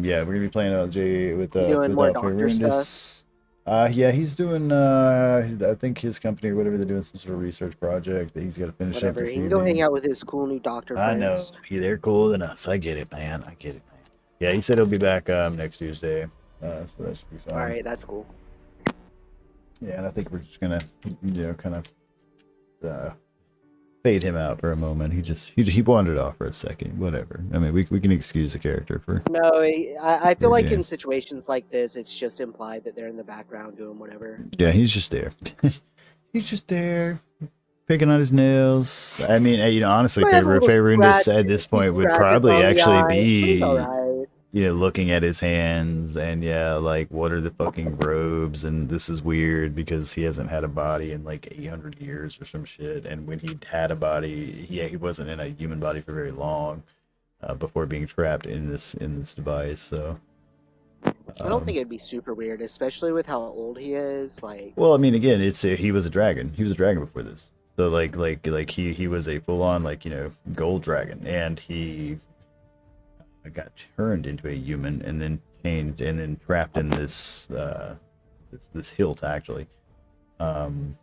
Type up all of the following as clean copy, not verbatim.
Yeah, we're gonna be playing LJ You doing more doctor Alpha. Yeah, he's doing. I think his company or whatever they're doing some sort of research project that he's got to finish up Whatever. this He can go hang evening. out with his cool new doctor I know. friends. They're cooler than us. I get it, man. I get it, man. Yeah, he said he'll be back next Tuesday. So that should be fine. Alright, that's cool. Yeah, and I think we're just gonna, kind of fade him out for a moment. He wandered off for a second. Whatever. I mean, we can excuse the character for. No, I feel like Yeah. in situations like this, it's just implied that they're in the background doing whatever. Yeah, he's just there. He's just there, picking on his nails. I mean, honestly, favoriteness at this point would probably actually be, Alright. looking at his hands and like what are the fucking robes, and this is weird because he hasn't had a body in like 800 years or some shit, and when he had a body, he wasn't in a human body for very long before being trapped in this device. So. I don't think it'd be super weird, especially with how old he is. Like, Well, I mean, again, it's he was a dragon. He was a dragon before this. So like he was a full on gold dragon, and he got turned into a human and then changed and then trapped in this this hilt actually. And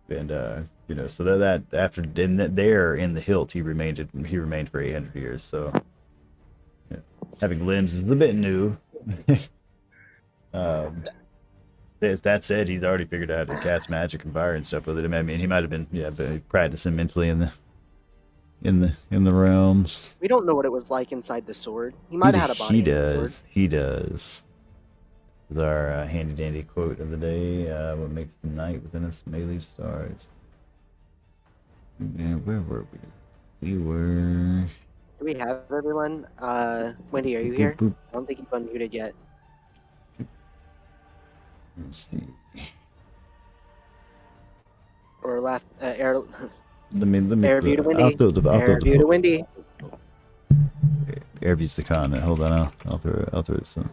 so that after there in the hilt he remained for 800 years. So having limbs is a bit new. That said, he's already figured out how to cast magic and fire and stuff with it. I mean, he might have been practicing mentally in the realms. we don't know what it was like inside the sword. He might have had a body. He does. He does. This is our handy dandy quote of the day. What makes the night within us may leave stars. Yeah, where were we? We were. Do we have everyone? Wendy, are you here? I don't think you've unmuted yet. Let's see. Or left, air. Let me. Airview to Wendy. I'll throw the Airview to Wendy. Airview's the comment. Hold on, I'll throw this in.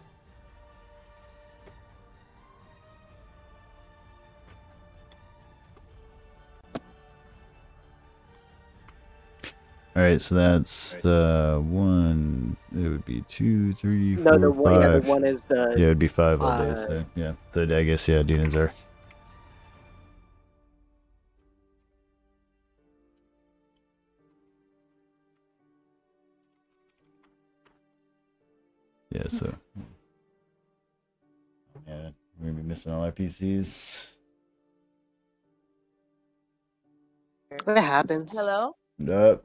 All right, so that's the one. It would be 2, 3, 4, No, the one. 5. Yeah, the one is the. Yeah, it'd be 5 all day. So yeah, so I guess demons are. Yeah, so yeah, we're gonna be missing all our PCs. It happens. Hello?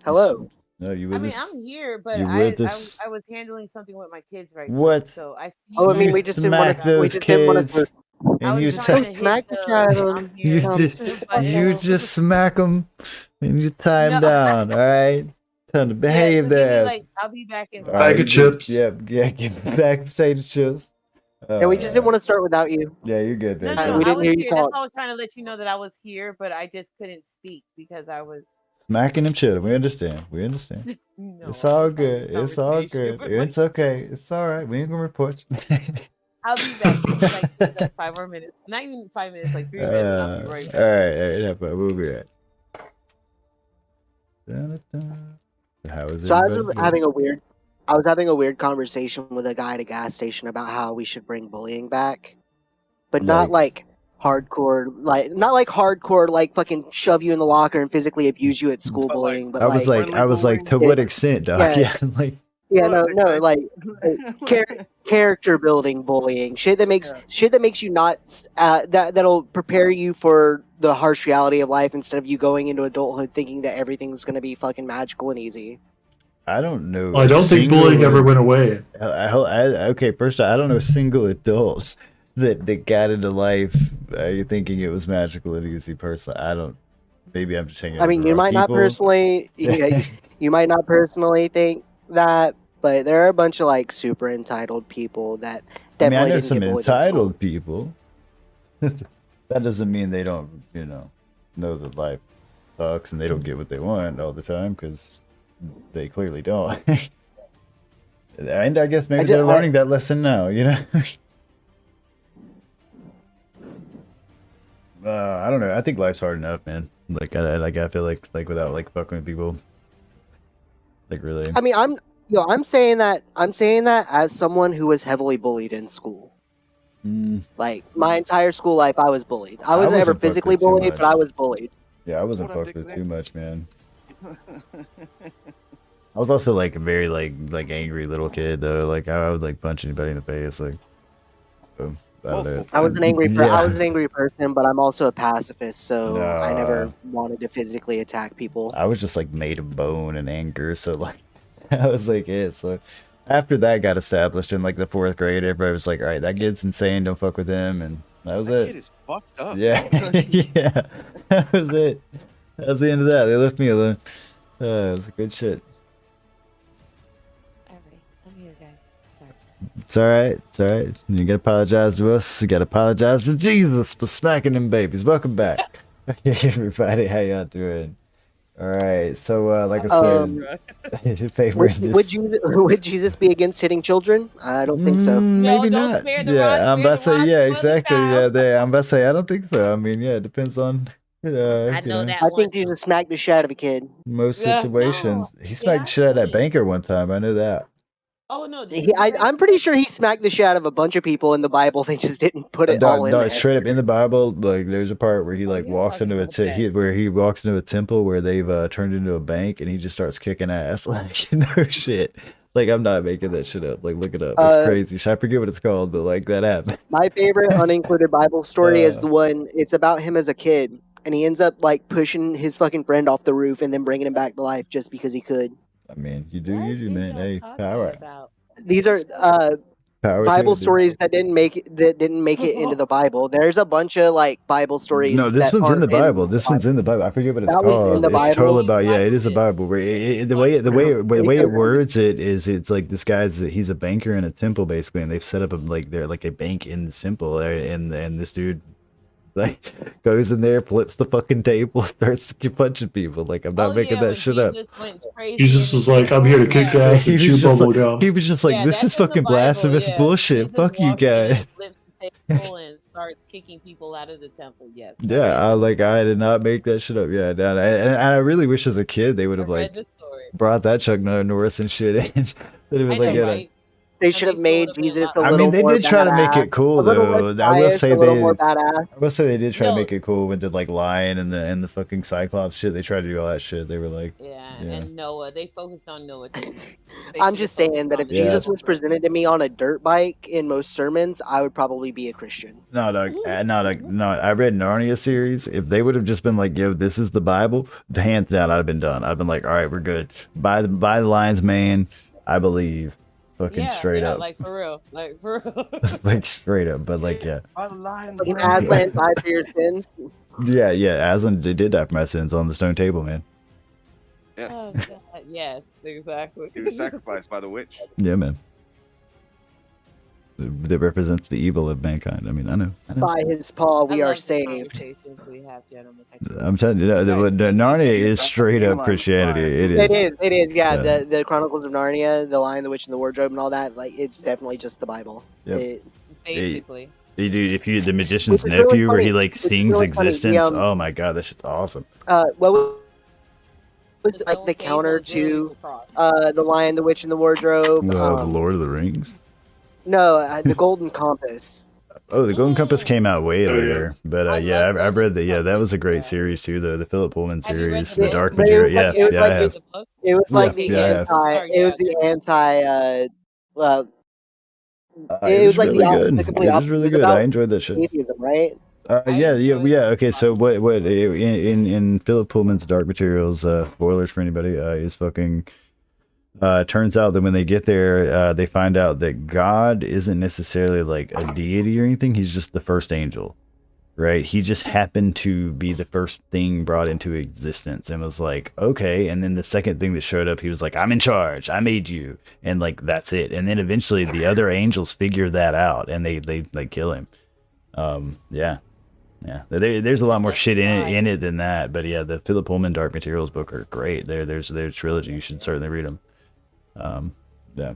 Hello. No, you with us? I'm here, but You I with us? was handling something with my kids right now. What? So I see Oh, I mean, you. we just didn't want Smack to. We those just didn't want kids. to. I And was you trying to just hit smack the child. I'm here. you just smack them and you tie them No. down. All right, tell them to behave so give me, there. I'll be back in. Bag of chips. Yeah, give me back potato chips. And we just didn't want to start without you. Yeah, you're good, No, man. no, we I didn't was hear you here. That's talk. why I was trying to let you know that I was here, but I just couldn't speak because I was. Smacking them children. We understand. We understand. No, It's all I'm good. sorry, It's all conversation. good. It's okay. It's all right. We ain't gonna report you. I'll be back in like 5 more minutes. Not even 5 minutes, like 3 minutes. And I'll be right back. All right. Have fun. We'll be right. How is it? So I was having a weird conversation with a guy at a gas station about how we should bring bullying back, but not like hardcore, like fucking shove you in the locker and physically abuse you at school bullying. But I was like, to what extent, Doc? Yeah, like. Yeah, no, like character building bullying, shit that makes you not that'll prepare you for the harsh reality of life instead of you going into adulthood thinking that everything's gonna be fucking magical and easy. I don't know. Well, I don't think bullying ever went away. Okay, first I don't know a single adult that got into life thinking it was magical and easy. Personally, I don't. Maybe I'm just hanging. I mean, you might not personally, you might not personally think that, but there are a bunch of like super entitled people that definitely I know didn't some get bullied entitled people. That doesn't mean they don't, know that life sucks and they don't get what they want all the time, because they clearly don't. And I guess maybe they're learning that lesson now, I don't know. I think life's hard enough, man. I feel like without like fucking with people, like really. I mean, Yo, I'm saying that as someone who was heavily bullied in school. Like my entire school life, I was bullied. I wasn't ever wasn't fucked physically with too bullied, much. but I was bullied. Yeah, I wasn't What up, fucked with Dick too much, man. I was also like a very like angry little kid though. Like I would like punch anybody in the face. Like, so, I don't know. I was an angry. Yeah. I was an angry person, but I'm also a pacifist, so I No. never wanted to physically attack people. I was just like made of bone and anger, so like I was like it. So after that got established in like the 4th grade, everybody was like, all right, that kid's insane, don't fuck with him, and that was That it. kid is fucked up. Yeah, yeah, that was it. That was the end of that. They left me alone. It was good shit. All right, I'm here, guys. Sorry. It's alright, it's alright. You gotta apologize to us, you gotta apologize to Jesus for smacking them babies. Welcome back. Everybody, how y'all doing? Alright, so like I said, favorite Would Jesus be against hitting children? I don't think so. Maybe don't not. spare the rod, Yeah, I'm spare about to the say, rod, yeah, spoil the exactly. Yeah, child. I'm about to say, I don't think so. I mean, yeah, it depends on I you know that I one. think Jesus smacked the shit out of a kid. most Yeah, situations. no. He smacked the shit out of that banker one time, I know that. Oh no, I'm pretty sure he smacked the shit out of a bunch of people in the Bible. They just didn't put it all in No, there. straight up in the Bible, like there's a part where he like you're walks talking into a about that. where he walks into a temple where they've turned into a bank, and he just starts kicking ass. Like no shit. Like I'm not making that shit up. Like look it up. It's crazy. I forget what it's called, but like that happened. My favorite unincluded Bible story is the one. It's about him as a kid, and he ends up like pushing his fucking friend off the roof and then bringing him back to life just because he could. I mean, you do, man. Hey, power. These are Power Bible to it, dude. stories that didn't make it into the Bible. There's a bunch of like Bible stories. No, this that one's in the aren't Bible. This one's in the Bible. I forget what it's That one's in called. the It's Bible. totally about Watch it is a it. Bible. Where the way it words it is it's like this guy's he's a banker in a temple basically, and they've set up they're like a bank in the temple, and this dude like goes in there, flips the fucking table, starts punching people. Like I'm not making that shit up. Jesus was like, I'm here to kick ass He and was chew just bubble like, gum. he was just like, Yeah, this that's is in the fucking Bible, blasphemous yeah. bullshit. Jesus Fuck you walks in and guys. flips the table and starts kicking people out of the temple. Yes. Yeah, I did not make that shit up. Yeah, and I really wish as a kid they would have like the story. brought that Chuck Norris and shit in. They'd have been like, yeah, They should have made Jesus a I little mean, they more did try to make badass, it cool a little less though. I will biased, say a little they, more badass. I will say they did try to No. make it cool with the like lion and the fucking Cyclops shit. They tried to do all that shit. They were like, Yeah, and Noah. They focused on Noah too much. They I'm should've just saying focused that on if the Jesus Noah was part. presented to me on a dirt bike in most sermons, I would probably be a Christian. no, dog, no. I read Narnia series. If they would have just been like, yo, this is the Bible, hands down, I'd have been done. I'd been like, all right, we're good. By the lines, man. I believe. Fucking straight up. like for real, Like straight up, but like yeah. Fucking Aslan died for your sins. Yeah, Aslan did die for my sins on the stone table, man. Yes. Oh, God. Yes, exactly. He was sacrificed by the witch. Yeah, man. That represents the evil of mankind. I mean, I know. By his paw, we I are love the saved. conversations we have, gentlemen. I'm telling you, the Narnia is straight up Christianity. It is. It is. Yeah, Yeah. the Chronicles of Narnia, the Lion, the Witch, and the Wardrobe, and all that. Like, it's definitely just the Bible. Yep. Basically. Dude, if you the magician's Which is really nephew, where he funny. like Which is sings really funny. existence. The, Oh my god, that shit's awesome. What was The like stone the table counter is really to the cross. the Lion, the Witch, and the Wardrobe? The Lord of the Rings. No, the Golden Compass. Oh, the Golden Compass came out way Oh, yeah. later, but I yeah, love I've read that. Golden Yeah, that was a great Compass, yeah. series too. The Philip Pullman Have you read series, the the book? Dark But it was Material. like- Yeah, it was yeah, like I have. It was like Yeah, the yeah, I have. anti. It was the anti. It It was was like really the good. the complete It was opposite. really It was good. about I enjoyed that shit. atheism, right? I Yeah. enjoyed Okay, so it. what in Philip Pullman's Dark Materials? Spoilers for anybody. Is fucking. Turns out that when they get there, they find out that God isn't necessarily like a deity or anything. He's just the first angel, right? He just happened to be the first thing brought into existence, and was like, okay. And then the second thing that showed up, he was like, I'm in charge. I made you, and like that's it. And then eventually the other angels figure that out, and they kill him. Yeah. There's a lot more shit in it than that, but yeah, the Philip Pullman Dark Materials book are great. There's their trilogy. You should certainly read them. Yeah,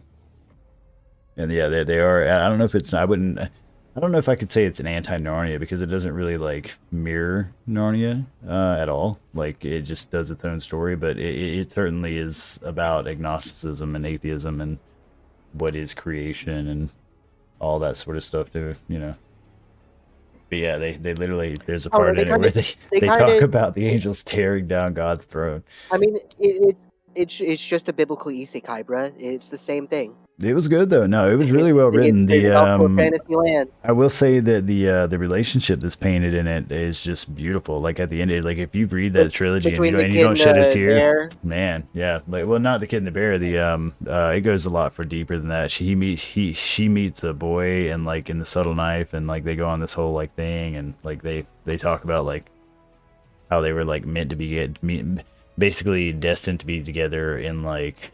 and yeah, they are. I don't know if it's. I I don't know if I could say it's an anti-Narnia because it doesn't really like mirror Narnia at all. Like it just does its own story, but it certainly is about agnosticism and atheism and what is creation and all that sort of stuff too, you know. But yeah, they literally there's a part in it where they talk about the angels tearing down God's throne. I mean, it's just a biblical isekai, bruh. It's the same thing. It was good though. No, it was really well written. It's fantasy land. I will say that the relationship that's painted in it is just beautiful. Like at the end, like if you read that trilogy and you don't shed a tear, man, yeah. Like well, not the kid and the bear. It goes a lot for deeper than that. She meets a boy and like in the subtle knife and like they go on this whole like thing and like they talk about like how they were like meant to be basically destined to be together in like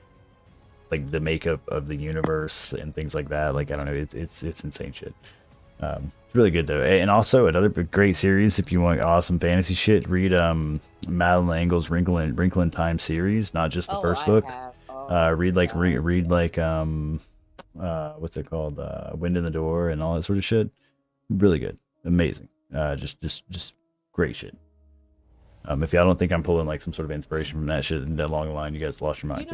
the makeup of the universe and things like that. Like I don't know, it's insane shit. It's really good though. And also another great series if you want awesome fantasy shit. Read Madeline Engel's Wrinkle in Time series, not just the first book. Read what's it called? Wind in the Door and all that sort of shit. Really good, amazing. Just great shit. If y'all don't think I'm pulling like some sort of inspiration from that shit along the line, you guys lost your mind.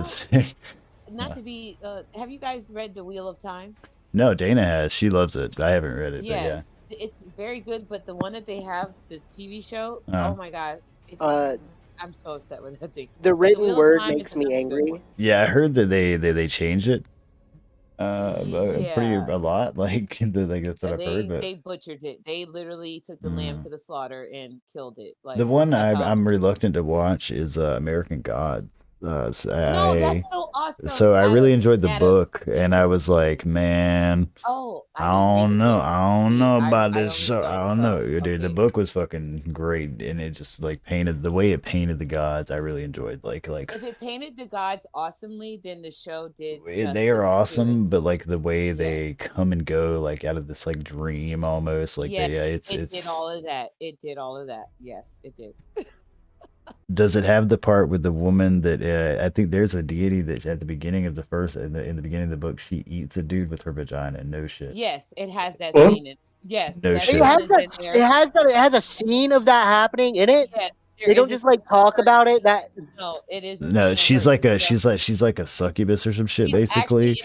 Not to be, have you guys read The Wheel of Time? No, Dana has. She loves it. I haven't read it. Yeah, it's very good. But the one that they have, the TV show, oh my god, I'm so upset with that thing. The written word makes me angry. Yeah, I heard that they changed it. Pretty a lot. Like that's what I've heard. But they butchered it. They literally took the lamb to the slaughter and killed it. Like the one I'm reluctant to watch is American Gods. No, that's so awesome. So I really enjoyed the book, and I was like, man, I don't know about this show. I don't know, dude. The book was fucking great, and it just like painted the way it painted the gods. I really enjoyed. Like if it painted the gods awesomely, then the show did. They are awesome, but like the way they come and go, like out of this like dream almost. Like it did all of that. It did all of that. Yes, it did. Does it have the part with the woman that I think there's a deity that at the beginning of the first in the beginning of the book she eats a dude with her vagina? No shit. Yes, it has that scene. Yes, no shit. It has a scene of that happening in it. Yes, they don't just like talk about it. No, it is. No, she's like a succubus or some shit basically.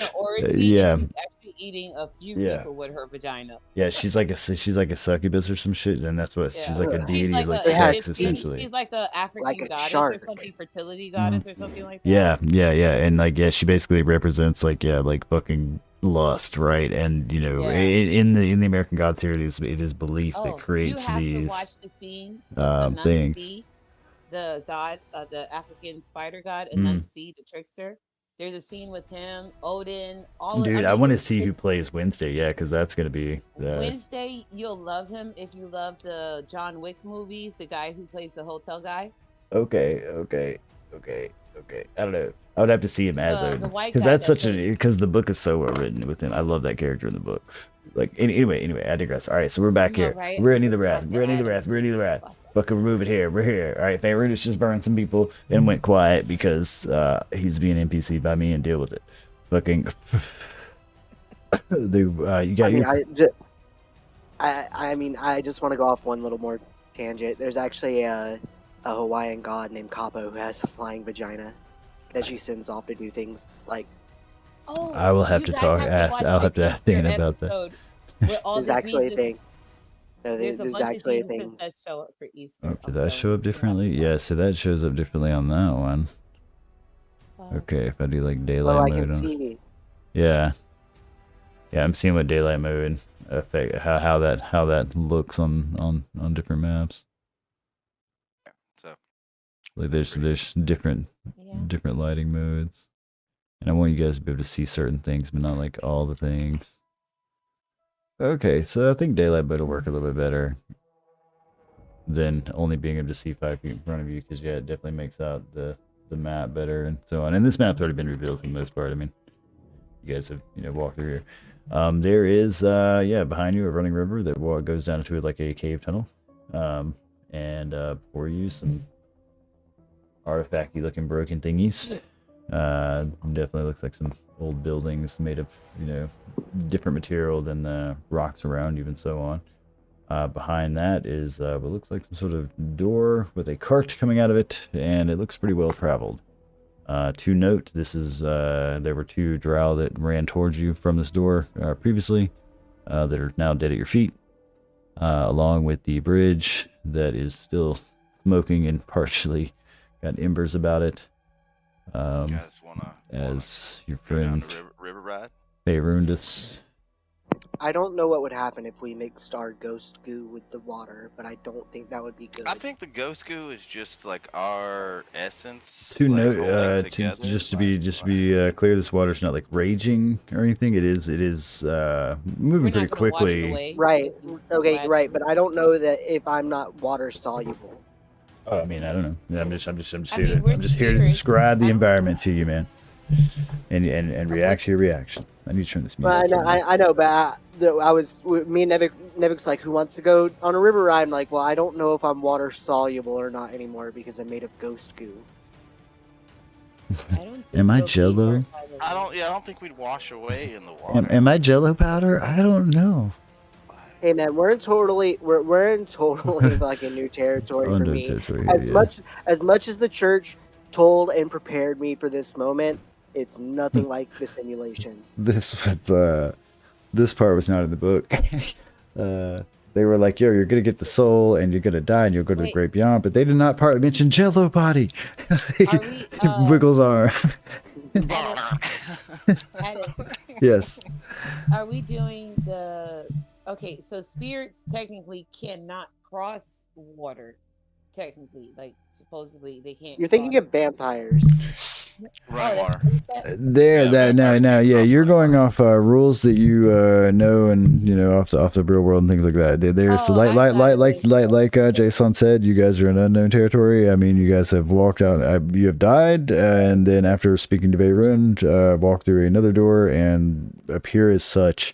Yeah. Eating a few people with her vagina. Yeah, she's like a succubus or some shit, and that's what she's like a deity of like sex essentially. She's like a African goddess or something, fertility goddess or something like that. Yeah, and like she basically represents like fucking lust, right? And you know, in the American God theory, it is belief that creates these. To watch the scene things. The god, the African spider god, Anansi, the trickster. There's a scene with him, Odin, Dude, I want to see who plays Wednesday. Yeah, because that's gonna be Wednesday. You'll love him if you love the John Wick movies. The guy who plays the hotel guy. Okay. I don't know. I would have to see him as Odin because that's because the book is so well written with him. I love that character in the book. Like anyway, I digress. All right, so we're back here. Right? We're in the wrath. Fucking remove it here. We're here. All right, Favorite just burned some people and went quiet because he's being NPC'd by me and deal with it. Fucking. You got I just want to go off one little more tangent. There's actually a Hawaiian god named Kapo who has a flying vagina that she sends off to do things like. Oh, I will have to I'll have to ask Dan about that. There's actually a thing. No, there's actually a thing that show up for Easter. Oh, did that show up differently? Yeah, so that shows up differently on that one. Okay, if I do like daylight mode. See. Yeah, I'm seeing what daylight mode affect how that looks on different maps. Yeah, so like there's different lighting modes, and I want you guys to be able to see certain things, but not like all the things. Okay, so I think daylight mode will work a little bit better than only being able to see 5 feet in front of you, because it definitely makes out the map better and so on. And this map's already been revealed for the most part. I mean, you guys have walked through here. There is behind you a running river that goes down into like a cave tunnel, and before you some artifacty looking broken thingies. Definitely looks like some old buildings made of, different material than the rocks around you and so on. Behind that is what looks like some sort of door with a cart coming out of it, and it looks pretty well traveled. To note, this is there were 2 drow that ran towards you from this door previously that are now dead at your feet, along with the bridge that is still smoking and partially got embers about it. You guys wanna As your go down friend the river ride? Faerundus. I don't know what would happen if we mixed our ghost goo with the water, but I don't think that would be good. I think the ghost goo is just like our essence. To like, note, holding just together, to be clear, this water's not like raging or anything. It is moving pretty quickly. Right. Okay. Right. But I don't know that if I'm not water soluble. Oh, I mean, I don't know. I'm just I here mean, to we're I'm just here to spirits. describe the I don't know. environment to you, man, and react to your reaction. I need to turn this Well, music. I know, but me and Nevic's like, who wants to go on a river ride? I'm like, well, I don't know if I'm water soluble or not anymore because I'm made of ghost goo. I don't think Am I you'll be Jell-O? hurt by the I don't think we'd wash away in the water. Am I Jello powder? I don't know. Hey man, we're in totally fucking new territory for Unknown me. territory, As yeah. much as the church told and prepared me for this moment, it's nothing like the simulation. This part was not in the book. They were like, "Yo, you're gonna get the soul, and you're gonna die, and you'll go to the Wait. great beyond." But they did not mention Jello body. Are we, Wiggles arm. Adam, Yes. are we doing the... Okay, so spirits technically cannot cross water. Technically, like, supposedly they can't. You're thinking cross. of vampires. Running water. There, Yeah, that vampires now, can yeah, cross you're the water. going off rules that you know, and off the real world and things like that. There's Oh, I thought it was- Jason said, you guys are in unknown territory. I mean, you guys have walked out. You have died, and then after speaking to Beirut, walk through another door and appear as such,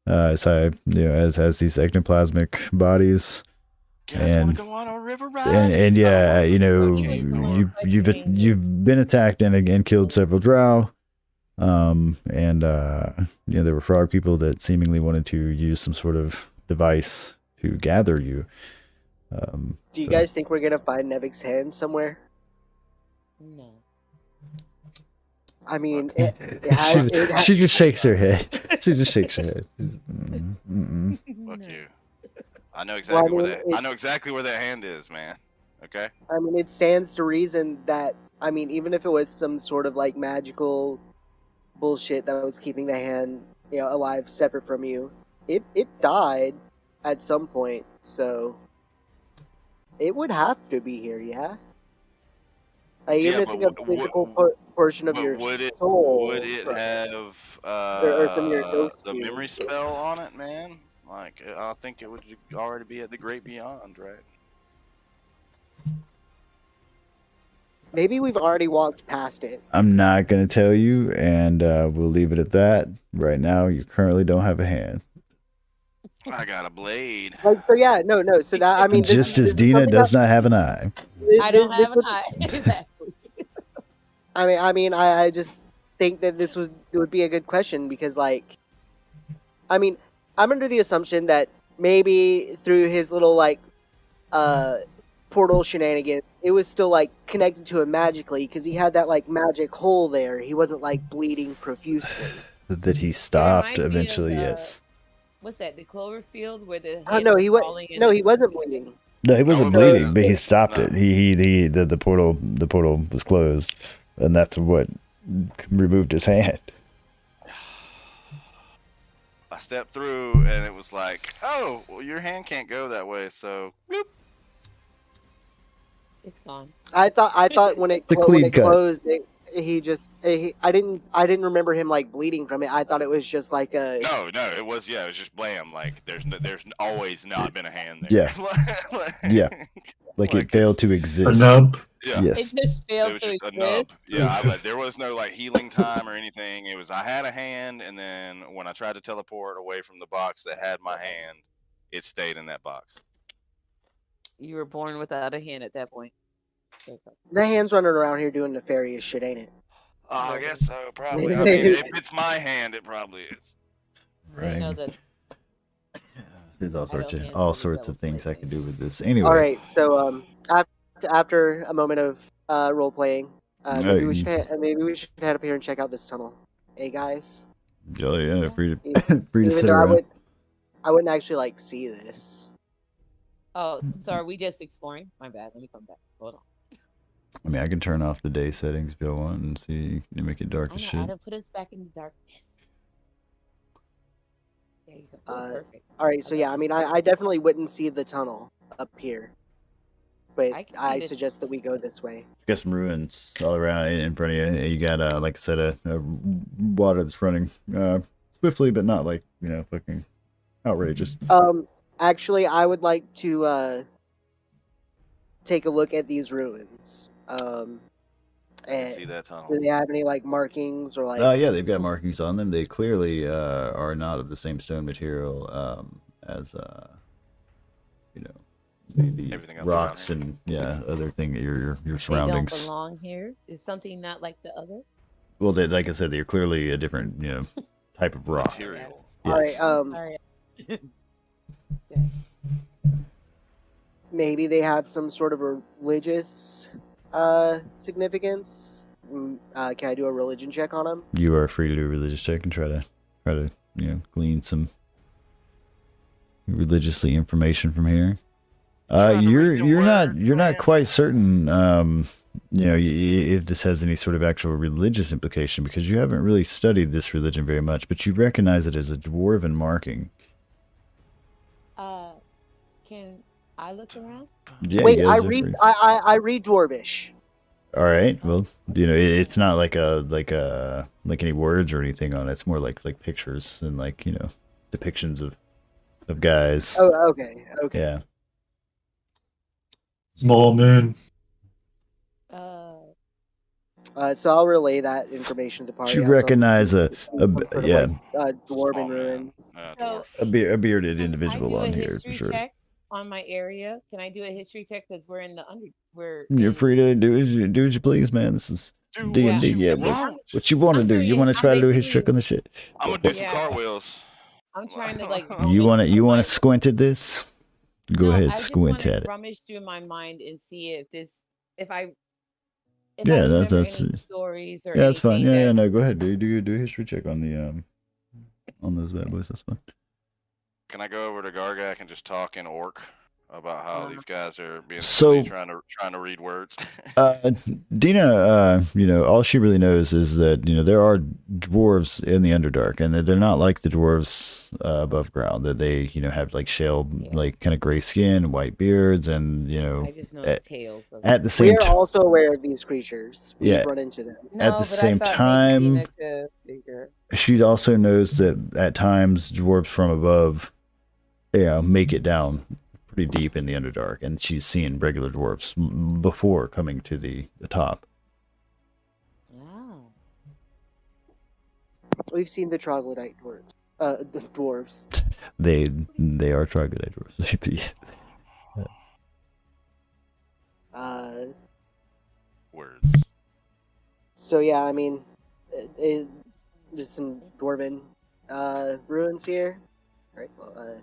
as these ectoplasmic bodies. You guys want And to go on a river ride? and yeah, Okay. you've been attacked and killed several drow. And there were frog people that seemingly wanted to use some sort of device to gather you. Do you guys think we're gonna find Nevic's hand somewhere? No. I mean, She just shakes her head. She just shakes her head. Mm-mm. Fuck you. I know exactly Well, I where mean, I know exactly where that hand is, man. Okay. I mean, it stands to reason that, I mean, even if it was some sort of like magical bullshit that was keeping the hand, alive, separate from you, it died at some point, so it would have to be here, yeah. Like, you're Yeah, missing but a physical portion of But your would it soul. have or from your ghost the view. memory spell on it, man? Like, I think it would already be at the great beyond, right? Maybe we've already walked past it. I'm not gonna tell you, and we'll leave it at that. Right now, you currently don't have a hand. I got a blade. Like, so yeah, no. So that, I mean, Just this as is Dina something does not have an eye. I don't have an eye. Exactly. I just think that it would be a good question because, like, I mean, I'm under the assumption that maybe through his little portal shenanigans, it was still like connected to him magically because he had that like magic hole there. He wasn't like bleeding profusely. That he stopped reminds me of, eventually. Yes. What's that? The Cloverfield where the Oh no, he wasn't bleeding. No, he wasn't No, bleeding, no, but he stopped no. it. The portal was closed, and that's what removed his hand. I stepped through, and it was like, oh, well, your hand can't go that way, so bloop. It's gone. I thought when it The clean cut. closed, I didn't remember him like bleeding from it. I thought it was just like a No, it was just blam. Like, there's always not been a hand there. Yeah. Like it failed to A exist. nub. Yeah. Yes. It just It failed was to just a exist. nub. Yeah, there was no like healing time or anything. It was I had a hand, and then when I tried to teleport away from the box that had my hand, it stayed in that box. You were born without a hand at that point. the hand's running around here doing nefarious shit, ain't it? I guess so, probably. I mean, if it's my hand, it probably is. They know that. There's all sorts hands of all are the sorts of devil's things I plaything. can do with this. Anyway. All right, so after a moment of role playing, maybe we should head up here and check out this tunnel. Hey guys. Oh yeah, Yeah. free to Even sit though around. I wouldn't actually like see this. Oh, so are we just exploring? My bad. Let me come back. Hold on. I mean, I can turn off the day settings if y'all want and see, make it dark I as know shit. Adam put us back in the darkness. There you go. Perfect. All right, so yeah, I mean, I definitely wouldn't see the tunnel up here, but I suggest that we go this way. You got some ruins all around in front of you. You got, like I said, a water that's running swiftly, but not like fucking outrageous. Actually, I would like to take a look at these ruins. And see that tunnel. do they have any like markings or like? Yeah, they've got markings on them. They clearly are not of the same stone material as the rocks and other thing your surroundings. They don't belong here. Is something not like the other? Well, like I said, they're clearly a different type of rock. Material. Yes. All right. Okay. Maybe they have some sort of religious significance. Can I do a religion check on them? You are free to do a religious check and try to glean some religiously information from here. You're not quite certain if this has any sort of actual religious implication because you haven't really studied this religion very much, but you recognize it as a dwarven marking. Can I look around? Yeah, wait, I read Dwarvish. All right. Well, it's not like any words or anything on it. It's more like pictures and depictions of guys. Oh, okay. Yeah. Small man. So I'll relay that information to the party. You recognize a dwarven ruin. A bearded individual on here for sure. Check on my area. Can I do a history check because we're in the You're free to do as you please, man. This is D&D. Yeah, what you want to do? You want to try to do a history check on the shit? I'm gonna do some cartwheels. I'm trying to like. You want to squint at this? Go ahead, squint at it. Rummage through my mind and see if I that's stories or that's fine. Yeah, no, go ahead. Do a history check on the on those bad boys. That's fine. Can I go over to Gargak and just talk in Orc about how these guys are being trying to read words? Dina, all she really knows is that there are dwarves in the Underdark, and that they're not like the dwarves above ground. That they have like shale, like kind of gray skin, white beards, and I just know the tales of at the same. We are also aware of these creatures. We've run into them. At the same time, she also knows that at times dwarves from above, make it down pretty deep in the Underdark, and she's seen regular dwarves before coming to the top. Wow. We've seen the troglodyte dwarves. The dwarves. They are troglodyte dwarves. Words. So yeah, I mean, there's some dwarven ruins here. Right. Well,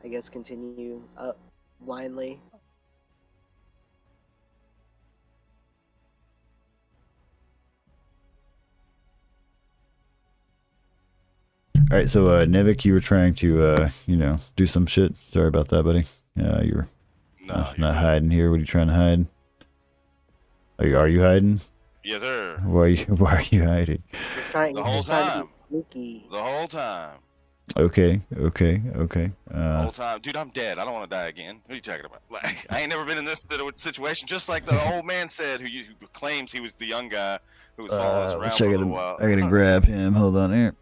I guess continue up blindly. All right, so Nevik, you were trying to do some shit. Sorry about that, buddy. You're not hiding here. What are you trying to hide? Are you hiding? Yes, sir. Why are you hiding? The whole time. The whole time. Okay. The whole time, dude. I'm dead. I don't want to die again. What are you talking about? Like, I ain't never been in this situation. Just like the old man said, who claims he was the young guy who was following us around for a little while. I gotta grab him. Hold on here.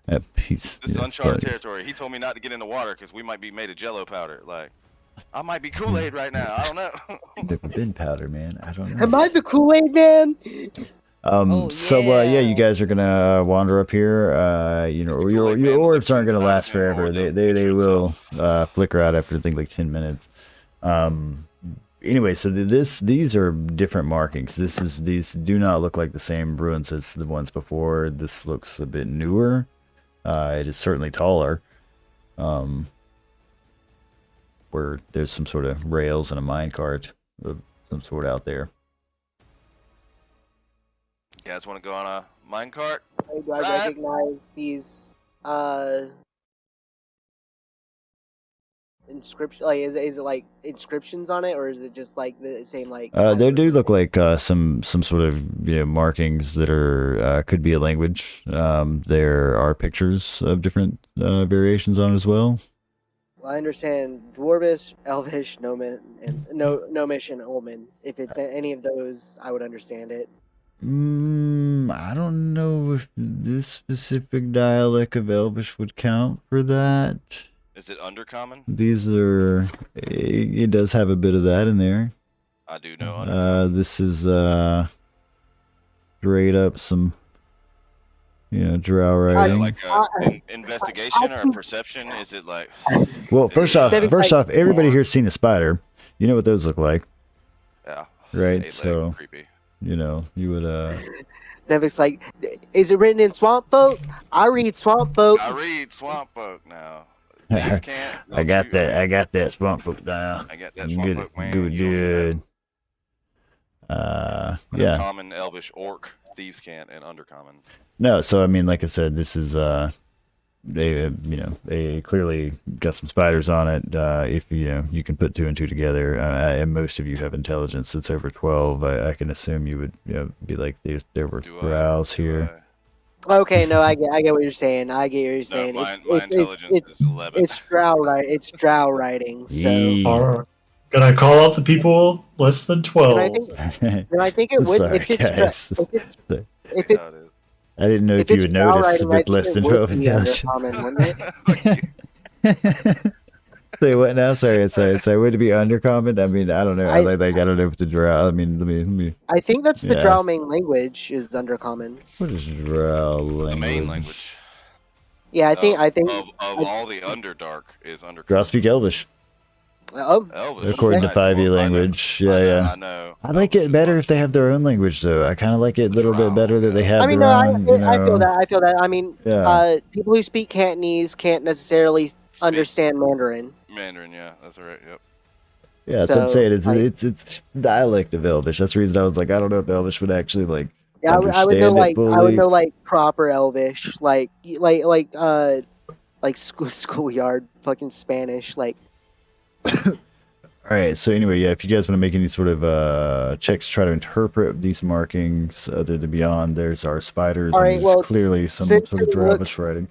That piece. This is uncharted territory. He told me not to get in the water because we might be made of Jello powder. Like, I might be Kool-Aid right now. I don't know. Never been powder, man. I don't know. Am I the Kool-Aid man? You guys are gonna wander up here. Your orbs aren't gonna last forever. They will flicker out after I think like 10 minutes. anyway, so these are different markings. These do not look like the same ruins as the ones before. This looks a bit newer. It is certainly taller. Where there's some sort of rails and a minecart of some sort out there. You guys want to go on a minecart? Do I recognize these inscription? Like, is it like inscriptions on it, or is it just like the same like? They do look like some sort of markings that are could be a language. There are pictures of different variations on it as well. Well, I understand Dwarvish, Elvish, Gnomish, and Olman. If it's any of those, I would understand it. I don't know if this specific dialect of Elvish would count for that. Is it undercommon? These are. It does have a bit of that in there. I do know undercommon. This is straight up some, drow Is it writing. like an investigation or a perception? Is it like? Well, first off, everybody here's seen a spider. You know what those look like, Yeah. right? So creepy. you would Nevic's like, is it written in Swamp Folk? I read Swamp Folk. I read Swamp Folk now. Thieves can't. I got that swamp folk down. I got that Swamp Folk, man. Good. Yeah. Common, Elvish, Orc, Thieves can't, and Undercommon. No, so I mean, like I said, this is they clearly got some spiders on it. If you can put 2 and 2 together, and most of you have intelligence that's over 12, I can assume you would be like there were drows here. Okay, no, I get what you're saying. My intelligence is 11. It's drow writing. So. Alright. Can I call out the people less than 12? Then I think it would. Sorry, guys. I didn't know if you would notice with less than 12 intelligence. Say what now? Sorry. Would it be undercommon? I mean, I don't know. I don't know if the drow. I mean, let me. I think that's the drow main language is undercommon. What is drow language? The main language. Yeah, I think of all the Underdark is undercommon. Drow speak Elvish. Elvish. According to 5e language. Yeah. I know. I like it better if they have their own language, though. I kind of like it a little bit better that they have I mean, their no, own. I feel that. I mean, Yeah. people who speak Cantonese can't necessarily understand Mandarin. Mandarin, yeah, that's right. Yep. Yeah, that's what I'm saying. It's dialect of Elvish. That's the reason I was like, I don't know if Elvish would actually like. Yeah, I would know like proper Elvish, like schoolyard fucking Spanish, like. All right. So anyway, yeah, if you guys want to make any sort of checks to try to interpret these markings other than beyond, there's our spiders. All right, and well, clearly some sort of Elvish writing.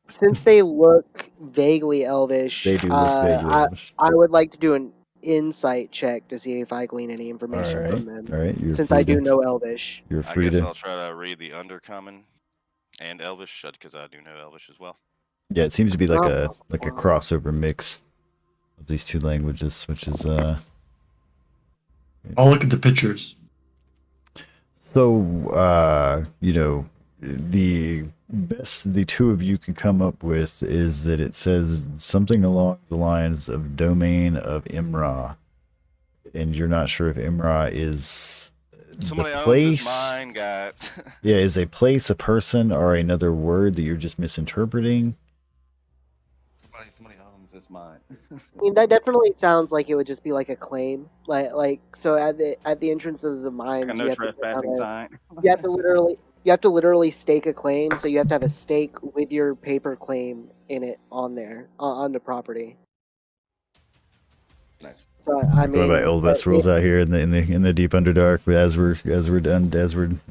Since they look vaguely Elvish, They do look vaguely Elvish. I would like to do an insight check to see if I glean any information from them. All right. Since I do know Elvish. You're I free guess to. I'll try to read the Undercommon and Elvish because I do know Elvish as well. Yeah, it seems to be like a crossover mix of these two languages, which is I'll look at the pictures. So the best the two of you can come up with is that it says something along the lines of domain of Imra, and you're not sure if Imra is Somebody the owns place. this mine, guys. Yeah, is a place, a person, or another word that you're just misinterpreting? Somebody owns this mine. I mean, that definitely sounds like it would just be like a claim, like so at the entrances of mines, Like a no trespassing sign. you have to literally stake a claim. So you have to have a stake with your paper claim in it on there on the property. Nice. So I mean, What about Old West rules out here in the deep underdark as we're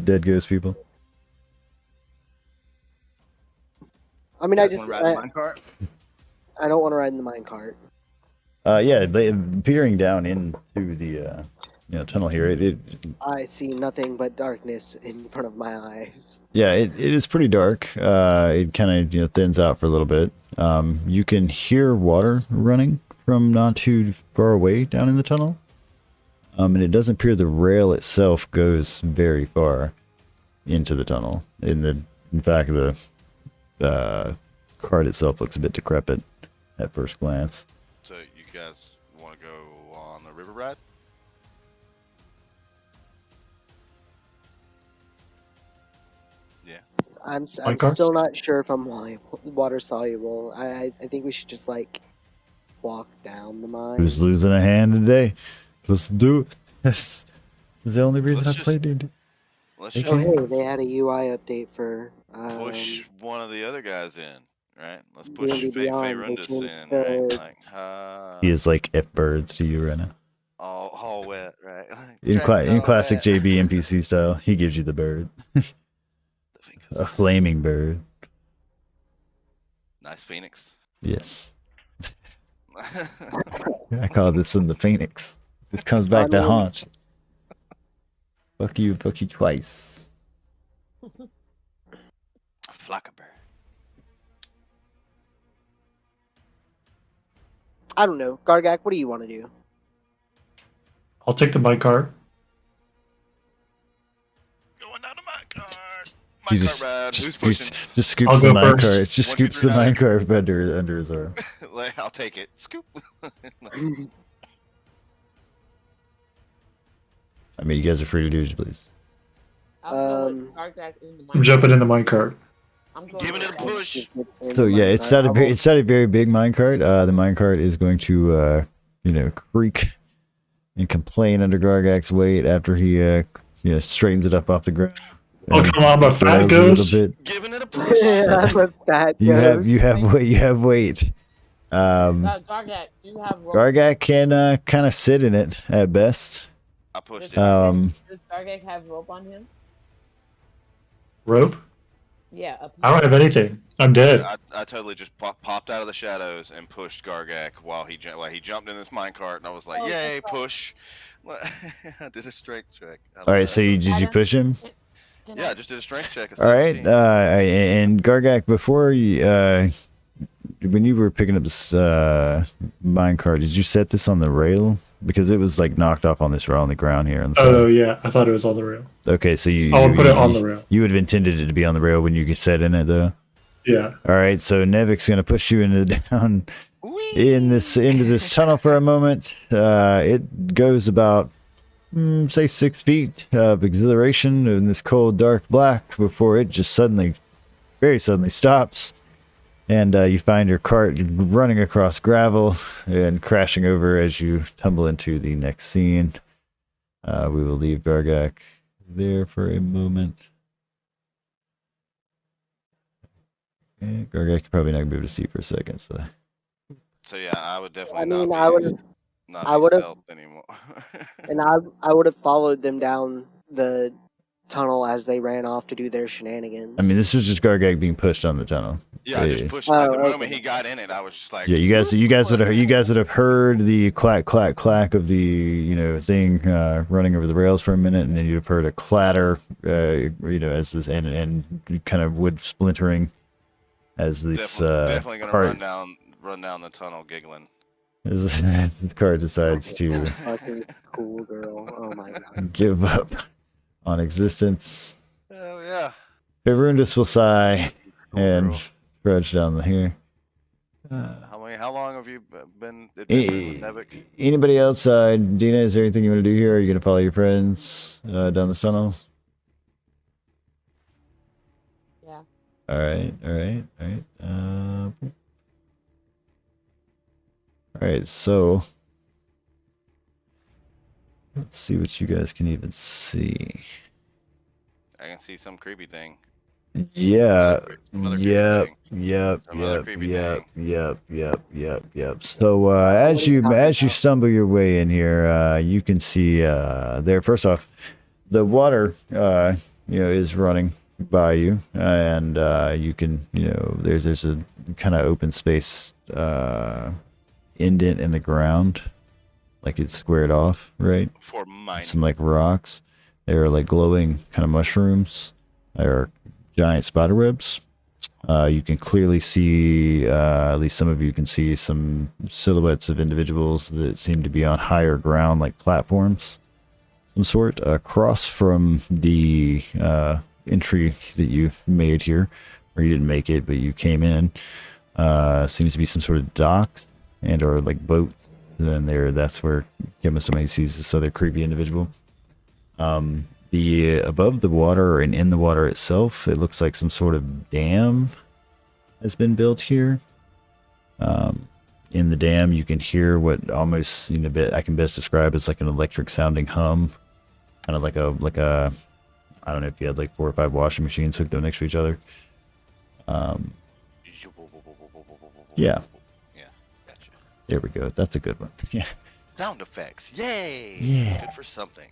dead ghost people? I mean, You I guys just wanna ride the minecart? I don't want to ride in the minecart. Yeah, peering down into the tunnel here, I see nothing but darkness in front of my eyes. yeah, it is pretty dark. It kind of thins out for a little bit. You can hear water running from not too far away down in the tunnel. And it doesn't appear the rail itself goes very far into the tunnel. In fact, the cart itself looks a bit decrepit at first glance. So you guys want to go on the river ride? I'm Minecarts? still not sure if I'm water soluble. I think we should just like walk down the mine. Who's losing a hand today? Let's do it. That's the only reason Let's I played D&D. Let's Okay. just Oh hey, they had a UI update for push one of the other guys in, right? Let's push D&D Beyond. They Faerundis changed in, the- right? Like, He is like F birds to you right now. all wet, right? In, Dragon's in all classic wet. JB NPC style, he gives you the bird. The A Phoenix. flaming bird. Nice Phoenix. Yes. I call this one the Phoenix. Just comes back to haunt you. Fuck you twice. Flockabird. I don't know, Gargak. What do you want to do? I'll take the minecart. Going down to my cart. He My just, cart ride. Who's just, pushing? just scoops I'll the go first. minecart. Just 1, 2, scoops the 3, 9. minecart under his arm. I'll take it. Scoop. I mean, you guys are free to do as you please. I'm going Um, Gargak in the I'm jumping in the minecart. I'm going Giving it a push. So yeah, it's not a very big minecart. The minecart is going to creak and complain under Gargak's weight after he straightens it up off the ground. Oh, and come on, I'm a fat blows a little ghost. bit. Giving it a push. I'm a fat You ghost. have weight. Gargak, do you have rope? Gargak can kind of sit in it at best. I pushed it. Does Gargak have rope on him? Rope? Yeah. I don't have anything. I'm dead. I totally just popped out of the shadows and pushed Gargak while he jumped in this minecart, and I was like, Oh, "Yay, that's push!" I did a strength check. All right, so did you push him? Yeah, I just did a strength check. At All right, 17. and Gargak, before you, when you were picking up this minecart, did you set this on the rail? Because it was like knocked off on this rail on the ground here. On the Oh, yeah. I thought it was on the rail. Okay, so you. I'll put it on the rail. You would have intended it to be on the rail when you get set in it, though. Yeah. All right, so Nevik's gonna push you into into this tunnel for a moment. It goes about say 6 feet of exhilaration in this cold, dark black before it just very suddenly stops. And you find your cart running across gravel and crashing over as you tumble into the next scene. We will leave Gargak there for a moment. Okay, Gargak, you're probably not going to be able to see for a second. So yeah, I would definitely. I mean, not I be- would've- not I be would've- stealth anymore. And I would have followed them down the tunnel as they ran off to do their shenanigans. I mean, this was just Gargak being pushed on the tunnel. Yeah, I just pushed. Oh, At the okay. moment he got in it, I was just like, Yeah, you guys would have heard the clack clack clack of the thing running over the rails for a minute, and then you'd have heard a clatter, as this and kind of wood splintering as this definitely gonna cart run down the tunnel giggling. as the cart decides to Fucking cool girl. Oh my god. give up on existence. Hell yeah. Faerundis will sigh Cool and girl. trudge down here. How long have you been adventuring with Nevik? Anybody else? Dina, is there anything you want to do here? Are you gonna follow your friends down the tunnels? Yeah. All right. All right, so let's see what you guys can even see. I can see some creepy thing. Yeah, Another creepy yep, thing. yep, Another yep, creepy yep, thing. yep. So as you stumble your way in here, you can see there. First off, the water is running by you, and you can there's a kind of open space indent in the ground, like it's squared off, right? For mining. Some like rocks. There are like glowing kind of mushrooms. There are giant spider webs. You can clearly see, at least some of you can see some silhouettes of individuals that seem to be on higher ground, like platforms, some sort, across from the entry that you've made here, or you didn't make it, but you came in. Seems to be some sort of docks and or like boats. And then that's where Kim sees this other creepy individual. the above the water and in the water itself, it looks like some sort of dam has been built here. In the dam, you can hear what almost, you know, I can best describe as like an electric sounding hum, kind of like a I don't know if you had like 4 or 5 washing machines hooked up next to each other. Yeah. Yeah, gotcha. There we go. That's a good one. Yeah. Sound effects. Yay! Yeah. Good for something.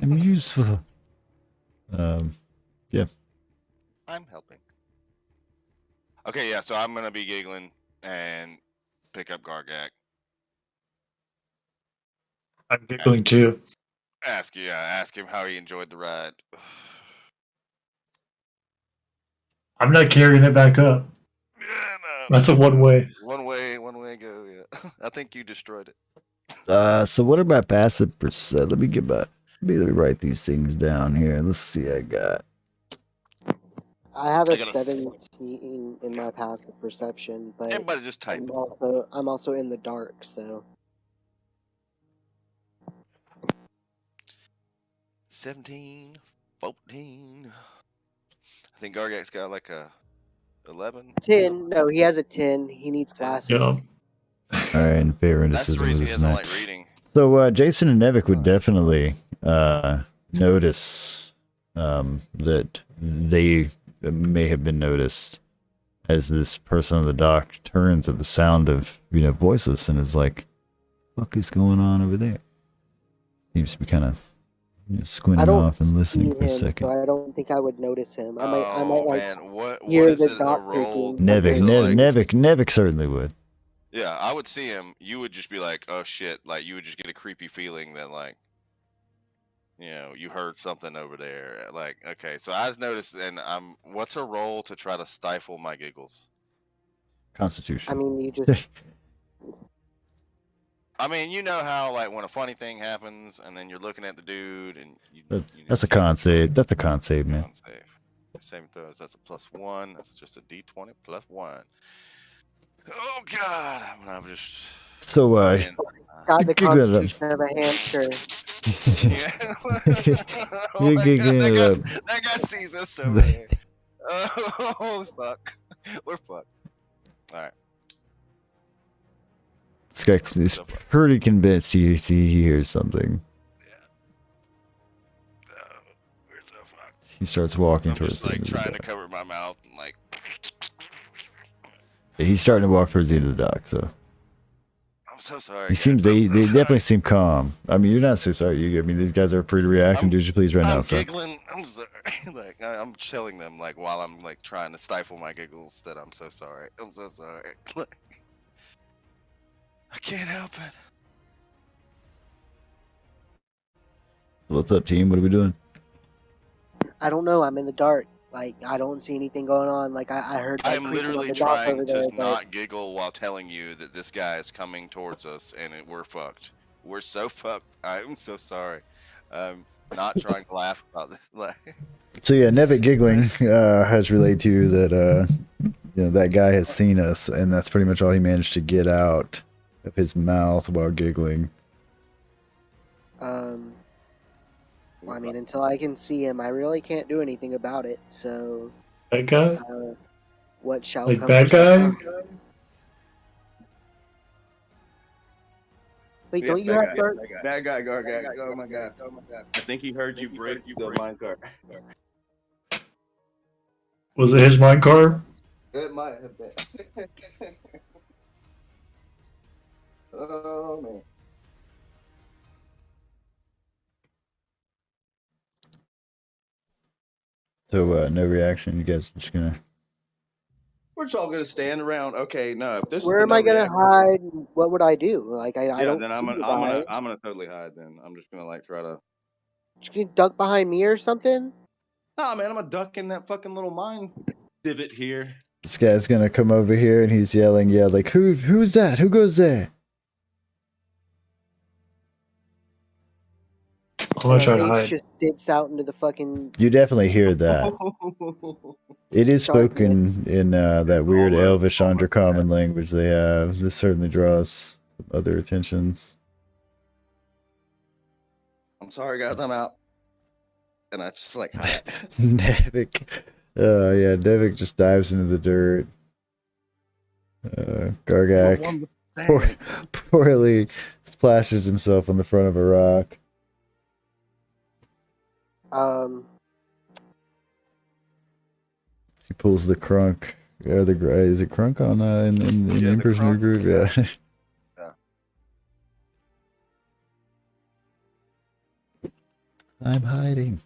I'm useful. Yeah. I'm helping. Okay, yeah, so I'm gonna be giggling and pick up Gargak. I'm giggling too. Ask him how he enjoyed the ride. I'm not carrying it back up. Yeah, no. That's a one way. One way go, yeah. I think you destroyed it. So what are my passive percent? Let me write these things down here. Let's see. I have a 17 in my passive perception, but everybody just type. I'm also in the dark, so 17, 14. I think Gargak's got like a 11. 10. No, he has a 10. He needs glasses. Yeah. all right. In favor, That's the reason he doesn't like reading. So Jason and Nevik would definitely notice that they may have been noticed as this person on the dock turns at the sound of, you know, voices and is like, "What is going on over there?" Seems to be kind of, you know, squinting off and listening for a second. So I don't think I would notice him. I might like man, what hear is the it, dock a roll? creaking. Nevik certainly would. Yeah, I would see him. You would just be like, "Oh shit!" Like you would just get a creepy feeling that, like, you know, you heard something over there. Like, okay, so I was noticed, and what's a roll to try to stifle my giggles? Constitution. I mean, you just. I mean, you know how, like, when a funny thing happens, and then you're looking at the dude, and that's a con save. That's a con save, man. Con save. Saving throws. That's a +1. That's just a D20 +1. Oh God! I'm just. So Got the constitution of a hamster. You're giggling it up. That guy sees us over there. Oh fuck! We're fucked. All right. This guy is pretty convinced he hears something. Yeah. We're so fucked. He starts walking I'm towards just the like end of the trying to dock. cover my mouth and like. He's starting to walk towards the end of the dock, so. I'm so sorry. He seems they definitely seem calm. I mean, you're not so sorry. I mean, these guys are free to react and do as you please right now. I'm So. giggling. I'm sorry. Like I'm telling them, like, while I'm like trying to stifle my giggles, that I'm so sorry. I'm so sorry. I can't help it. What's up, team? What are we doing? I don't know. I'm in the dark. Like, I don't see anything going on. Like, I heard. Like, I'm creaking on literally the dock trying over to there, not giggle while telling you that this guy is coming towards us and we're fucked. We're so fucked. I'm so sorry. I'm not trying to laugh about this. So yeah, Nevik giggling has relayed to you that you know, that guy has seen us, and that's pretty much all he managed to get out of his mouth while giggling. Well, I mean, until I can see him, I really can't do anything about it. So, Bad guy? what shall Like come? bad guy? Wait, Yes, don't you bad have guy. dark? Bad guy, Gargak. Oh my god. I think he heard you break the minecart. Was it his minecart? It might have been. Oh man. So no reaction. You guys are just gonna. We're just all gonna stand around. Okay, no. If this Where is am I gonna hide? What would I do? Like, I Yeah, don't then see the guy. I'm gonna totally hide. Then I'm just gonna like try to. Just gonna duck behind me or something? Nah, man, I'm a duck in that fucking little mine divot here. This guy's gonna come over here and he's yelling, "Yeah, like who's that? Who goes there?" I'm gonna try to Face hide. just dips out into the fucking. You definitely hear that. It is spoken in that weird Elvish undercommon language they have. This certainly draws other attentions. I'm sorry, guys. I'm out. And I just like hide. Nevik. Yeah, Nevik just dives into the dirt. Gargak poorly splashes himself on the front of a rock. He pulls the crunk. Is it crunk on in Emperor's New Groove? Yeah. I'm hiding.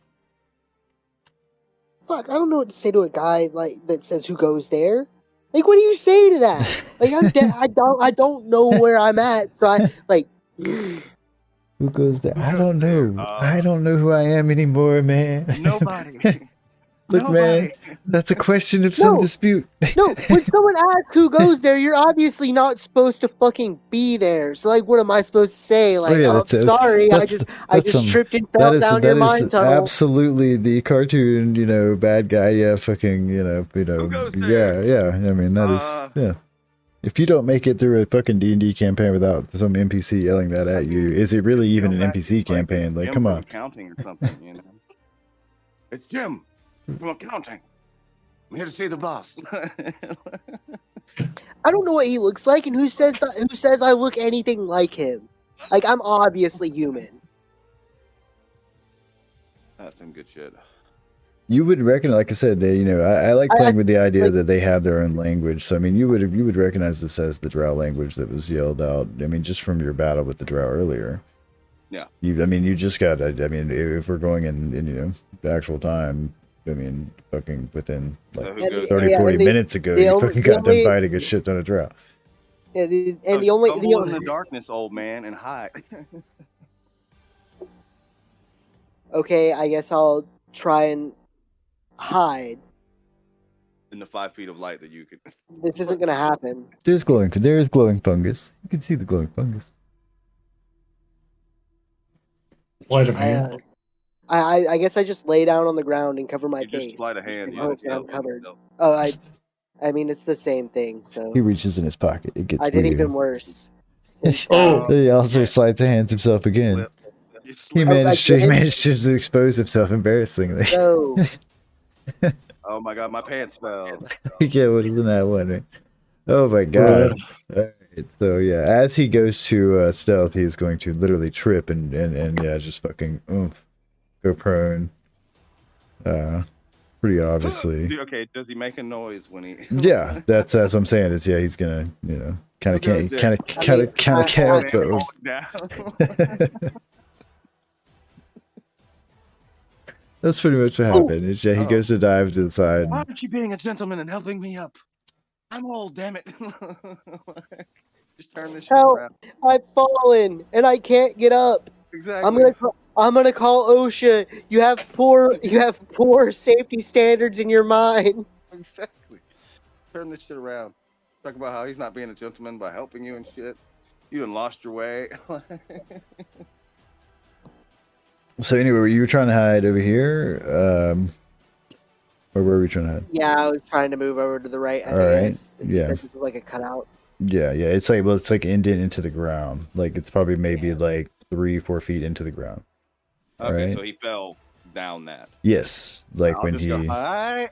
Fuck, I don't know what to say to a guy like that says who goes there. Like, what do you say to that? Like, I don't know where I'm at. So I like. Who goes there? I don't know. I don't know who I am anymore, man. Nobody. Look, man, that's a question of some dispute. No, when someone asks who goes there, you're obviously not supposed to fucking be there. So, like, what am I supposed to say? Like, sorry, I just tripped and fell down your mine tunnel. Absolutely the cartoon, bad guy, fucking, yeah. I mean, that is, yeah. If you don't make it through a fucking D&D campaign without some NPC yelling that at you, is it really even an NPC campaign? Like, come on. Accounting or something, It's Jim from accounting. I'm here to see the boss. I don't know what he looks like, and who says I look anything like him? Like, I'm obviously human. That's some good shit. You would recognize, like I said, I like playing with the idea that they have their own language. So I mean, you would recognize this as the Drow language that was yelled out. I mean, just from your battle with the Drow earlier. Yeah. You just got. I mean, if we're going in actual time, I mean, fucking within like 40 minutes ago, you fucking got done fighting a shit ton of Drow. Yeah, the only in the darkness, old man, and hide. Okay, I guess I'll try and hide in the 5 feet of light that you could. This isn't gonna happen. There is glowing fungus. You can see the glowing fungus. Sleight of hand. I guess I just lay down on the ground and cover my face. Just sleight of hand. Yeah, I'm covered. Oh, I mean, it's the same thing. So he reaches in his pocket. It gets. I did even worse. He also sleights of hands himself again. He managed to expose himself embarrassingly. No. Oh my god, my pants fell. Yeah, what is in that one? Right? Oh my god. All right, so yeah, as he goes to stealth, he's going to literally trip and yeah, just fucking go prone. Pretty obviously. Okay, does he make a noise when he? Yeah, that's what I'm saying. Is he's gonna kind of count though. That's pretty much what happened. Is he goes to dive to the side. Why aren't you being a gentleman and helping me up? I'm old, damn it. Just turn this shit around. I've fallen and I can't get up. Exactly. I'm gonna call OSHA. You have poor safety standards in your mine. Exactly. Turn this shit around. Talk about how he's not being a gentleman by helping you and shit. You done lost your way. So anyway, you were trying to hide over here, or where were we trying to hide? Yeah, I was trying to move over to the right. All right. Yeah. This was like a cutout. Yeah. It's like indent into the ground. Like it's probably maybe like 3-4 feet into the ground. Okay, right? So he fell down that. Yes, like when he. Yeah.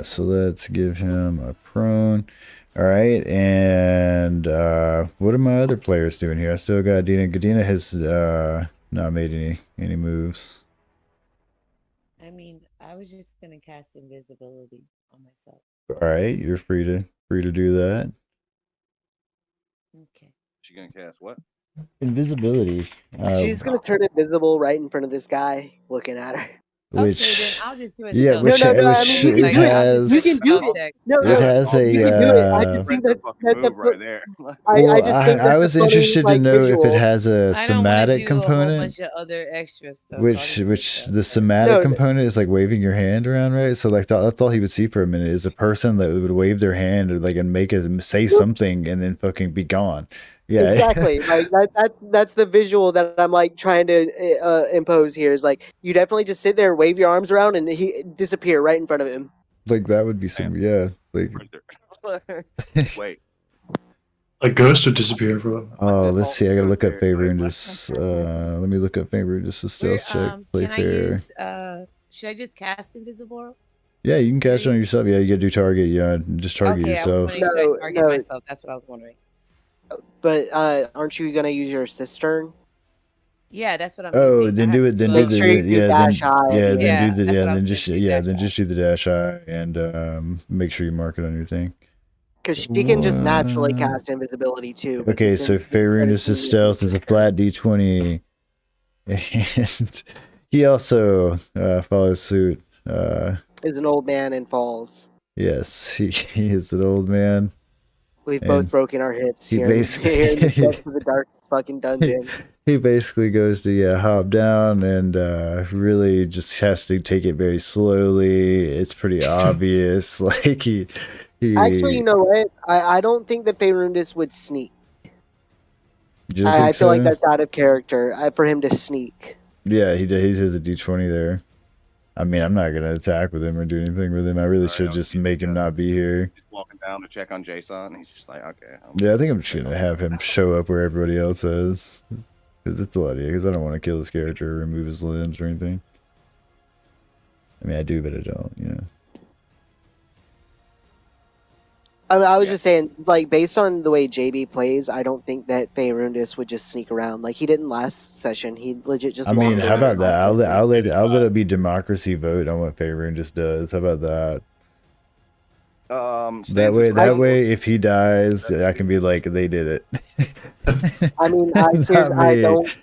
So let's give him a prone. All right, and what are my other players doing here? I still got Dina. Gadina has not made any moves. I mean, I was just gonna cast invisibility on myself. All right, you're free to do that. Okay. She gonna cast what? Invisibility. She's gonna turn invisible right in front of this guy looking at her. Which, okay, then I'll just do it. Yeah, which, I mean, it has. You can do it. It has a. You can do it. I just think that's right there. I was interested to know if it has a somatic component. A bunch of other extra stuff. Which the somatic component is like waving your hand around, right? So like that's all he would see for a minute is a person that would wave their hand or like and make a say something and then fucking be gone. Yeah, exactly. Like that's the visual that I'm like trying to impose here. Is like you definitely just sit there, wave your arms around, and he disappear right in front of him. Like that would be some like. Wait. A ghost would disappear from. Oh, it let's called? see. I gotta look up Sorry, Favorundus. Let me look up Favorundus. A Where, stealth check. Play can I fair. use? Should I just cast invisible? Yeah, you can cast it on Maybe? yourself. Yeah, you gotta do target. Yeah, just target Okay, I was yourself. wondering, should I target No. myself? That's what I was wondering. But aren't you gonna use your cistern? Yeah, that's what I'm Oh, using. then do it. Then Make do sure the you do yeah. dash Then high. yeah. Then Yeah, do the that's yeah. what I Then was just gonna do, yeah. dash Then high. just do the dash eye and make sure you mark it on your thing. Because she can just naturally cast invisibility too. But Okay, so Favorundus' stealth is a flat d20, and he also follows suit. Is an old man and falls. Yes, he is an old man. We've And both broken our hips he here in basically- the depths of the darkest fucking dungeon. He basically goes to hop down and really just has to take it very slowly. It's pretty obvious. Like he Actually, you know what? I don't think that Faerundis would sneak. You don't think I feel like so? that's out of character for him to sneak. Yeah, he has a d20 there. I mean, I'm not gonna attack with him or do anything with him. I really should just make him not be here. He's walking down to check on Jason, and he's just like, okay. Yeah, I think I'm just gonna have him show up where everybody else is, because it's a lot easier. Because I don't want to kill this character or remove his limbs or anything. I mean, I do, but I don't. You know. I mean, I was just saying, like, based on the way JB plays, I don't think that Faerundis would just sneak around. Like he didn't last session. He legit just. I mean, walked how in. about that? I'll let it be democracy vote on what Favorite just does. How about that? That way, if he dies, I can be like, they did it. I mean, I seriously, I don't.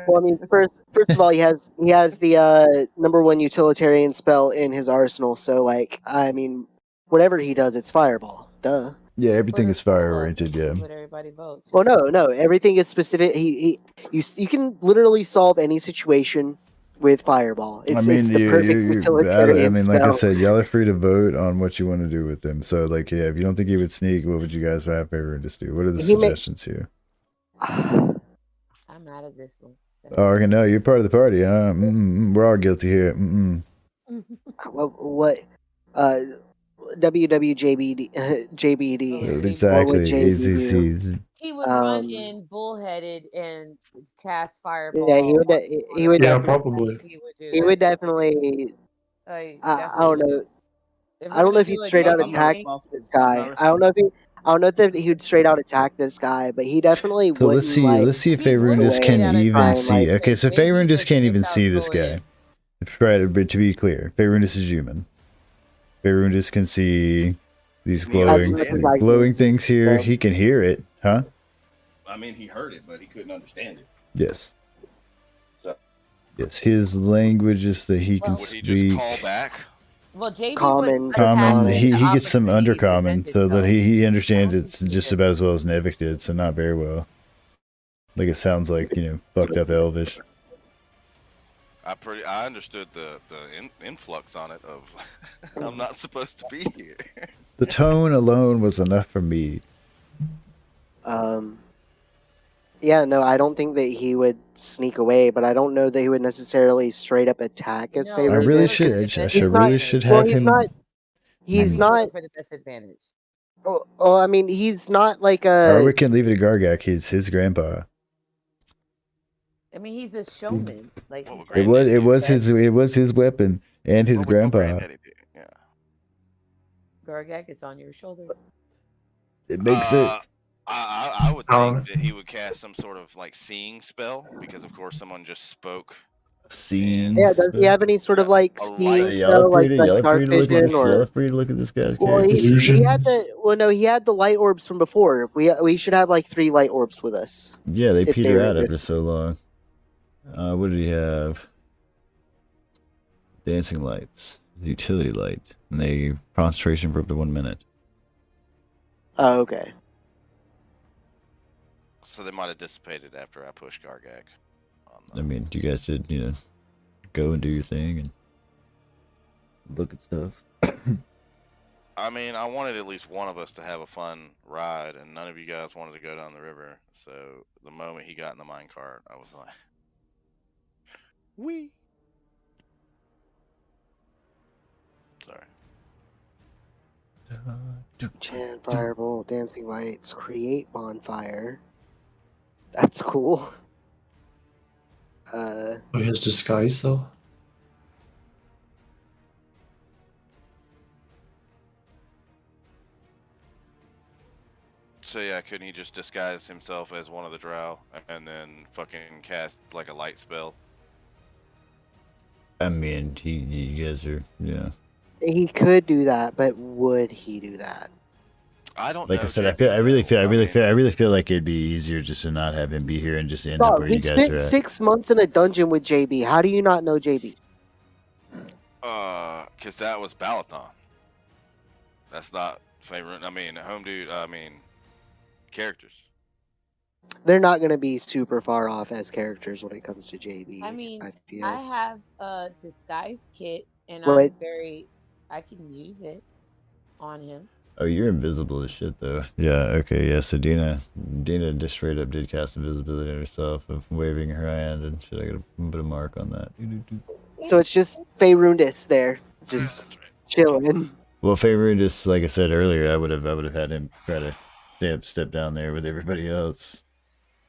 Well, I mean, first of all, he has the #1 utilitarian spell in his arsenal. So, like, I mean, whatever he does, it's fireball. Duh. Yeah, everything is fire oriented. Yeah. What everybody votes. Well, no, everything is specific. You can literally solve any situation with fireball. It's the perfect utilitarian I mean, spell. like I said, y'all are free to vote on what you want to do with him. So, like, yeah, if you don't think he would sneak, what would you guys have Favorite just do? What are the suggestions here? I'm out of this one. Oh, okay, no, you're part of the party, huh? We're all guilty here. What? WWJBD, JBD. Exactly. ACC. He would run in bullheaded and cast fireball. Yeah, he would. Yeah, definitely, probably. He would definitely. Like, I don't know. I don't know if he'd straight out attack this guy. I don't know if he would straight out attack this guy, but he definitely So wouldn't. let's see if Faerundis can even see. Okay, so Faerundis can't even see this guy. But to be clear, Faerundis is human. Faerundis can see these glowing things here. He can hear it, huh? I mean, he heard it, but he couldn't understand it. Yes. So. Yes, his language is that he can speak. Would he just call back? Well, JB common. He gets some undercommon, so that he understands it's just about as well as Nevik did, so not very well. Like it sounds like fucked up Elvish. I understood the influx on it of I'm not supposed to be here. The tone alone was enough for me. Yeah, no, I don't think that he would sneak away, but I don't know that he would necessarily straight up attack his favorite. I really should. I should have him. He's not for the best advantage. Oh, I mean, he's not like a. Or we can leave it to Gargak. He's his grandpa. I mean, he's a showman. Like it was his weapon and his grandpa. Gargak is on your shoulder. It makes sense. I would think that he would cast some sort of like seeing spell because, of course, someone just spoke. Seeing. Yeah, does he have any sort of like seeing spell, like dark vision, or? Free to look at this guy's Well, he had he had the light orbs from before. We should have like 3 light orbs with us. Yeah, they peter out after so long. What did he have? Dancing lights, utility light, and they concentration for up to 1 minute. Oh, okay. So they might have dissipated after I pushed Gargak. I mean, you guys did, go and do your thing and look at stuff. I mean, I wanted at least one of us to have a fun ride, and none of you guys wanted to go down the river. So the moment he got in the minecart, I was like, "Wee." Sorry. Chant, Firebolt, Dancing Lights, create bonfire. That's cool. His disguise though. So yeah, couldn't he just disguise himself as one of the drow and then fucking cast like a light spell? I mean, you guys are, yeah. He could do that, but would he do that? I don't Like know. I said, JB, I really though. feel like it'd be easier just to not have him be here and just end up Dog, where we you guys spent are at. 6 months in a dungeon with JB. How do you not know JB? Cause that was Balathon. That's not favorite. I mean, home dude. I mean, characters. They're not going to be super far off as characters when it comes to JB. I mean, I feel. I have a disguise kit, and What? I can use it on him. Oh, you're invisible as shit, though. Yeah, okay, yeah, so Dina just straight up did cast invisibility on herself of waving her hand, and shit, I gotta put a mark on that. So it's just Faerundis there, just chilling. Well, Favorite, just like I said earlier, I would have had him try to step down there with everybody else.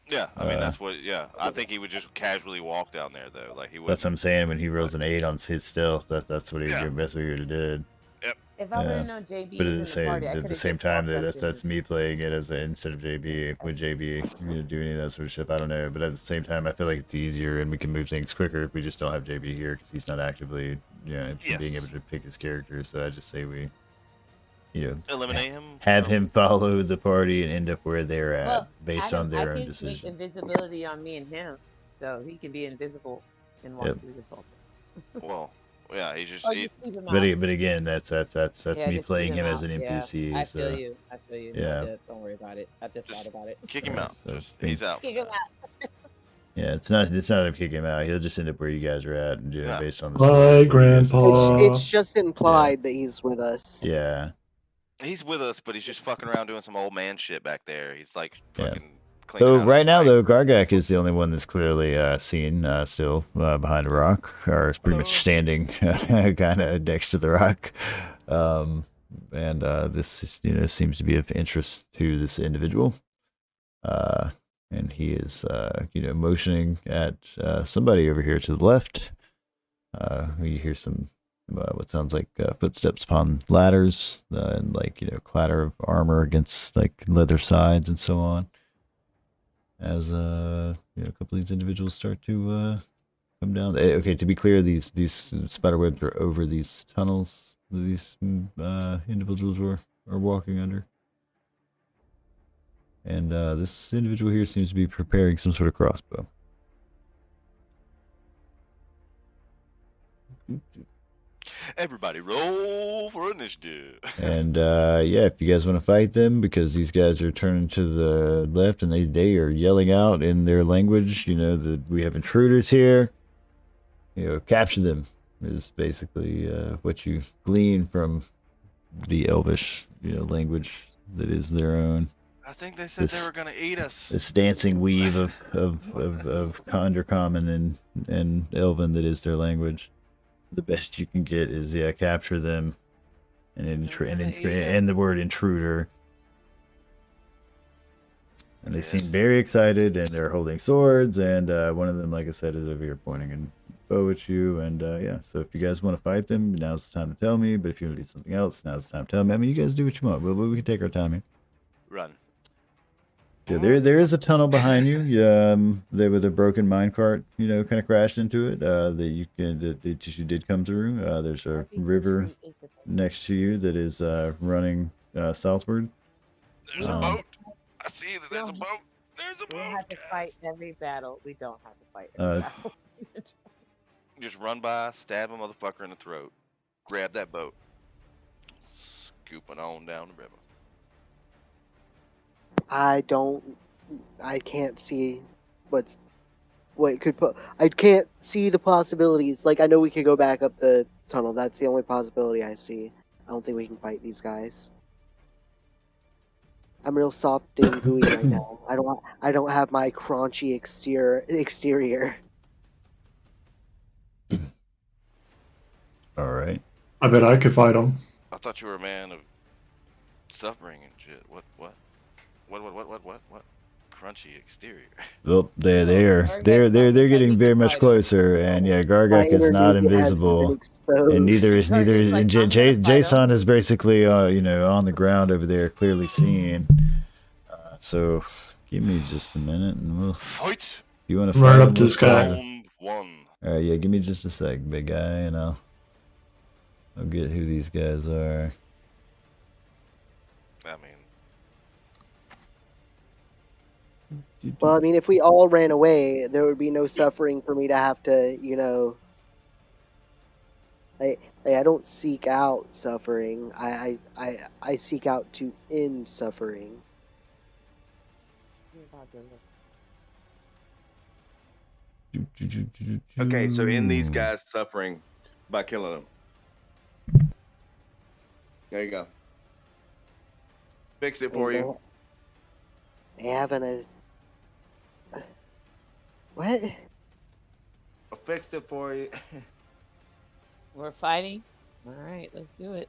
Yeah, I mean that's what. Yeah, I think he would just casually walk down there though, like he would. That's what I'm saying. When he rolls an 8 on his stealth, that's what he Yeah. that's what he would have did. If I would have known JB But was in the party, I at could the same time, that's me playing it as instead of JB with JB, do any of that sort of shit. I don't know, but at the same time, I feel like it's easier and we can move things quicker if we just don't have JB here because he's not actively, being able to pick his character. So I just say we, eliminate him, have him follow the party and end up where they're at based on their own I decision. can make invisibility on me and him, so he can be invisible and walk through this whole thing. Well. Yeah, he's just. But again, that's me playing him as an Yeah, NPC. I feel you. Yeah. Don't worry about it. I just thought about it. Kick him out. So he's out. Kick him out. Yeah, it's not to kick him out. He'll just end up where you guys are at and do it based on the. Hi, Grandpa. It's just implied that he's with us. Yeah. He's with us, but he's just fucking around doing some old man shit back there. He's like fucking. So right now, though, Gargak is the only one that's clearly seen still behind a rock, or is pretty much standing kind of next to the rock. And this is, seems to be of interest to this individual. And he is, motioning at somebody over here to the left. You hear some what sounds like footsteps upon ladders and clatter of armor against leather sides and so on. As a couple of these individuals start to come down. Okay, to be clear, these spider webs are over these tunnels that these individuals are walking under. And this individual here seems to be preparing some sort of crossbow. Everybody roll for initiative. And if you guys want to fight them, because these guys are turning to the left and they are yelling out in their language, that we have intruders here. Capture them is basically what you glean from the Elvish, language that is their own. I think they said they were gonna eat us. This dancing weave of Undercommon and Elven that is their language. The best you can get is capture them, and the word intruder. And they seem very excited, and they're holding swords, and one of them, like I said, is over here pointing a bow at you. And so if you guys want to fight them, now's the time to tell me. But if you want to do something else, now's the time to tell me. I mean, you guys do what you want. We can take our time here. Run. Yeah, there is a tunnel behind you. There with a broken minecart, kind of crashed into it. That you did come through. There's a river next to you that is running southward. There's a boat. I see that there's a boat. There's a boat. We don't have to fight every battle. We don't have to fight every battle. Just run by, stab a motherfucker in the throat, grab that boat, scoop it on down the river. I can't see what could put. I can't see the possibilities. I know we could go back up the tunnel. That's the only possibility I see. I don't think we can fight these guys. I'm real soft and gooey right now. I don't have my crunchy exterior. All right. I bet I could fight them. I thought you were a man of suffering and shit. What? Crunchy exterior. Well, they're getting very much closer, and yeah, Gargak is not invisible, and neither is Jason is basically on the ground over there, clearly seen. So give me just a minute, and we'll fight. You want to Run fight up to this guy. Round 1. All right, yeah, give me just a sec, big guy, and I'll get who these guys are. I mean, Well, I mean, if we all ran away, there would be no suffering for me to have to, I don't seek out suffering. I seek out to end suffering. Okay, so end these guys' suffering by killing them. There you go. Fix it for you. They having a what? I fixed it for you. We're fighting. All right, let's do it.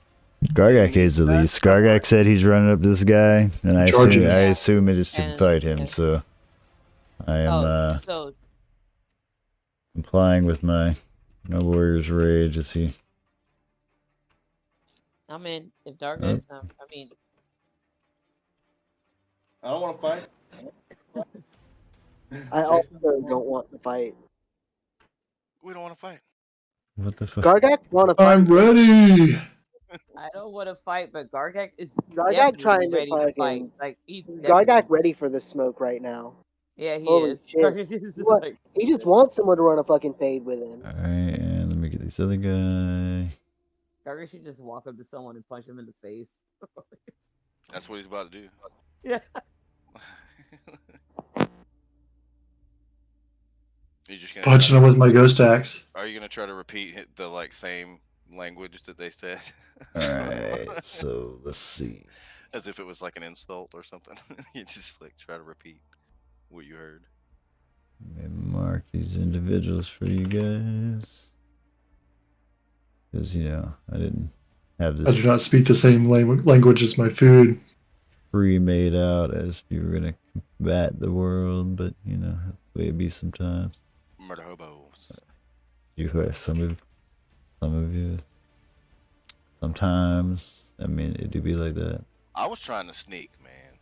Gargak is the least. Gargak said he's running up this guy, and I assume it is to fight him. So I am complying with my warrior's rage. Let's see. I'm in. If Darkness, I don't want to fight. I also don't want to fight. we don't want to fight. What the fuck? Gargak want to fight. I'm ready. I don't want to fight, but Gargak is Gargak trying to ready to fight. Like Gargak ready for the smoke right now. Yeah, he Holy is. shit. He just wants someone to run a fucking fade with him. All right, and let me get this other guy. Gargak should just walk up to someone and punch him in the face. That's what he's about to do. Yeah. You're just gonna Punching him with my ghost axe. Are you gonna try to repeat the same language that they said? Alright, so let's see. As if it was like an insult or something. You just try to repeat what you heard. Let me mark these individuals for you guys. Because, I didn't have this. I do not speak the same language as my food. Pre-made out as if you were going to combat the world, but, that's the way it be sometimes. Murder hobos. You heard some of you. Sometimes, it do be like that. I was trying to sneak, man.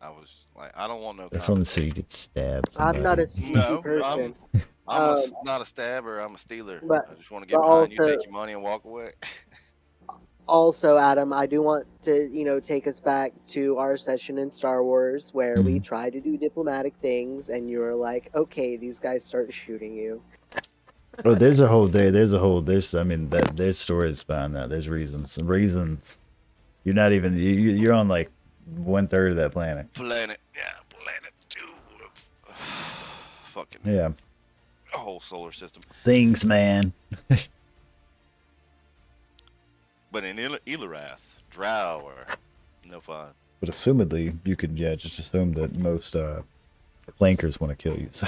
I was I don't want no. That's only so you get stabbed. I'm not a sneaky person. I'm not a stabber. I'm a stealer. But, I just want to get behind you, take your money, and walk away. Also, Adam, I do want to, take us back to our session in Star Wars where we tried to do diplomatic things, and you were like, "Okay, these guys start shooting you." Oh, there's stories behind that. There's reasons. You're not even. You're on 1/3 of that planet. Planet 2. Fucking yeah. A whole solar system. Things, man. But in Elorath, Drow are no fun. But assumedly, you could just assume that most flankers want to kill you. So,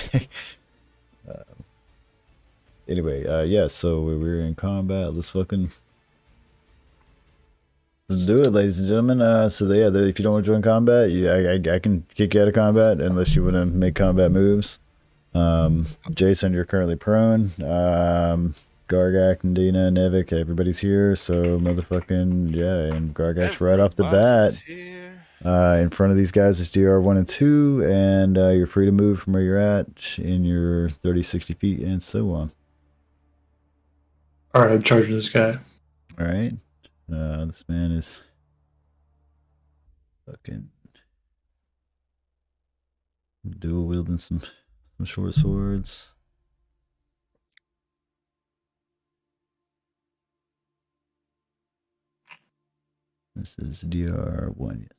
anyway, so we're in combat. Let's do it, ladies and gentlemen. If you don't want to join combat, I can kick you out of combat unless you want to make combat moves. Jason, you're currently prone. Gargak and Dina and Nevik, everybody's here, so motherfucking and Gargak's right off the bat. In front of these guys is DR 1 and 2, and you're free to move from where you're at in your 30, 60 feet, and so on. Alright, I'm charging this guy. Alright. This man is fucking dual wielding some short swords. This is DR1.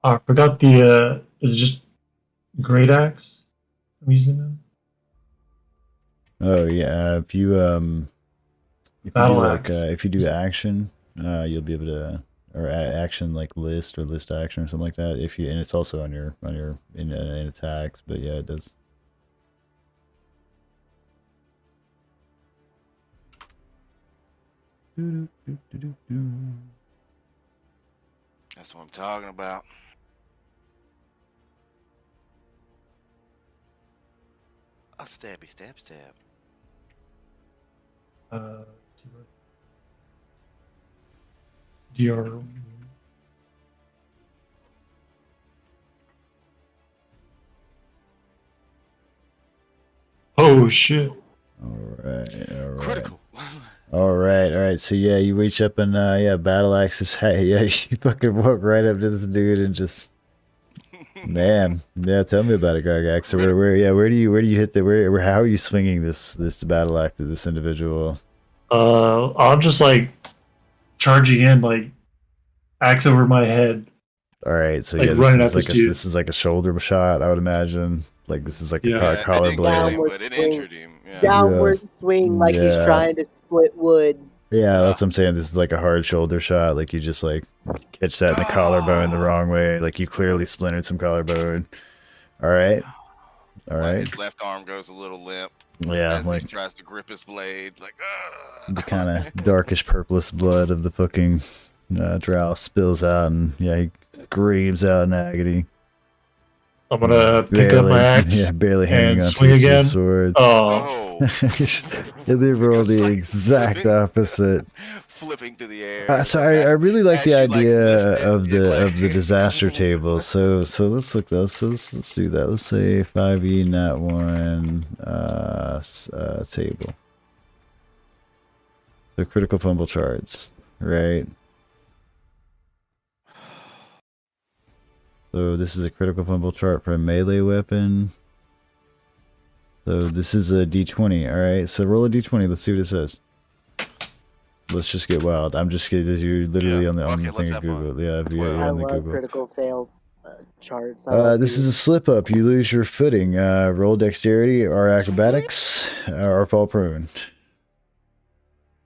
I forgot the is it just great axe I'm using now? Oh yeah, if you do action, you'll be able to, or action list or list action or something like that. And it's also on your in attacks, but yeah, it does. That's what I'm talking about. A stabby stab. DR. Oh shit! All right. Critical. All right. So yeah, you reach up and battle axes. Hey, yeah, you fucking walk right up to this dude and just, man, yeah. Tell me about it, Gargax. So where do you hit how are you swinging this battle axe to this individual? I'm just like charging in, like axe over my head. All right, so like yeah, this is like a shoulder shot, I would imagine. Like this is like a collar blade. But it injured him. Yeah. Downward swing like he's trying to split wood. Yeah, that's what I'm saying. This is like a hard shoulder shot. Like you just like catch that in the collarbone the wrong way. Like you clearly splintered some collarbone. All right. His left arm goes a little limp. Yeah, as like he tries to grip his blade, like the kind of darkish purplish blood of the fucking drow spills out, and he screams out in agony. I'm gonna pick up my axe barely hanging and on swing to again. Swords. Oh, And they roll the exact opposite. Flipping through the air. So I really like the idea of the disaster table. So let's look let's do that. Let's say 5e not one table. So critical fumble charts, right? So this is a critical fumble chart for a melee weapon. So this is a d20, alright? So roll a d20, let's see what it says. Let's just get wild. I'm just kidding, you're literally on the thing of Google. Yeah, if you're I on the love Google. critical fail charts. This is a slip up. You lose your footing. Roll dexterity or acrobatics or fall prone.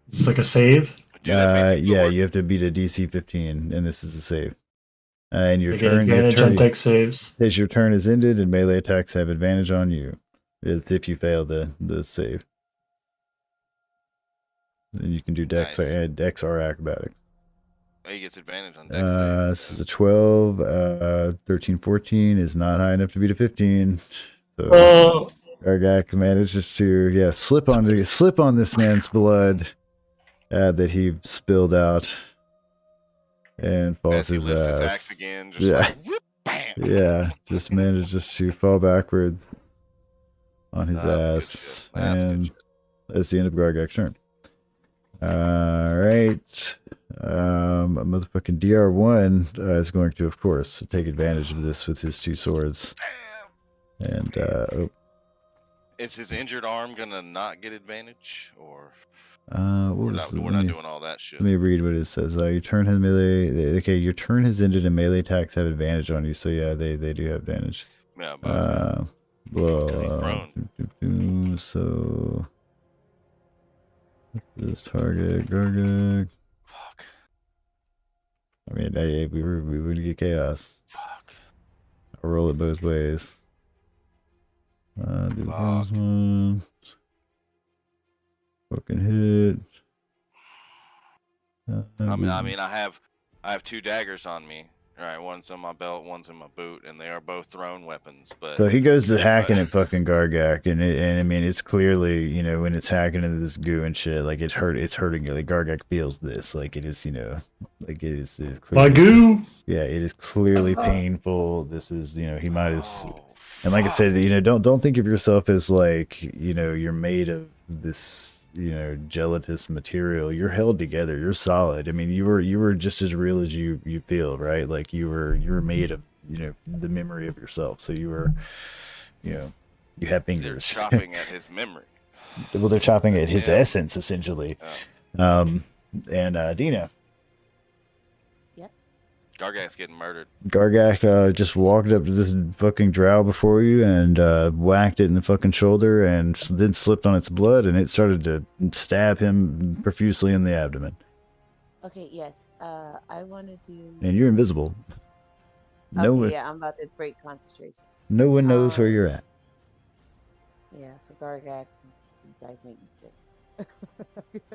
it's like a save. Yeah, you have to beat a DC 15, and this is a save. And your I get turn, advantage on dex saves. as your turn is ended, and melee attacks have advantage on you if you fail the save. Then you can do dex or acrobatics. He gets advantage on dex saves. This is a 12. 13, 14 is not high enough to beat a 15. So Gargak manages to slip on this man's blood that he spilled out. And falls his ass. His axe again, just whoop, bam. Just manages to fall backwards on his ass. And that's the end of Gargak's turn. Alright. Motherfucking DR1 is going to, of course, take advantage of this with his two swords. And, Is his injured arm gonna not get advantage? Or... we're not doing all that shit. Let me read what it says. Your turn has melee. Okay, your turn has ended, and melee attacks have advantage on you. So yeah, they do have advantage. Yeah, so this target Gargak. Fuck. I mean, we would get chaos. Fuck. I'll roll it both ways. Do the first one. Fucking hit. I mean, I have two daggers on me. Right, one's on my belt, one's in my boot, and they are both thrown weapons. But so he goes to hacking at fucking Gargak, and I mean, it's clearly, when it's hacking into this goo and shit, like it's hurting you. Like Gargak feels this, like it is, like it is clearly, my goo. Yeah, it is clearly painful. This is, he might as, and like I said, don't think of yourself as like, you're made of this, gelatinous material. You're held together. You're solid. I mean, you were just as real as you feel, right? Like you were made of, the memory of yourself. So you were, you have fingers. They're chopping at his memory. Well, they're chopping at his essence, essentially. And Dina. Gargak's getting murdered. Gargak just walked up to this fucking drow before you and whacked it in the fucking shoulder and then slipped on its blood, and it started to stab him profusely in the abdomen. Okay, yes. I want to do... And you're invisible. I'm about to break concentration. No one knows where you're at. Yeah, for Gargak, you guys make me sick.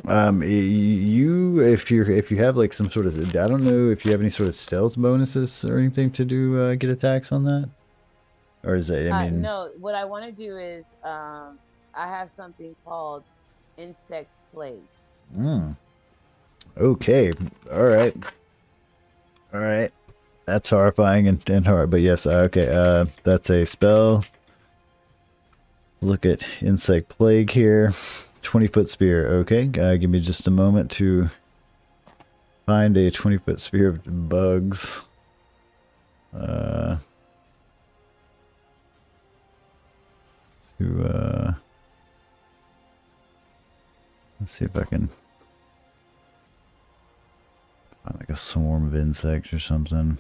You if you have like some sort of, I don't know if you have any sort of stealth bonuses or anything to do get attacks on that, or is it? I mean, no. What I want to do is I have something called insect plague. Okay. All right. All right. That's horrifying and hard, but yes. Okay. That's a spell. Look at insect plague here. 20-foot spear. Okay. Give me just a moment to find a 20-foot spear of bugs. Let's see if I can find like a swarm of insects or something.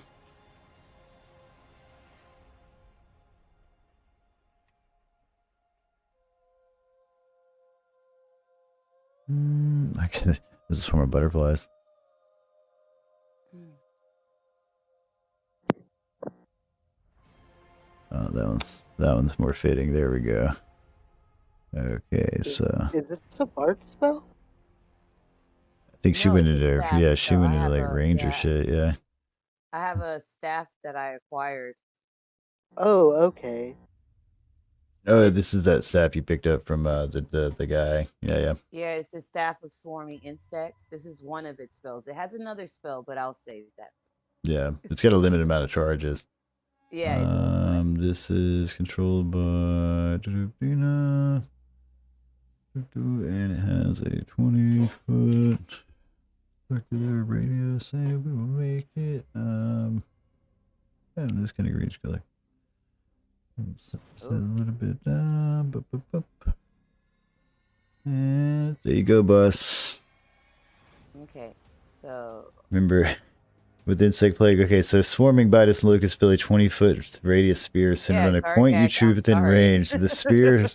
I can. This is a swarm of butterflies. Oh, that one's more fitting. There we go. Okay, so is this a bard spell? I think she went into staff, she went into like ranger shit. Yeah. I have a staff that I acquired. Oh, okay. Oh, this is that staff you picked up from the guy. Yeah. Yeah, it's the staff of swarming insects. This is one of its spells. It has another spell, but I'll save that. Yeah, it's got a limited amount of charges. Yeah. This is controlled by and it has a 20-foot circular radius, and we will make it and this kind of greenish color. Set a little bit down. And there you go, boss. Okay, so remember with insect plague. Okay, so swarming Bitus Lucas Billy 20-foot radius spear centered on a point you choose within range. The spear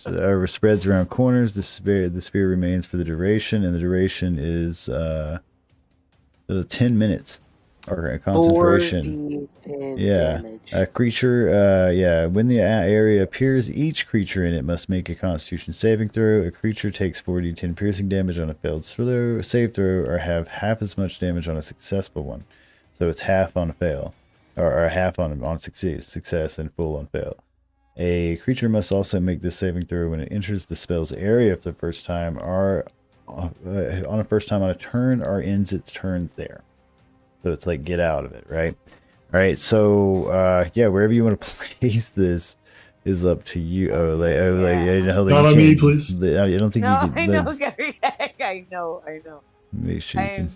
spreads around corners. The spear remains for the duration, and the duration is 10 minutes. Or a concentration. 4d10 damage. A creature, when the area appears, each creature in it must make a Constitution saving throw. A creature takes 4d10 piercing damage on a failed save throw, or have half as much damage on a successful one. So it's half on a fail, or half on success, and full on fail. A creature must also make this saving throw when it enters the spell's area for the first time, or on a turn, or ends its turns there. So it's like get out of it, right? All right, so wherever you want to place this is up to you. Not on me, please. I don't think you can. I know, Gary. I know. Make sure you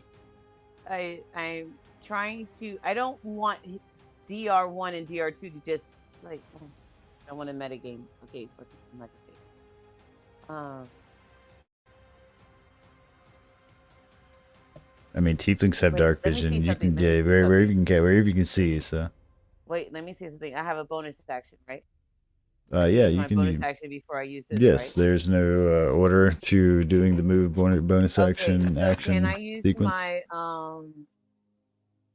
can. I'm trying to. I don't want DR1 and DR2 to just like. I want to metagame. Okay, I'm not gonna take. I mean, tieflings have dark vision. You can get wherever you can see. So. Wait, let me see something. I have a bonus action, right? Yeah, you can. Bonus action before I use this. Yes, right? There's no order to doing the move bonus action. Can I use sequence? My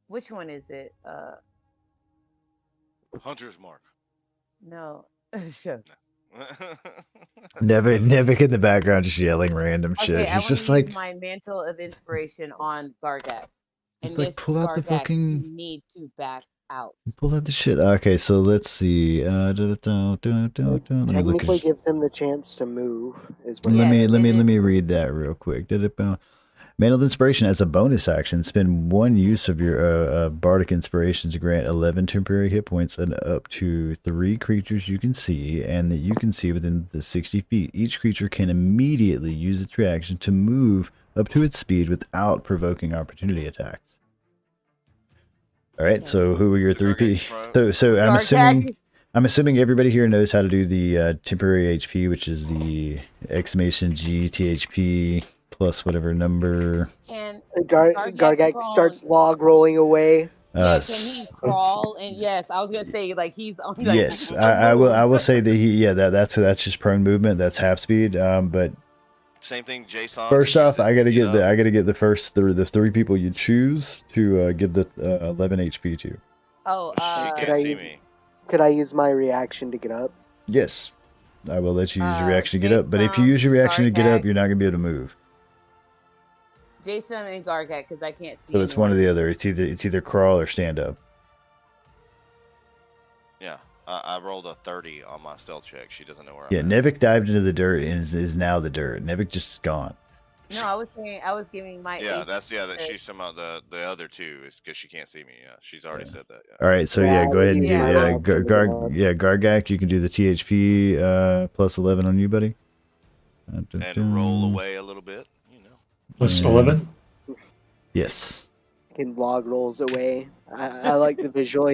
Which one is it? Hunter's Mark. No, sure. Never in the background just yelling random shit. It's just like my mantle of inspiration on Gargak, and like, this pull out Gargak, the fucking. You need to back out. Pull out the shit. Okay, so let's see. Technically, gives them the chance to move. Let me read that real quick. Mantle of Inspiration as a bonus action. Spend one use of your Bardic Inspiration to grant 11 temporary hit points and up to 3 creatures you can see and that you can see within the 60 feet. Each creature can immediately use its reaction to move up to its speed without provoking opportunity attacks. All right, so who are your 3P? So I'm assuming everybody here knows how to do the temporary HP, which is the exclamation G THP plus whatever number. And Gargak starts log rolling away. Can he crawl? And yes, I was gonna say like he's on. Like, yes, I will say that that's just prone movement. That's half speed. But same thing, Jason. First off, I gotta get the first the 3 people you choose to give the 11 HP to. Oh, could I use my reaction to get up? Yes, I will let you use your reaction to get up. But if you use your reaction to get up, you're not gonna be able to move. Jason and Gargat, because I can't see. So it's one or the other. It's either crawl or stand up. Yeah, I rolled a 30 on my stealth check. She doesn't know where Yeah, I'm at. Nevik dived into the dirt and is now the dirt. Nevik just is gone. No, I was saying I was giving my. Yeah, HP that she's talking about the other two is because she can't see me. Yeah, she's already said that. Yeah. All right, so yeah, go ahead and do Gargak. You can do the THP plus 11 on you, buddy. And roll away a little bit, you know. Plus 11. Fucking Yes. log rolls away. I like the visual.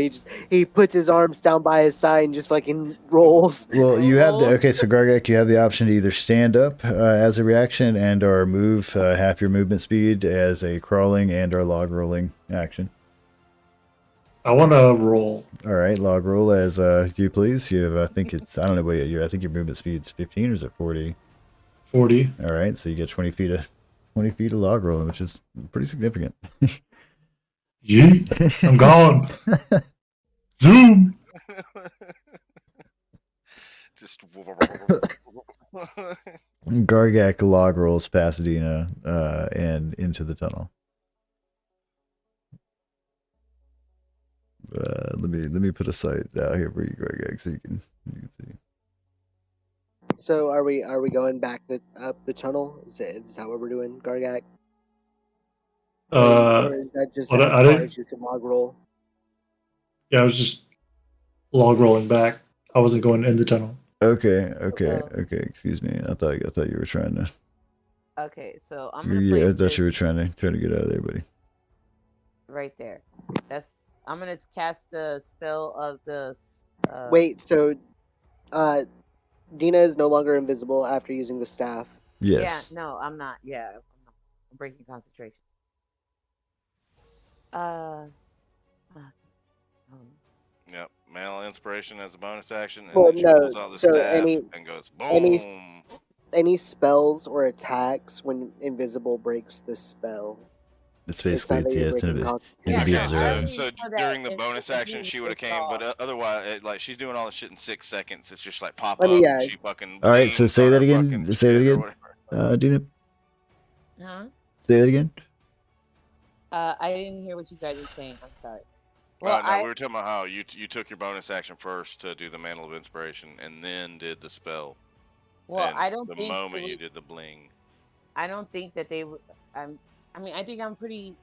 He puts his arms down by his side and just fucking rolls. Well, you have the so Gargak, you have the option to either stand up as a reaction and or move half your movement speed as a crawling and or log rolling action. I want to roll. All right, log roll as you please. You have, I think it's, I don't know what I think your movement speed's 15 or is it 40? 40. All right, so you get 20 feet of log rolling, which is pretty significant. Yeet. I'm gone. Zoom. Just. Gargak log rolls Pasadena and into the tunnel. Let me put a sight out here for you, Gargak, so you can see. So are we going back up the tunnel? Is that what we're doing, Gargak? Or is that just as far as you can log roll? Yeah, I was just log rolling back. I wasn't going in the tunnel. Okay. Excuse me. I thought you were trying to. Okay, so I'm gonna. Yeah, I thought you were trying to get out of there, buddy. Right there. I'm gonna cast the spell of the. Wait, so, Dina is no longer invisible after using the staff. Yes. Yeah, no, I'm not. Yeah, I'm breaking concentration. Yep, mantle inspiration as a bonus action, and Well, then she no, pulls out the so staff and goes boom. Any spells or attacks when invisible breaks the spell. It's basically it's an Yeah, so during the bonus action she would have came, but otherwise, like she's doing all this shit in 6 seconds. It's just like pop up. And she fucking. All right, so say that again. Say that again. Dina. Huh? Say that again. I didn't hear what you guys were saying. I'm sorry. Well, no, we were talking about how you took your bonus action first to do the mantle of inspiration, and then did the spell. Well, and I don't the think moment you did the bling. I don't think that they would. I mean, I think I'm pretty.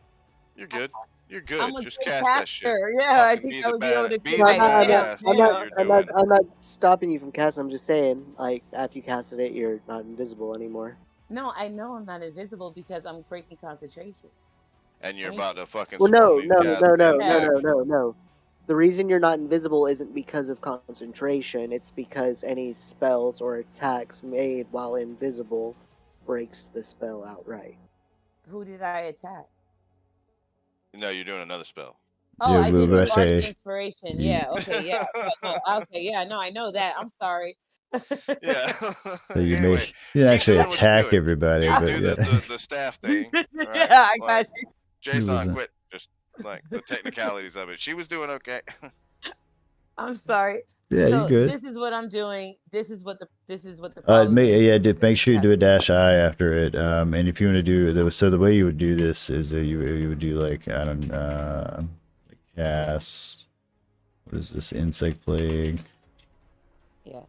You're good. You're good. I'm a Just good cast caster. that shit. Yeah, I think I would be able to. I'm not stopping you from casting. I'm just saying, like, after you casted it, you're not invisible anymore. No, I know I'm not invisible because I'm breaking concentration. And you're about to fucking. Well, no. The reason you're not invisible isn't because of concentration. It's because any spells or attacks made while invisible breaks the spell outright. Who did I attack? No, you're doing another spell. Oh, I did the bardic inspiration. Yeah. Okay. Yeah. Okay. Yeah. No, I know that. I'm sorry. Yeah. So you didn't actually attack everybody, but the staff thing. Right? Yeah, I got you. Jason, quit. Just like the technicalities of it. She was doing okay. I'm sorry. Yeah, so you're good. This is what I'm doing. This is what the. Make sure you do a dash I after it. And if you want to do the way you would do this is you would do like I don't cast. What is this? Insect plague. Yeah.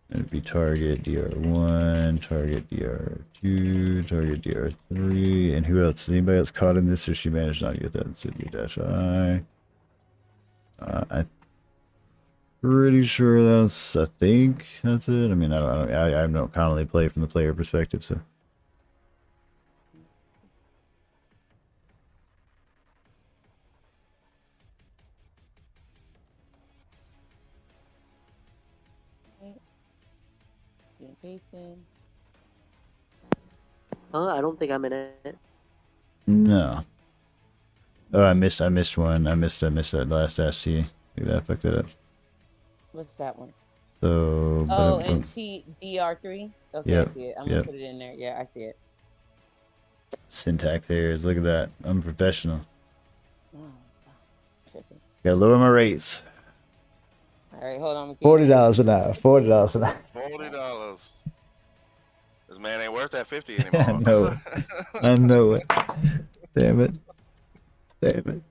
It'd be target DR1, target DR2, target DR3, and who else? Is anybody else caught in this, or she managed not to get that? So do dash I. I'm pretty sure I think that's it. I mean, I don't commonly play from the player perspective, so. Jason. I don't think I'm in it. No. Oh, I missed one. I missed that last ST. Maybe I fucked that up. What's that one? So. And DR3. Okay, yep, I see it. I'm gonna put it in there. Yeah, I see it. Syntax errors. Look at that. I'm a professional. Oh, gotta lower my rates. All right, hold on. $40 an hour. $40 an hour. $40. This man ain't worth that 50 I anymore. know it. I know it. Damn it. Damn it.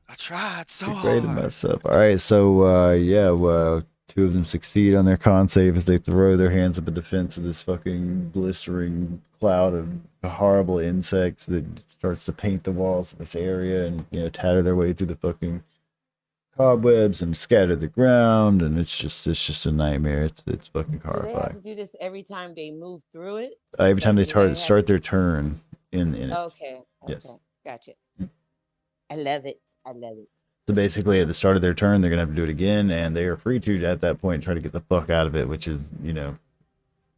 I tried so Degraded hard. myself. All right, so yeah, well, two of them succeed on their con save as they throw their hands up in defense of this fucking blistering cloud of horrible insects that starts to paint the walls of this area and tatter their way through the fucking cobwebs and scatter the ground, and it's just a nightmare. It's fucking Do they have to horrifying. do this every time they move through it? Every time they do they have start to- their turn in it. Okay. Yes. Okay. Gotcha. I love it. I love it. So basically, at the start of their turn, they're gonna have to do it again, and they are free to at that point try to get the fuck out of it, which is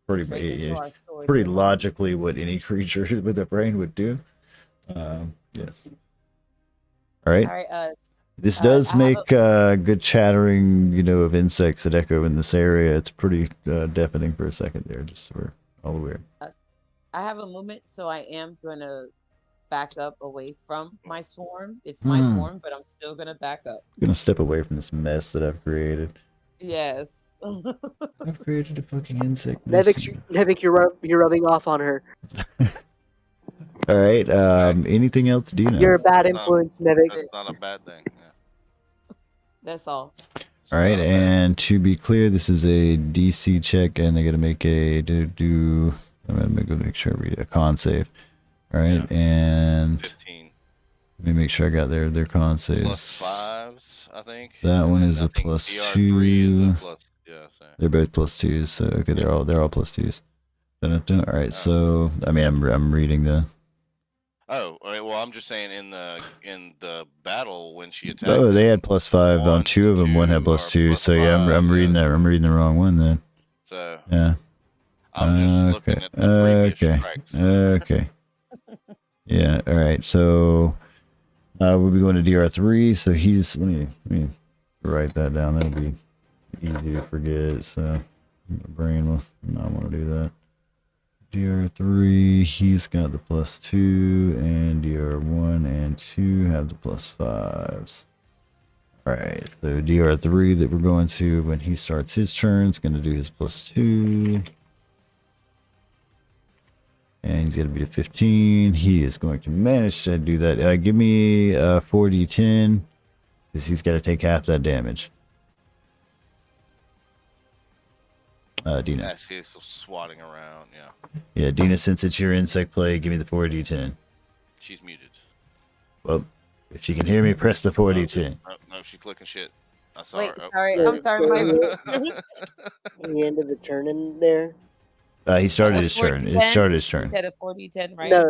pretty Straight into our sword pretty and logically what any creature with a brain would do. Yes. All right. All right. This does I have make good chattering, of insects that echo in this area. It's pretty deafening for a second there, just so we're all aware. I have a movement, so I am gonna back up away from my swarm. It's my swarm, but I'm still gonna back up. I'm gonna step away from this mess that I've created. Yes. I've created a fucking insect. Nevik, you're rubbing off on her. All right. Anything else, Dina? You're a bad influence, Nevik. That's not a bad thing. Yeah. That's all. All right, and to be clear, this is a DC check, and they got to make a I'm gonna go make sure I read a con save. All right, Yeah. and 15 let me make sure I got their con saves. plus 5s, I think. That one is I a think plus DR3 is 2. a plus. Yeah. So. They're both plus 2s, so okay, they're all plus 2s. All right, so I mean, I'm reading the. Oh, all right, well, I'm just saying in the battle when she attacked. Oh, they had plus 5 on one, 2 of them. One had two plus are 2. plus So yeah, I'm 5, reading that. I'm reading the wrong one then. So Yeah. I'm just looking at the previous strikes. Okay. Yeah. All right. So we'll be going to DR3. So he's let me write that down. That'll be easy to forget. So my brain will not want to do that. DR3, he's got the plus 2, and DR1 and 2 have the plus 5s. Alright, so DR3 that we're going to, when he starts his turn, is going to do his plus 2. And he's going to be a 15. He is going to manage to do that. Give me 4d10, because he's got to take half that damage. Dina. Yes, he's swatting around. Yeah. Yeah, Dina, since it's your insect play, give me the 4d10. She's muted. Well, if she can hear me, press the 4d10. No, she's clicking shit. I saw her. Sorry. I'm sorry. The end of the turn in there. He started his turn. It started his turn. He said a 40-10, right? No,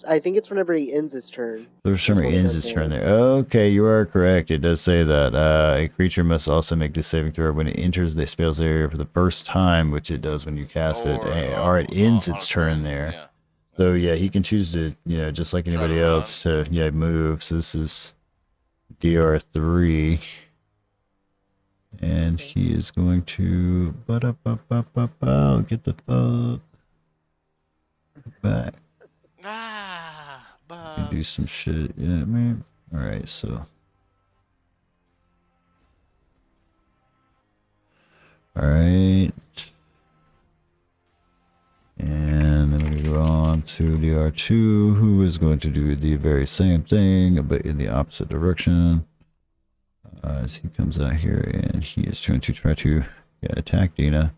I think it's whenever he ends his turn. There's some ends his turn there. Okay, you are correct. It does say that. A creature must also make this saving throw when it enters the spell's area for the first time, which it does when you cast it, or it ends its turn there. Yeah. So yeah, he can choose to, just like anybody else, to move. So this is DR3. And he is going to get the fuck back. And do some shit. Yeah, man. Alright, so. Alright. And then we go on to DR2, who is going to do the very same thing, but in the opposite direction. As he comes out here, and he is trying to attack Dina.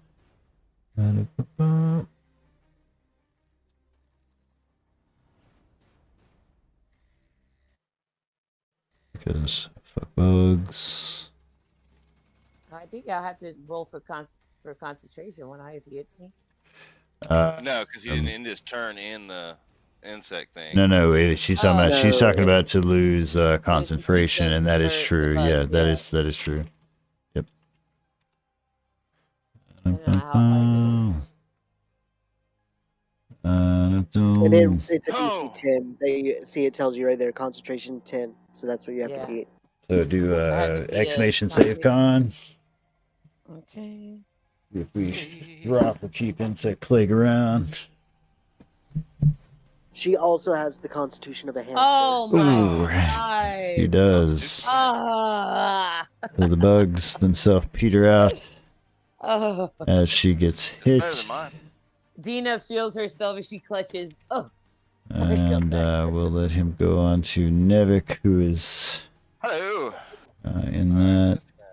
Because fuck bugs. I think I'll have to roll for concentration when I have to get to me. No, because he didn't end his turn in the insect thing. No. She's talking about. no. She's talking about to lose concentration, and that is true. Yeah, that is true. Yep. I don't know how And it's a DC 10. They see it tells you right there, concentration 10. So that's what you have to beat. So do I had to be a exclamation save con. Okay. If we drop or keep insect plague around. She also has the constitution of a hamster. Oh my Ooh, god. he does. Ah. So the bugs themselves peter out Oh. as she gets Better hit. than mine. Dina feels herself as she clutches. Oh. And we'll let him go on to Nevik, who is Hello. in that. This guy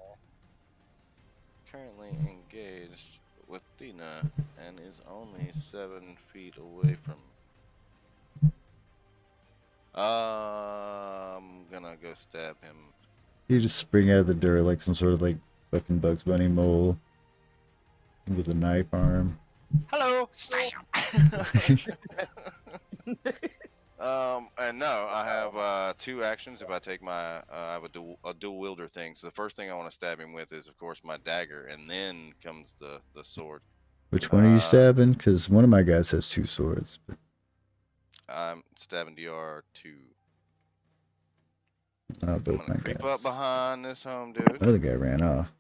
currently engaged with Dina and is only 7 feet away from. I'm gonna go stab him. You just spring out of the door like some sort of like fucking Bugs Bunny mole with a knife arm. Hello. Stab. And no, I have 2 actions. If I take my, I have a dual wielder thing. So the first thing I want to stab him with is, of course, my dagger, and then comes the sword. Which one are you stabbing? Because one of my guys has 2 swords. I'm stabbing DR2. I'm gonna creep up behind this home dude. The other guy ran off.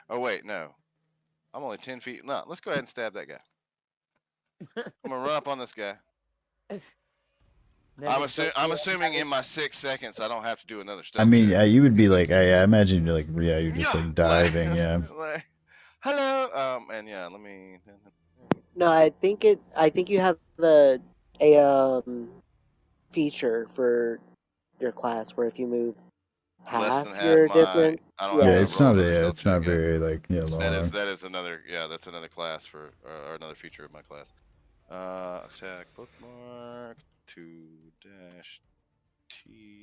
Oh wait, no. I'm only 10 feet. No, let's go ahead and stab that guy. I'm gonna run up on this guy. I'm assuming in my 6 seconds I don't have to do another step. I mean, you would be like, I imagine you're like, yeah, you're just like diving, yeah. Like, hello, and yeah, let me. No, I think you have a feature for your class where if you move less than half your difference. It's not very like long. That is another that's another class for or another feature of my class. Attack bookmark 2-T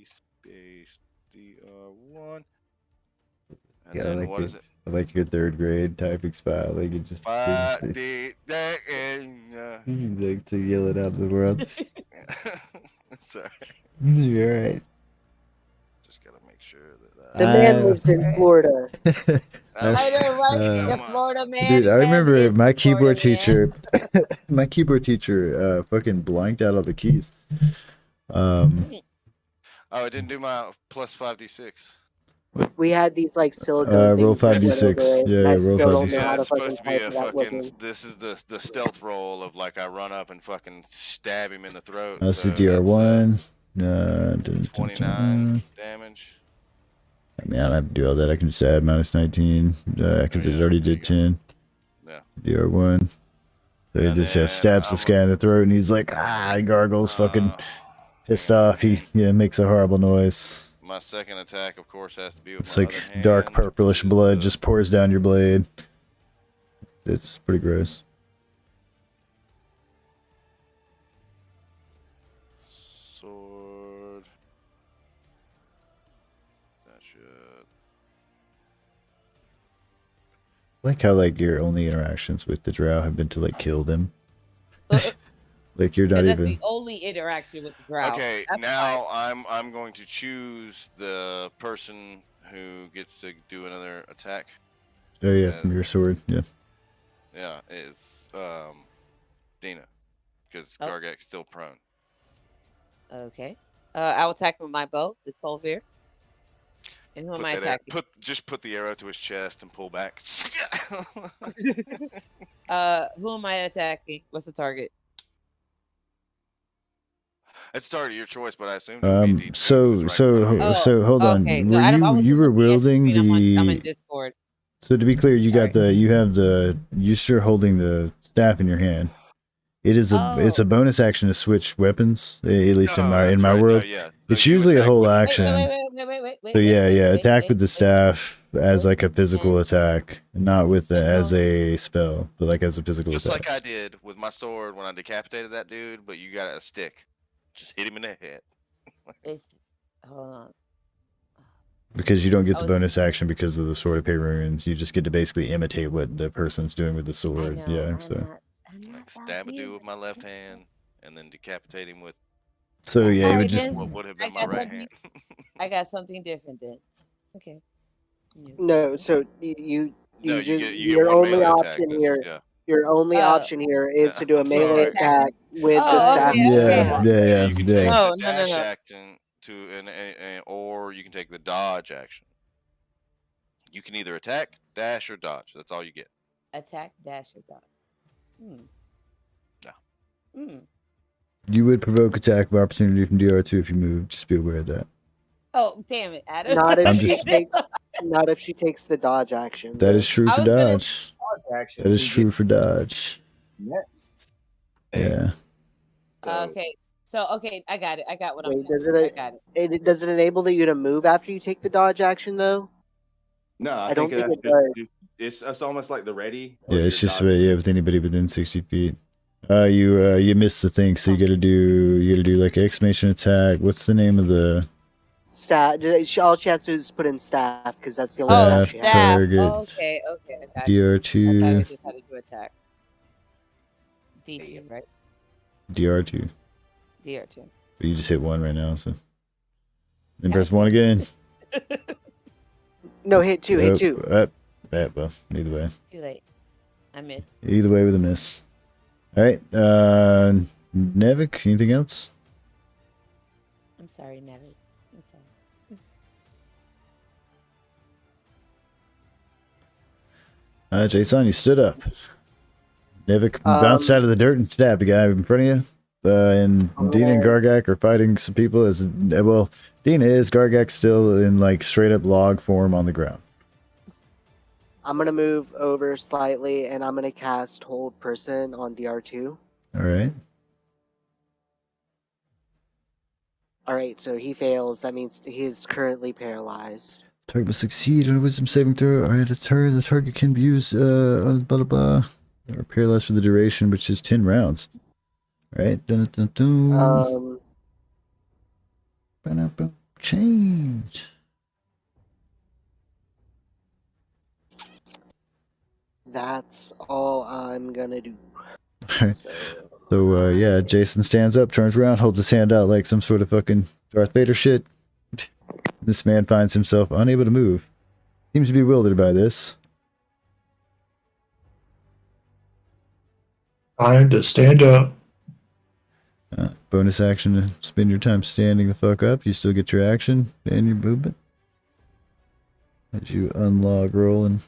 space DR1. And then what is it? I like your 3rd grade typing style. Like it just like to yell it out to the world. Sorry. You're right. Just gotta make sure that the man lives in Florida. I know, right? The Florida man. Dude, I remember my keyboard teacher. My keyboard teacher fucking blanked out all the keys. Oh, I didn't do my plus 5d6. We had these like silicone roll things. 5d6. Yeah, roll 5d6. Yeah, it's supposed to be a fucking. This is the stealth roll of like I run up and fucking stab him in the throat. That's the DR1. 29 damage. I mean, I don't have to do all that. I can just add -19 because it already did 10. Yeah. DR1. So he just stabs this guy in the throat, and he's like, he gargles, fucking pissed off. He makes a horrible noise. My second attack, of course, has to be with it's my like other hand, dark purplish blood just pours down your blade. It's pretty gross. Sword. That should. I like how like your only interactions with the drow have been to like kill them. Like you're not that's even. the only interaction with the drow. Okay, that's now I'm going to choose the person who gets to do another attack. Oh yeah, from your sword, yeah. Yeah, is Dina, because Gargak's still prone. Okay. I'll attack with my bow, the Colvir. And who am I attacking? Just put the arrow to his chest and pull back. Who am I attacking? What's the target? It's target your choice, but I assume. So hold on. Okay. You were wielding the. I'm in Discord. So to be clear, you're still holding the staff in your hand. It is it's a bonus action to switch weapons, at least in my world. No, yeah. It's usually a whole action. Wait. So attack with the staff as like a physical attack, not with as a spell, but like as a physical Just attack. Just like I did with my sword when I decapitated that dude, but you got a stick. Just hit him in the head. Hold on. Because you don't get the bonus action because of the sword of paper runes. You just get to basically imitate what the person's doing with the sword. Like stab a dude with my left hand and then decapitate him with. So it would just. What would have been my right hand? I got something different then. Okay. No, so your get only option here. Yeah. Your only option here is to do a melee attack with the staff. Yeah. You can take the dash action or you can take the dodge action. You can either attack, dash, or dodge. That's all you get. Attack, dash, or dodge. Yeah. You would provoke attack of opportunity from DR2 if you move. Just be aware of that. Oh, damn it, Adam. Not if she takes the dodge action. That is true for dodge. That is true for dodge. Next. Yeah. Okay. So I got it. I got what I'm. Wait, does I got it. does it enable you to move after you take the dodge action though? No, I I don't think think that's it does. it's almost like the ready. Yeah, it's just with anybody within 60 feet. You missed the thing, so you gotta do like exclamation attack. What's the name of the Staff. All she has to do is put in staff because that's the only staff staff she has. target? Okay. I got you. I thought DR2, I just had to do attack. D2, right? DR2. DR2. But you just hit 1 right now, so then press 1 again. No, hit 2. Hit 2. Well, either way. Too late. I missed. Either way with a miss. All right, Nevik, anything else? I'm sorry, Neville. I'm sorry. Jason, you stood up. Nevik bounced out of the dirt and stabbed a guy in front of you. And Dina and Gargak are fighting some people. Dina is. Gargak's still in like straight up log form on the ground. I'm gonna move over slightly, and I'm gonna cast Hold Person on DR2. All right. All right, so he fails. That means he's currently paralyzed. Target must succeed on a wisdom saving throw. All right, the target can be used on blah blah blah, or paralyzed for the duration, which is 10 rounds. All right. Dun, dun, dun. Change. That's all I'm gonna do. So yeah, Jason stands up, turns around, holds his hand out like some sort of fucking Darth Vader shit. This man finds himself unable to move. Seems bewildered by this. Time to stand up. Bonus action to spend your time standing the fuck up. You still get your action and your movement. As you unlog roll and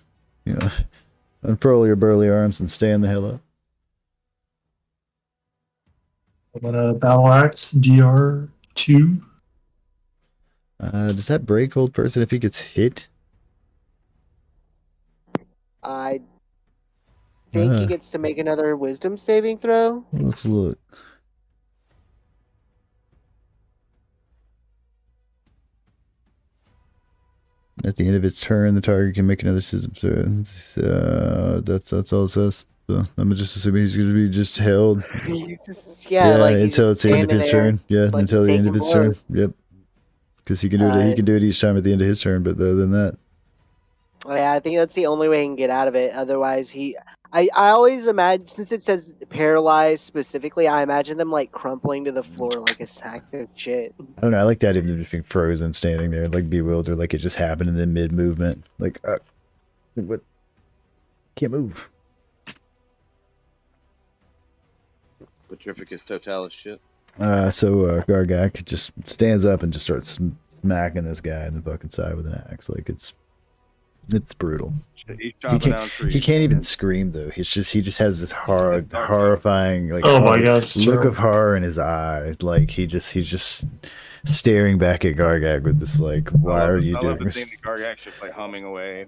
unfurl your burly arms and stand the hell up. I'm gonna battle axe DR2. Does that break Hold Person if he gets hit? I think he gets to make another wisdom saving throw. Let's look. At the end of its turn, the target can make another system. That's all it says. So I'm just assuming he's going to be just held. He's just, like until it's the end of his turn. Yeah, like until the end of his turn. Yep. Because he can do it. He can do it each time at the end of his turn. But other than that, yeah, I think that's the only way he can get out of it. Otherwise, I always imagine, since it says paralyzed specifically, I imagine them like crumpling to the floor like a sack of shit. I don't know. I like that even just being frozen, standing there, like bewildered, like it just happened in the mid movement. Like, what? Can't move. Petrificus totalis shit. So Gargak just stands up and just starts smacking this guy in the fucking side with an axe. Like it's brutal. He's chopping down trees. He can't even scream though. He just has this horrifying like look of horror in his eyes. Like he's just staring back at Gargak with this like, why are you doing this? I love the Gargak just like humming away.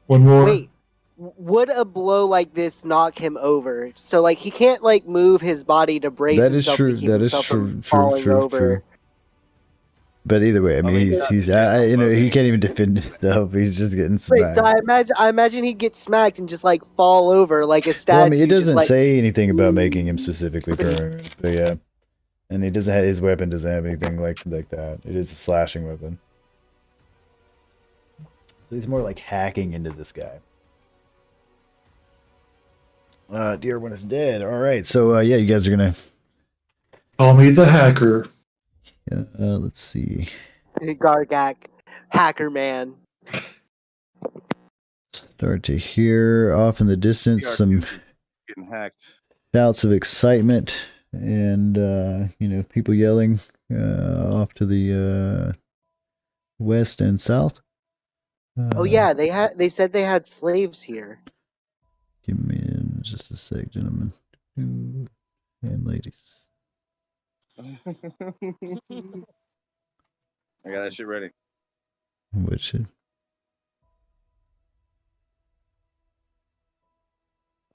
One more. Wait, would a blow like this knock him over? So like he can't like move his body to brace himself to keep himself from falling over. But either way, I mean, he's he can't even defend himself. He's just getting smacked. Wait, so I imagine he'd get smacked and just like fall over like a statue. Well, I mean, it doesn't say anything about making him specifically permanent, but yeah, and he doesn't have his weapon doesn't have anything like that. It is a slashing weapon. So he's more like hacking into this guy. Dear one is dead. All right, so yeah, you guys are gonna call me the hacker. Let's see. Gargak, hacker man. Start to hear off in the distance some getting hacked. Shouts of excitement and people yelling off to the west and south. Oh yeah, they said they had slaves here. Give me just a sec, gentlemen and ladies. I got that shit ready. What shit?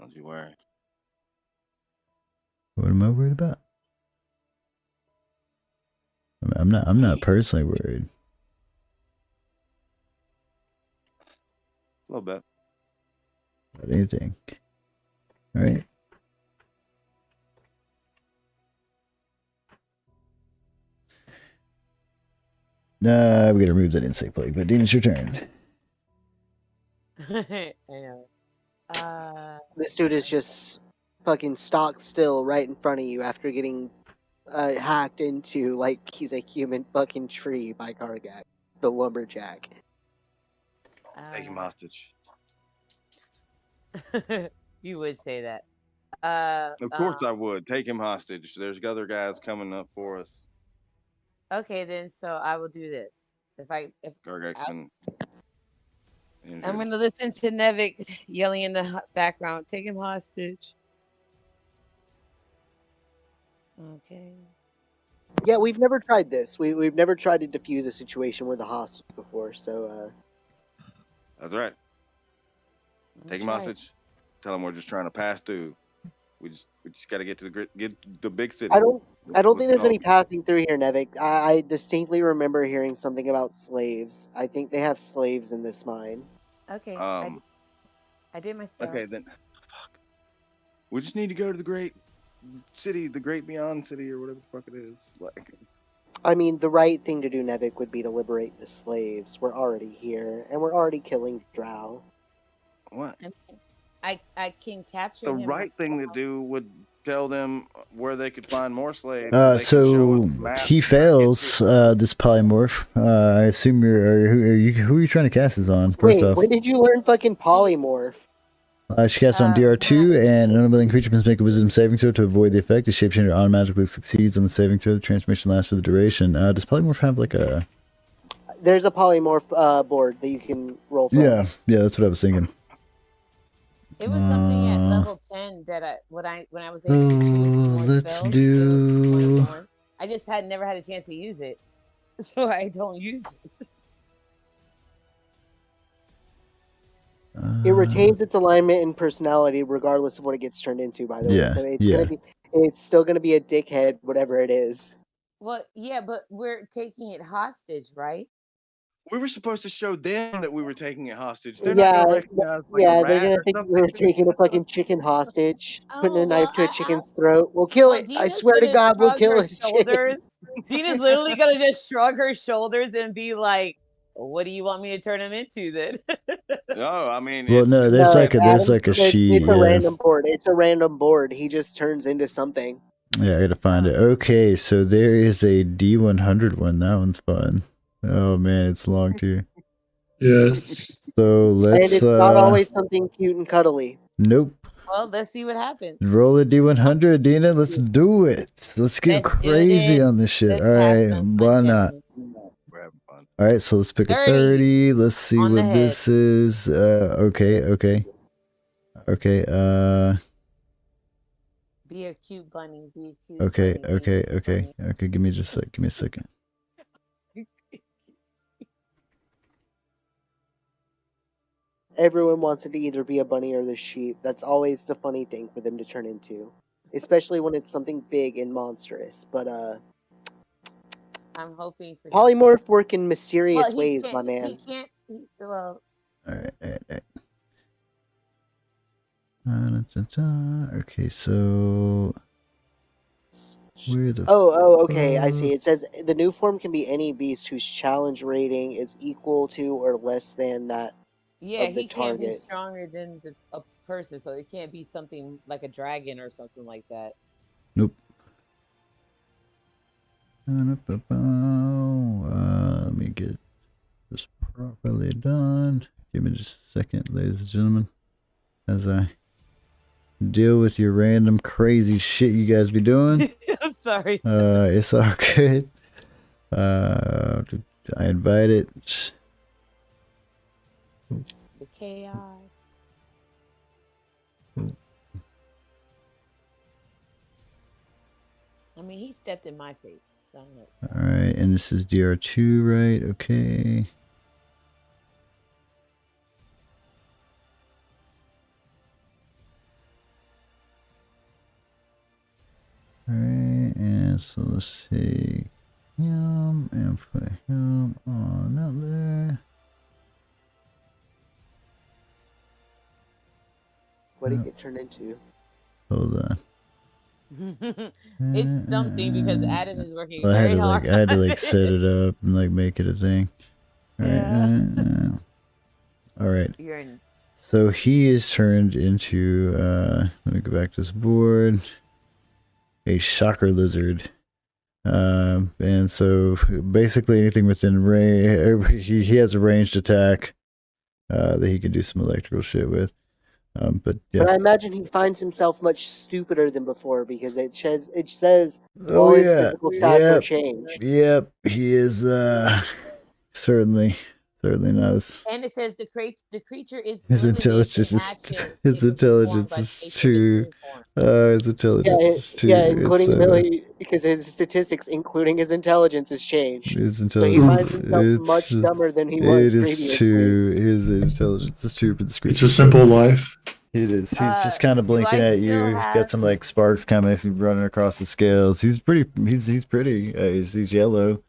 Don't you worry. What am I worried about? I'm not personally worried. A little bit. About anything. All right. Nah, we gotta remove that insect plague. But Dean, it's your turn. I know. This dude is just fucking stock still right in front of you after getting hacked into like he's a human fucking tree by Kargak, the lumberjack. Take him hostage. You would say that. Of course I would. Take him hostage. There's other guys coming up for us. Okay, then. So I will do this. If Kargak's been injured. I'm gonna listen to Nevik yelling in the background. Take him hostage. Okay. Yeah, we've never tried this. We've never tried to defuse a situation with a hostage before, so That's right. Take him hostage. Tell him we're just trying to pass through. We just got to get to the big city. I don't think there's any passing through here, Nevik. I distinctly remember hearing something about slaves. I think they have slaves in this mine. Okay. I did my spell. Okay, then. Fuck. We just need to go to the great city, the great beyond city, or whatever the fuck it is. Like. I mean, the right thing to do, Nevik, would be to liberate the slaves. We're already here, and we're already killing Drow. What? I can capture the him. right thing to do would tell them where they could find more slaves. So he fails this polymorph. I assume who are you trying to cast this on? First Wait, off, when did you learn fucking polymorph? She casts on DR2, and an unwilling creature must make a wisdom saving throw to avoid the effect. The shapechanger automatically succeeds on the saving throw. The transformation lasts for the duration. Does polymorph have like a? There's a polymorph board that you can roll from. Yeah, that's what I was thinking. It was something at level 10 that when I was able to choose more let's spells, do. I just never had a chance to use it, so I don't use it. It retains its alignment and personality regardless of what it gets turned into. By the way, so it's still gonna be a dickhead, whatever it is. Well, yeah, but we're taking it hostage, right? We were supposed to show them that we were taking it hostage. They're not gonna recognize like a they're rat gonna or think something. we were taking a fucking chicken hostage, putting a knife to a chicken's I throat. We'll kill it. Dina's I swear to God, we'll kill this chicken. Dina's literally gonna just shrug her shoulders and be like, "What do you want me to turn him into then?" No, I mean, well, no, there's like a sheet. It's a random board. It's a random board. He just turns into something. Yeah, I gotta find it. Okay, so there is a D100 one. That one's fun. Oh man, it's long too. Yes. So let's. And it's not always something cute and cuddly. Nope. Well, let's see what happens. Roll a D100, Dina. Let's do it. Let's get crazy on this shit. All right, why not? We're having fun. All right, so let's pick a 30. Let's see what this is. Okay. Be a cute bunny. Be a cute. Okay. Give me a second. Everyone wants it to either be a bunny or the sheep. That's always the funny thing for them to turn into, especially when it's something big and monstrous. But I'm hoping for polymorph work in mysterious ways, my man. He can't. All right. Okay, so where the okay, I see. It says the new form can be any beast whose challenge rating is equal to or less than that. Yeah, he can't be stronger than a person, so it can't be something like a dragon or something like that. Nope. Let me get this properly done. Give me just a second, ladies and gentlemen, as I deal with your random crazy shit you guys be doing. I'm sorry. It's all good. I invite it. The chaos. I mean, he stepped in my face. So all right, and this is DR2, right? Okay. Alright, and so let's see him and put him on up there. What did it get turned into? Hold on. It's something because Adam is working I had very to hard. I had to like set it up and like make it a thing. Alright. Alright. You're in. So he is turned into let me go back to this board. A shocker lizard. And so basically anything within range, he has a ranged attack that he can do some electrical shit with. But yeah. But I imagine he finds himself much stupider than before because it says all his physical stats are changed. Yep, he is certainly not as. And it says the creature is His intelligence is too. His intelligence is too. Yeah, including Millie, because his statistics, including his intelligence, has changed. His So intelligence. he finds himself much dumber than he was previously. It is too. His intelligence is too for the screen. It's a simple life. It is. He's just kind of blinking at you. He's got some like sparks coming. He's running across the scales. He's pretty. He's pretty. He's yellow.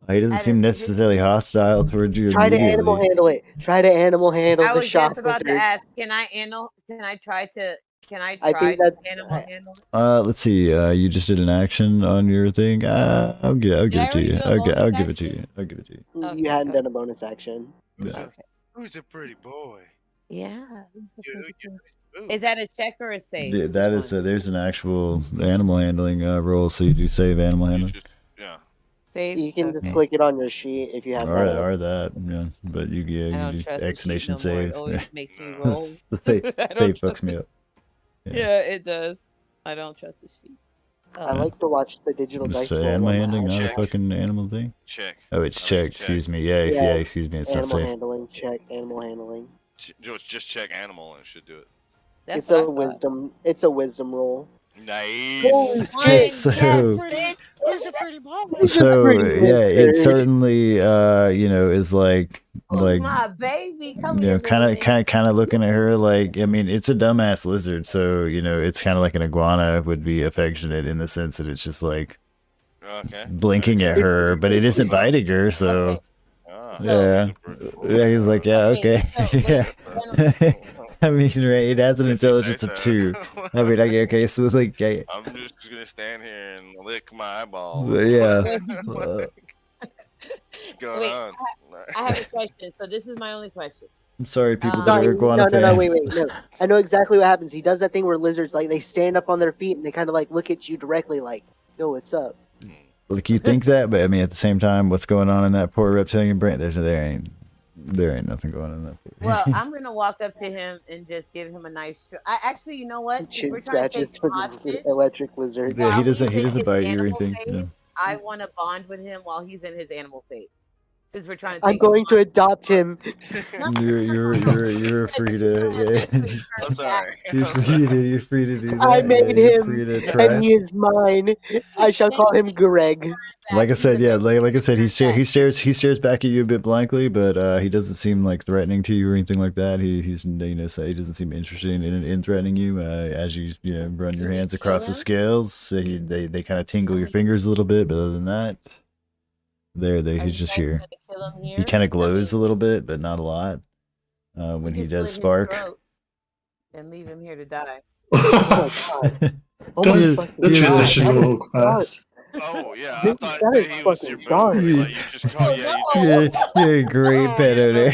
He doesn't seem necessarily hostile towards you. Try to animal handle it. Try to animal handle the shock. I was just about to ask. Can I try to animal handle it? Let's see. You just did an action on your thing. I'll give it to you. I'll give it to you. I'll give it to you. Okay, you hadn't done a bonus action. Yeah. Okay. Who's a pretty boy? Yeah. Is that a check or a save? Yeah, that is. There's an actual animal handling roll, so you do save animal handling. Save. You can just click it on your sheet if you have. Or that. Yeah, but you do Exnation save. It always makes me roll. The save fucks me up. Yeah, it does. I don't trust the sheet. I like to watch the digital dice roll. Animal handling, not a fucking animal thing. Check. Oh, it's check. Excuse me. Yeah. Excuse me. It's not Animal safe. handling. Check. Animal handling. Just check animal and it should do it. It's a wisdom. It's a wisdom roll. Nice. So it certainly is like my baby, kind of looking at her like, I mean, it's a dumbass lizard, so it's kind of like an iguana would be affectionate in the sense that it's just like blinking at her, but it isn't biting her, so yeah, he's like, yeah, okay. Yeah. I mean, right, it has an intelligence of 2. I mean, okay, so it's like... I'm just gonna stand here and lick my eyeball. Yeah. What's going on? I have a question. So this is my only question. I'm sorry, people that are iguana No, wait. No. I know exactly what happens. He does that thing where lizards, like, they stand up on their feet and they kind of, like, look at you directly like, yo, what's up? Like, you think that, but, I mean, at the same time, what's going on in that poor reptilian brain? There ain't nothing going on that. Well, I'm gonna walk up to him and just give him a nice. You know what? Chin scratches for the electric lizard. Yeah, he doesn't bite you or anything. I want to bond with him while he's in his animal phase. Since we're trying to. I'm going to adopt him. You're free to. I'm sorry. You're free to do that. I made him, and he is mine. I shall call him Greg. Like I said, he stares back at you a bit blankly, but he doesn't seem like threatening to you or anything like that. He doesn't seem interested in threatening you. As you run your hands across the scales, they kind of tingle your fingers a little bit, but other than that, he's just here. He kind of glows a little bit, but not a lot. When he does spark. And leave him here to die. The transition a little fast. Oh yeah, I thought that he was your buddy. Like, you just call, you're a great pet owner.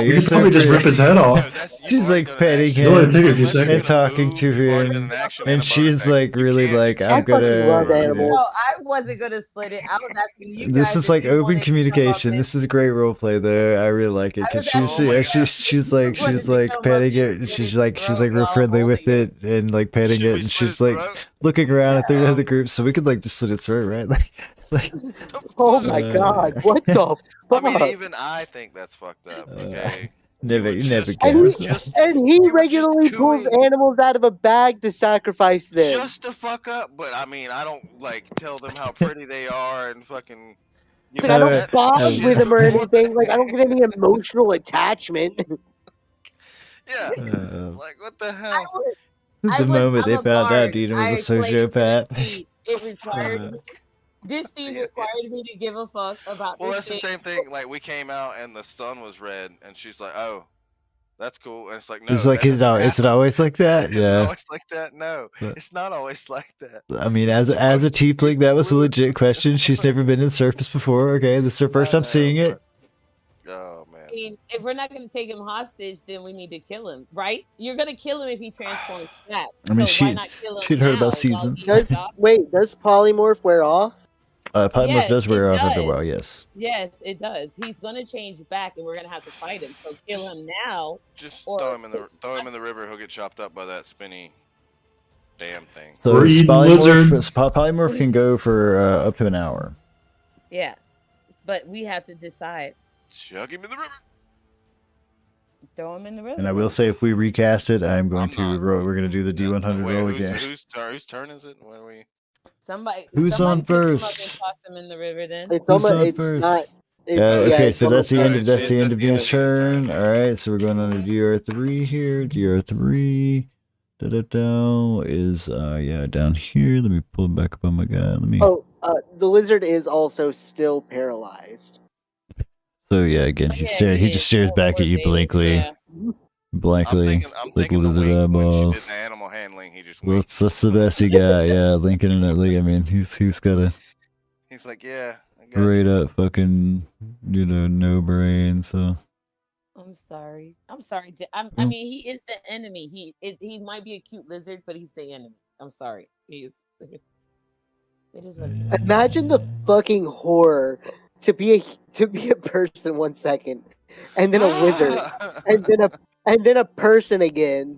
You could probably just rip his head off. She's like petting him and talking to him, and she's like really like, I'm gonna. No, I wasn't gonna split it. I was asking you. This is like open communication. This is a great role play though. I really like it because she's like petting it, and she's like real friendly with it and like petting it, and she's like looking around at the other group, so we could like just slit its throat, right? Like, oh my god, what the fuck? I mean, even I think that's fucked up, okay? Never guess. And he regularly pulls animals out of a bag to sacrifice them. Just to fuck up, but I mean, I don't like tell them how pretty they are and fucking. It's like I don't bond with them or anything. Like I don't get any emotional attachment. Yeah, like what the hell? The moment they I'm a found out bard. Dina I was a played to the sociopath. seed. It required Fuck. this scene required me to give a fuck about Well, this that's the thing. same thing. Like we came out and the sun was red, and she's like, "Oh, that's cool." And it's like, It's no, like, that doesn't is it happen. always like that? Is it Yeah. always like that? No, But- it's not always like that. I mean, It's as a supposed to be tiefling, that was a blue. legit question. She's never been in Surface before. Okay, this is her first I time seeing know, it. but- Oh man. I mean, if we're not going to take him hostage, then we need to kill him, right? You're going to kill him if he transforms back. I mean, so why not kill him she'd heard about now while seasons. he's stopped? Wait, does polymorph wear off? Polymorph Yes, does wear it off after a does. while, yes. Yes, it does. He's going to change back, and we're going to have to fight him. So kill him now. Just Or throw him in the river. He'll get chopped up by that spinny damn thing. So Breed lizards. polymorph can go for up to an hour. Yeah, but we have to decide. Chuck him in the river. Throw him in the river. And I will say, if we recast it, I'm going I'm to not- roll. We're going to do the D100 Wait, roll again. whose turn is it? When we? Who's somebody on pick him up first? and toss him in the river. Then It's Who's almost. on It's first? not. It's, Okay, it's so that's the end. almost- That's the end that's of the end Dina's of Dina's turn. turn. All right, so we're going on to DR3 here. DR3. Da is down here. Let me pull it back up on my guy. Let me. Oh, the lizard is also still paralyzed. So yeah, again, he just stares back at you blankly, Yeah. blankly, I'm like thinking the lizard wink when she did eyeballs. the animal handling. He just Well, winked. that's the best he got. Yeah, Lincoln and Utley. I mean, he's got a He's like, yeah, I got straight up fucking no brain. So I'm sorry. I'm sorry. I Hmm. mean, he is the enemy. He might be a cute lizard, but he's the enemy. I'm sorry. He's. It is what it is. Imagine the fucking horror to be a person 1 second, and then a lizard, and then a person again.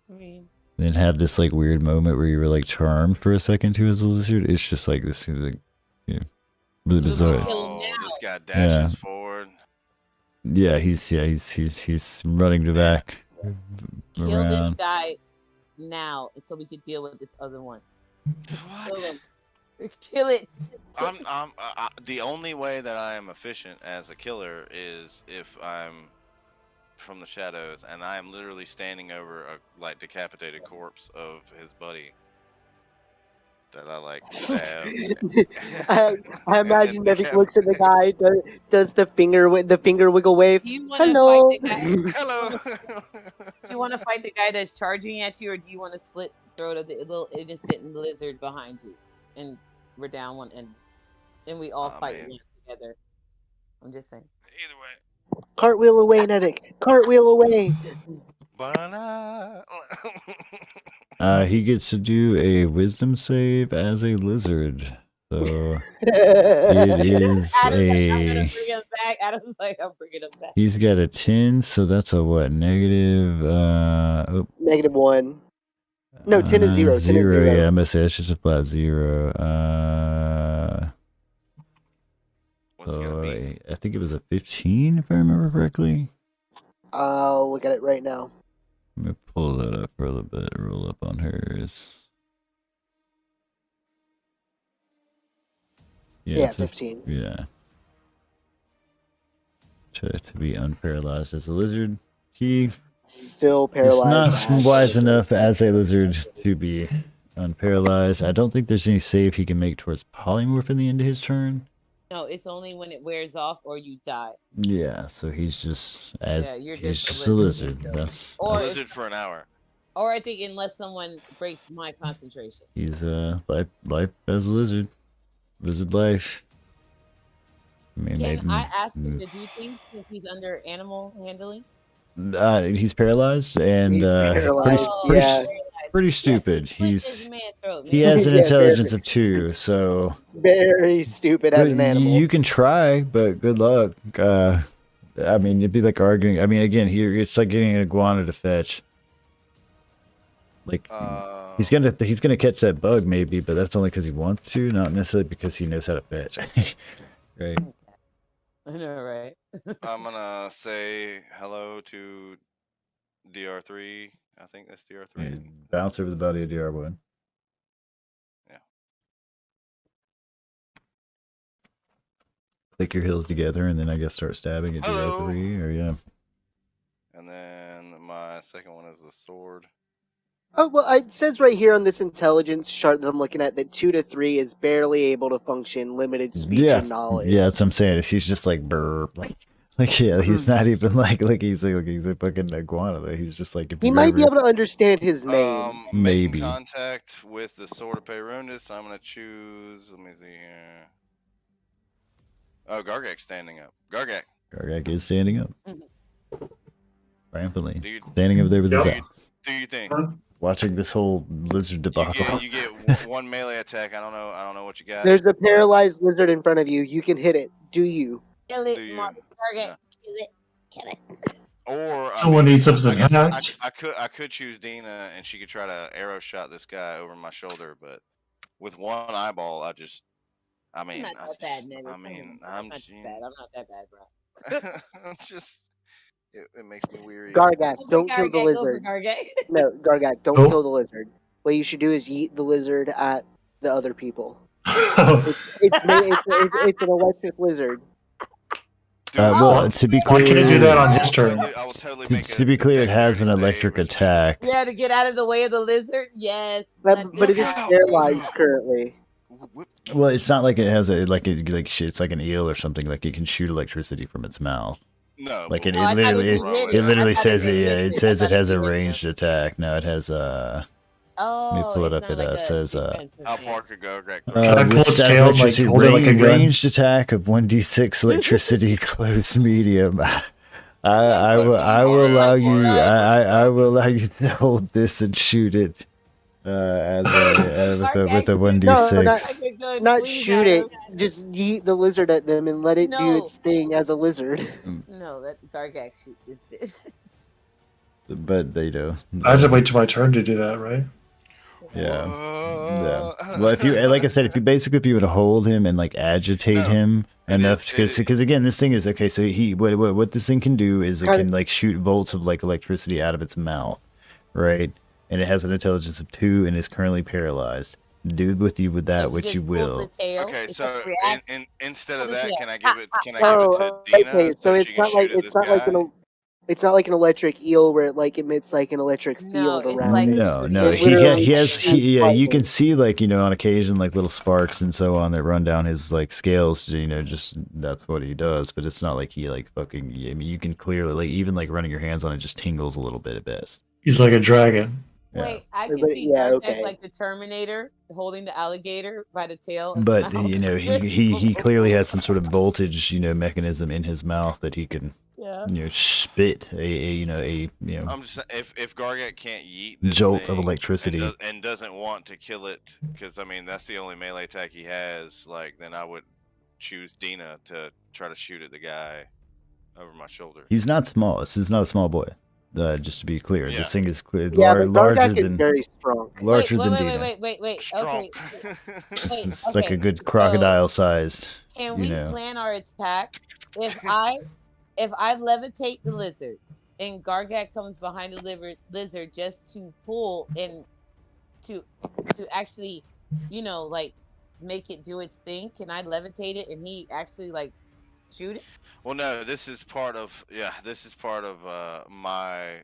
I mean, then have this like weird moment where you were like charmed for a second to his lizard. It's just like this, like, really bizarre. Kill him Oh, now. this guy dashes forward. Yeah, he's running to back kill this around. guy now, so we can deal with this other one. Kill What? him. Kill it. The only way that I am efficient as a killer is if I'm from the shadows and I am literally standing over a like decapitated corpse of his buddy that I like stab. I imagine Nevik looks at the guy, does the finger wiggle wave. Do you want to Hello. fight the guy? Hello. Do you want to fight the guy that's charging at you, or do you want to slit the throat of the little innocent lizard behind you? And we're down one end. Then we all Oh, fight man. one together. I'm just saying. Either way. Cartwheel away, Nevik. Cartwheel away. Banana. He gets to do a wisdom save as a lizard. So it is Adam's like, I'm gonna a. bring him back. Adam's like, I'm bringing him back. He's got a 10, so that's a what? Negative. -1. No, 10 is 0. 10 is 0. Yeah, I'm gonna say it's just a flat 0. What's it gonna be? I think it was a 15, if I remember correctly. I'll look at it right now. Let me pull that up for a little bit. Roll up on hers. Yeah, it's a- 15. Yeah. To be unparalyzed as a lizard. He Still is paralyzed. not wise enough as a lizard to be unparalyzed. I don't think there's any save he can make towards polymorph in the end of his turn. No, it's only when it wears off or you die. Yeah, so he's just you're he's just just a a lizard. lizard. That's Or A if- lizard for an hour. Or I think unless someone breaks my concentration. he's life as a lizard. Lizard life. I mean, Can I ask him to do things since he's under animal handling? he's paralyzed and He's paralyzed, pretty, yeah. pretty stupid. Slit this man's throat, He man. has an Yeah, intelligence of 2, so Very stupid as an animal. you can try, but good luck. I mean, it'd be like arguing. I mean, again, here it's like getting an iguana to fetch. Like he's gonna catch that bug maybe, but that's only because he wants to, not necessarily because he knows how to fetch. Right. I know, right? I'm gonna say hello to DR3. I think that's DR3. And bounce over the body of DR1. Yeah. Click your heels together, and then I guess start stabbing at Hello. DR3, or yeah. And then my my second one is the sword. Oh, well, it says right here on this intelligence chart that I'm looking at that 2 to 3 is barely able to function, limited speech and knowledge. Yeah, that's what I'm saying. He's just like burp, like yeah. He's not even like he's a fucking iguana. Though. He's just like if He you might ever, be able to understand his name. Maybe. Making contact with the sword of Perunus. I'm gonna choose. Let me see here. Oh, Gargak's standing up. Gargak is standing up. Triumphantly. Mm-hmm. Standing up there with his axe. Do you think? Watching this whole lizard debacle. You get one melee attack. I don't know what you got. There's a paralyzed lizard in front of you. You can hit it. Do you? Kill it, Do you? Gargak. Yeah. Kill it. Or Someone needs something I guess hatched. I could choose Dina, and she could try to arrow shot this guy over my shoulder, but with one eyeball, I mean, I'm not that bad, man. I'm not that bad, bro. just it makes me weary. Gargak, don't kill the lizard. No, Gargak, don't kill the lizard. What you should do is yeet the lizard at the other people. It's an electric lizard. Well, to be clear, Why can't I do that on his turn? I will totally make to be clear, it has an electric attack. Yeah, to get out of the way of the lizard. Yes, but it is paralyzed currently. Well, it's not like it has it's like an eel or something. Like it can shoot electricity from its mouth. No, like it literally says it says it has a ranged attack. No, it has let me pull it up. It says how far could Gargak Can I pull its tail and like hold it like a gun? Ranged attack of 1d6 electricity, close medium. I will allow you. I will allow you to hold this and shoot it with a 1d6. No, not shoot it. Just yeet the lizard at them and let it do its thing as a lizard. No, let Gargak shoot this bitch. But they do. I have to wait till my turn to do that, right? Yeah. Well, if you, like I said, if you were to hold him and like agitate him enough, because again, this thing is okay. So what this thing can do is it can like shoot volts of like electricity out of its mouth, right? And it has an intelligence of 2 and is currently paralyzed. Do with you with that what you will. Okay, so instead of that, can I give it to Dina? Okay, so it's not like an electric eel where it like emits like an electric field around. Like no. You can see like on occasion like little sparks and so on that run down his like scales. Just that's what he does. But it's not like he like fucking. I mean, you can clearly like even like running your hands on it just tingles a little bit at best. He's like a dragon. Yeah. Wait, I can see Gargak like the Terminator holding the alligator by the tail. But he clearly has some sort of voltage mechanism in his mouth that he can. Yeah. Spit I'm just if Gargak can't yeet this jolt of electricity and doesn't want to kill it, because I mean that's the only melee attack he has. Like then I would choose Dina to try to shoot at the guy over my shoulder. He's not small. This is not a small boy. Just to be clear, this thing is clear, larger than very strong. Larger than Dina. Wait. Strong. Okay. It's like a good crocodile sized. Can we plan our attack if I levitate the lizard and Gargak comes behind the lizard just to pull and to actually, like make it do its thing, can I levitate it and he actually like shoot it? Well, no, this is part of my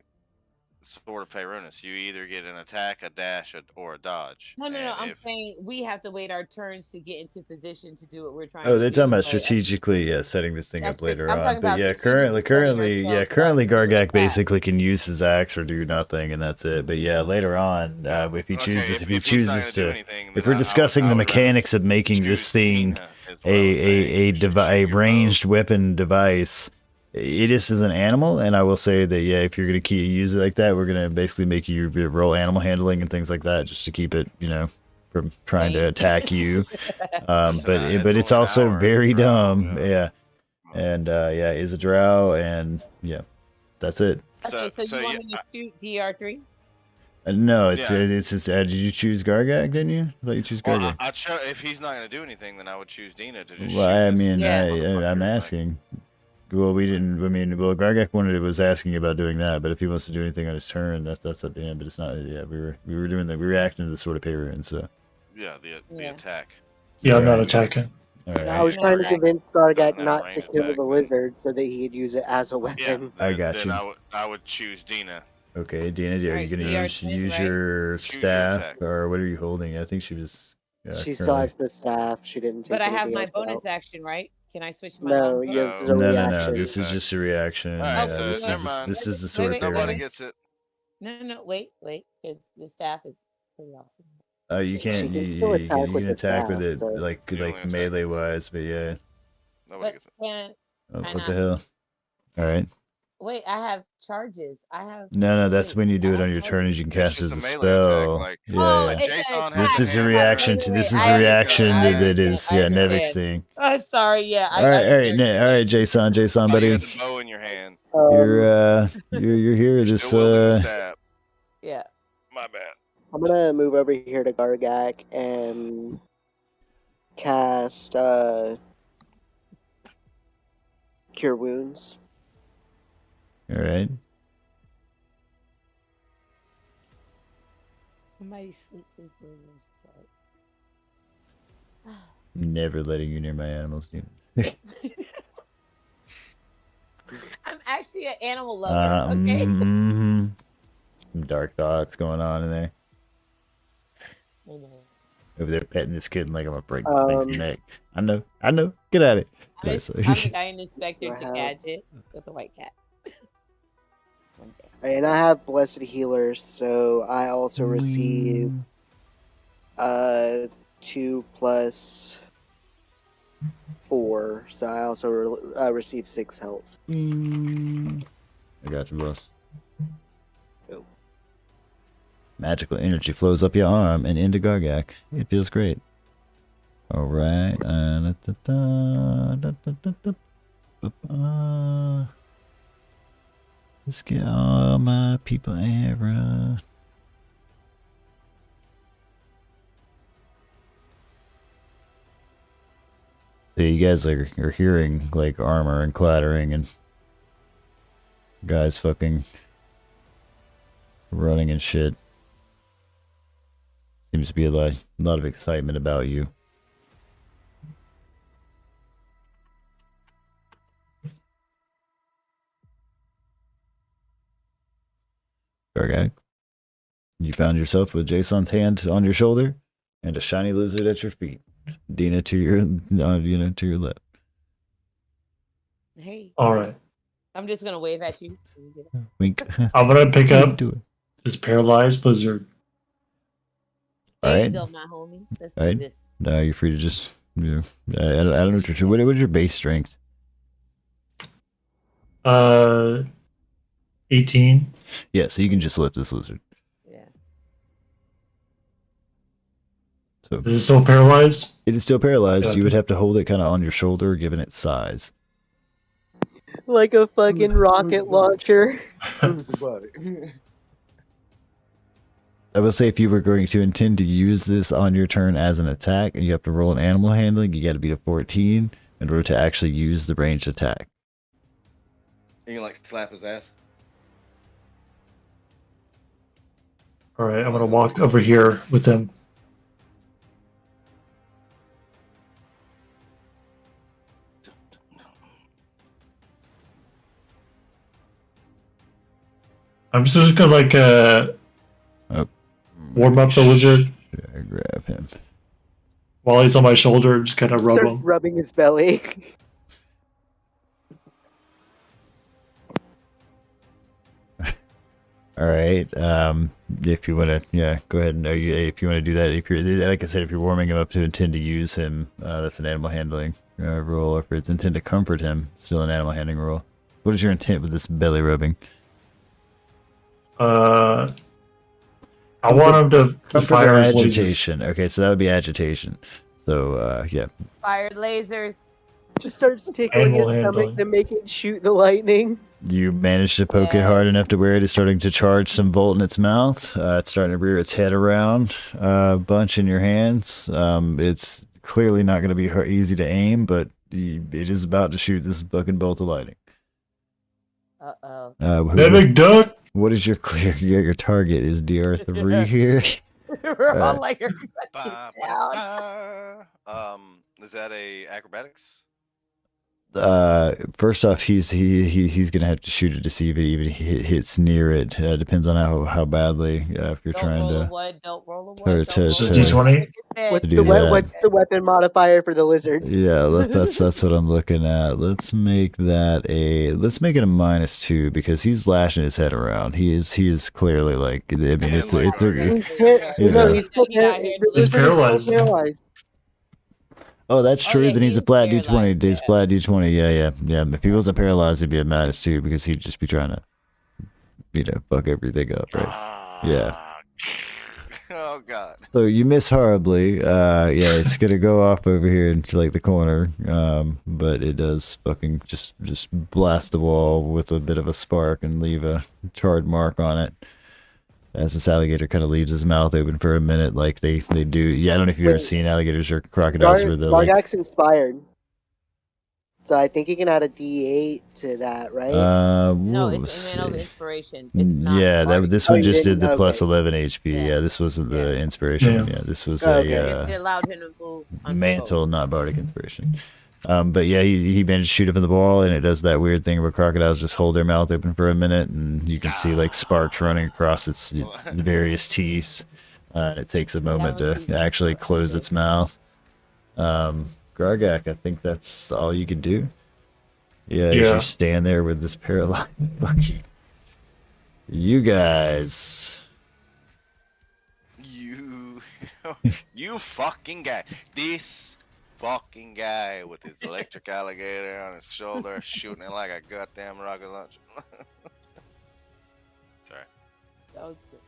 Sword of Perunus. You either get an attack, a dash, or a dodge. No. I'm saying we have to wait our turns to get into position to do what we're trying. Oh, they're talking about strategically, setting this thing up later on. But currently, Gargak basically can use his axe or do nothing, and that's it. But later on, if he chooses to, if we're discussing the mechanics of making this thing a ranged weapon device. It is an animal, and I will say that if you're gonna use it like that, we're gonna basically make you roll animal handling and things like that, just to keep it, from trying to attack you. But it's also very dumb, and is a drow, and that's it. Okay, so you want me to shoot DR3? No, it's did you choose Gargak? Didn't you? I thought you choose Gargak. Well, if he's not gonna do anything, then I would choose Dina to just. Well, I mean, I'm asking. Well, we didn't. I mean, Gargak was asking about doing that, but if he wants to do anything on his turn, that's up to him. But it's not. Yeah, we were doing that. We were reacting to the Sword of Perunus. So. Yeah, the attack. Yeah, I'm not attacking. Right. I was trying to convince Gargak not to kill the lizard so that he could use it as a weapon. I got you. I would choose Dina Okay, Dina, are Alright, you gonna use DR20, right? your Choose your staff attack. or what are you holding? I think she was. She still has the staff. She didn't take But I have anything my else bonus out. action, right? Can I switch to my No, longbow? you have No. zero No, reaction. this is just a reaction. All right, Yeah, so this never is mind. this is the Wait, sword wait, Nobody parry. gets it. No, wait, because the staff is pretty awesome. You can't. She can You, still you, attack you with can the attack with staff, it so- like You only attack melee wise, but yeah. Nobody But gets it. can Oh, I what not? the hell? All right. Wait, I have charges. I have. No, that's wait, when you I do it have on your turn. charges. As you can It's cast just as a a melee attack, spell. like- Oh, Yeah. it's Jason a, has This a is a hand reaction wait, to. wait, This is I a understand, reaction I that is understand, I Nevic's understand. thing. Oh, sorry. Yeah, All right, all right, understand. all right, Jason, Oh, you buddy. had the bow in your hand. You're here. You're This still wielding the stab. Yeah. My bad. I'm gonna move over here to Gargak and cast Cure Wounds. All right. Mighty sleep is Never letting you near my animals, dude. I'm actually an animal lover. Okay. Some dark thoughts going on in there. I know. Over there petting this kid like I'm gonna break Um, the thing's neck. I know. Get at it. I'm Nice. the guy in Inspector I to have- Gadget with the white cat. One day. And I have Blessed Healer, so I also receive 2 plus 4. So I also receive 6 health. I got you, boss. Cool. Magical energy flows up your arm and into Gargak. It feels great. All right. Let's get all my people era. So you guys are hearing like armor and clattering and guys fucking running and shit. Seems to be a lot of excitement about you. Gargak, you found yourself with Jason's hand on your shoulder and a shiny lizard at your feet. Dina to your to your left. Hey. All right. I'm just gonna wave at you. Wink. I'm gonna pick What are you up doing? this paralyzed lizard. There Alright. you go, my homie. Let's Alright. do this. No, you're free to just. I don't know what you're. What is your base strength? 18. Yeah, so you can just lift this lizard. Yeah. So Is it still paralyzed? it is still paralyzed. Yeah. You would have to hold it kind of on your shoulder, given its size. Like a fucking rocket launcher. I will say if you were going to intend to use this on your turn as an attack, and you have to roll an animal handling, you got to beat a 14 in order to actually use the ranged attack. You can like slap his ass. All right, I'm gonna walk over here with him. I'm just gonna like warm up the lizard I grab him. while he's on my shoulder, just kind of rub Starts him. rubbing his belly. All right. If you want to, yeah, go ahead. And if you want to do that, if you're like I said, if you're warming him up to intend to use him, that's an animal handling roll. If it's intend to comfort him, still an animal handling roll. What is your intent with this belly rubbing? I want him to Comfort fire or his lasers. agitation. Okay, so that would be agitation. So yeah. Fire lasers. Just starts tickling Animal his handling. stomach to make it shoot the lightning. You manage to poke it hard enough to where it is starting to charge some volt in its mouth. It's starting to rear its head around a bunch in your hands. It's clearly not going to be easy to aim, but it is about to shoot this fucking bolt of lightning. Uh-oh. Mimic duck. What is your clear? Your target is DR3 here. We're all like, Ba, ba, ba. Is that a acrobatics? First off, he's gonna have to shoot it to see if it even hits near it. Depends on how badly. If you're trying to. Don't roll a one. D20. What's the weapon modifier for the lizard? Yeah, that's what I'm looking at. Let's make it a -2 because he's lashing his head around. He is clearly like. I mean, he's paralyzed. Oh, that's true. Then he's a flat D20. He's flat D20. Yeah. If he wasn't paralyzed, he'd be a -2 because he'd just be trying to, fuck everything up, right? Yeah. Oh God. So you miss horribly. Yeah, it's gonna go off over here into like the corner. But it does fucking just blast the wall with a bit of a spark and leave a charred mark on it. As this alligator kind of leaves his mouth open for a minute, like they do. Yeah, I don't know if you've ever seen alligators or crocodiles where they're Gargak's inspired. So I think you can add a D8 to that, right? No, it's an inspiration. It's not. Yeah, this one just did the plus 11 HP. Yeah, this wasn't the inspiration. Yeah, this was it allowed him to move mantle, not bardic inspiration. But yeah, he managed to shoot up in the ball, and it does that weird thing where crocodiles just hold their mouth open for a minute, and you can see like sparks running across its various teeth. It takes a moment to actually close its mouth. Gargak, I think that's all you can do. Yeah, you just stand there with this paralyzed monkey. You guys. You fucking guy. This fucking guy with his electric alligator on his shoulder shooting it like a goddamn rocket launcher. Sorry. That was good.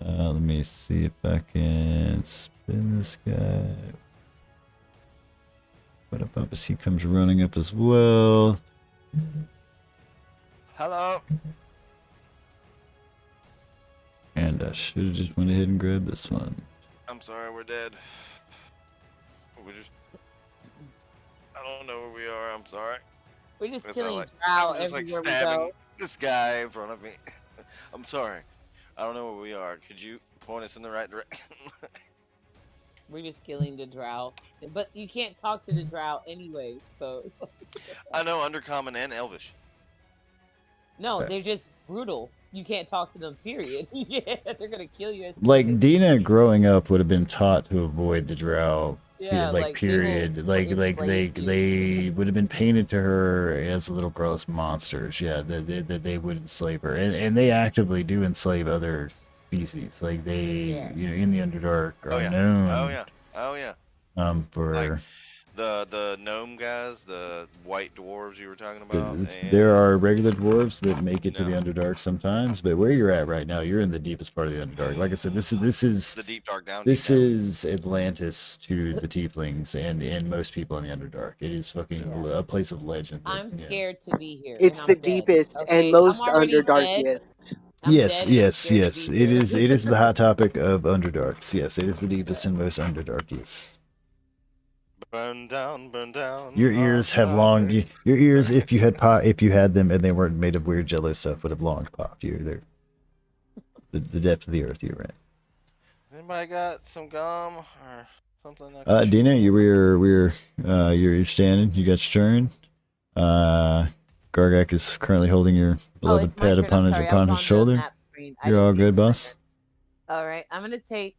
Let me see if I can spin this guy. But up as he comes running up as well. Hello. And I should have just went ahead and grabbed this one. I'm sorry, we're dead. I don't know where we are. I'm sorry. We're just killing drow everywhere we go. This guy in front of me. I'm sorry. I don't know where we are. Could you point us in the right direction? We're just killing the drow, but you can't talk to the drow anyway. So it's like, I know Undercommon and Elvish. No, they're just brutal. You can't talk to them. Period. Yeah, they're gonna kill you. Like Dina, growing up, would have been taught to avoid the drow. Yeah, like period. Like they would have been painted to her as little gross monsters. Yeah, they would enslave her, and they actively do enslave other species. Like they, in the Underdark are known. Oh yeah. For like the gnome guys, the white dwarves you were talking about. There are regular dwarves that make it to the Underdark sometimes, but where you're at right now, you're in the deepest part of the Underdark. Like I said, this is the deep dark down. This is Atlantis to the Tieflings and most people in the Underdark. It is fucking a place of legend. I'm scared to be here. It's the deepest and most Underdarkiest. Yes. It is the hot topic of Underdarks. Yes, it is the deepest and most Underdarkiest. Burn down. Your ears have long. Your ears, if you had them and they weren't made of weird jello stuff, would have long popped. You're there. The depth of the earth you're in. Anybody got some gum or something? Dina, you're standing. You got your turn. Gargak is currently holding your beloved pet upon his shoulder. You're all good, boss. All right, I'm gonna take.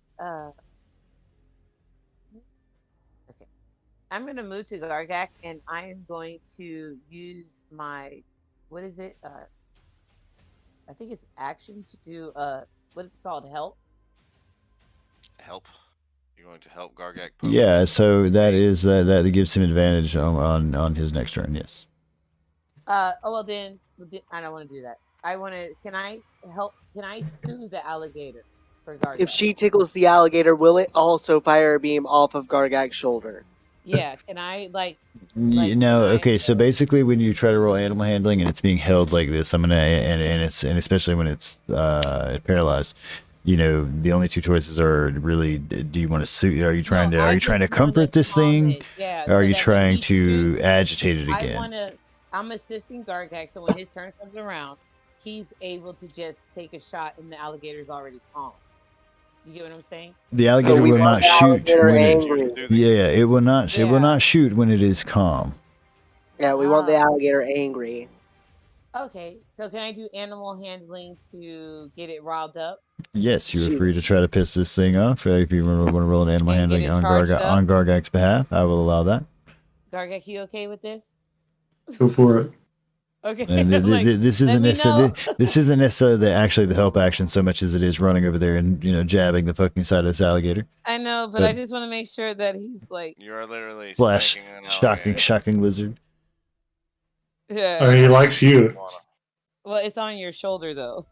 I'm going to move to Gargak, and I am going to use my, what is it? I think it's action to do, what is it called? Help? Help? You're going to help Gargak? Yeah, so that is, that gives him advantage on his next turn, yes. Well then, I don't want to do that. Can I soothe the alligator for Gargak? If she tickles the alligator, will it also fire a beam off of Gargak's shoulder? Yeah, can I okay, so basically when you try to roll animal handling and it's being held like this, and especially when it's paralyzed, the only two choices are really, do you want to soothe? Are you trying to comfort this thing? Yeah, or are you trying to agitate it again? I'm assisting Gargak, so when his turn comes around, he's able to just take a shot and the alligator's already calm. You get what I'm saying? The alligator will not shoot when it will not shoot when it is calm. Yeah, we want the alligator angry. Okay, so can I do animal handling to get it riled up? Yes, you are free to try to piss this thing off. If you want to roll an animal handling on Gargak's behalf, I will allow that. Gargak, you okay with this? Go for it. Okay. And this isn't necessarily the help action so much as it is running over there and jabbing the fucking side of this alligator. I know, but I just want to make sure that he's like. You are literally shocking lizard. Yeah. Oh, he likes you. Well, it's on your shoulder though.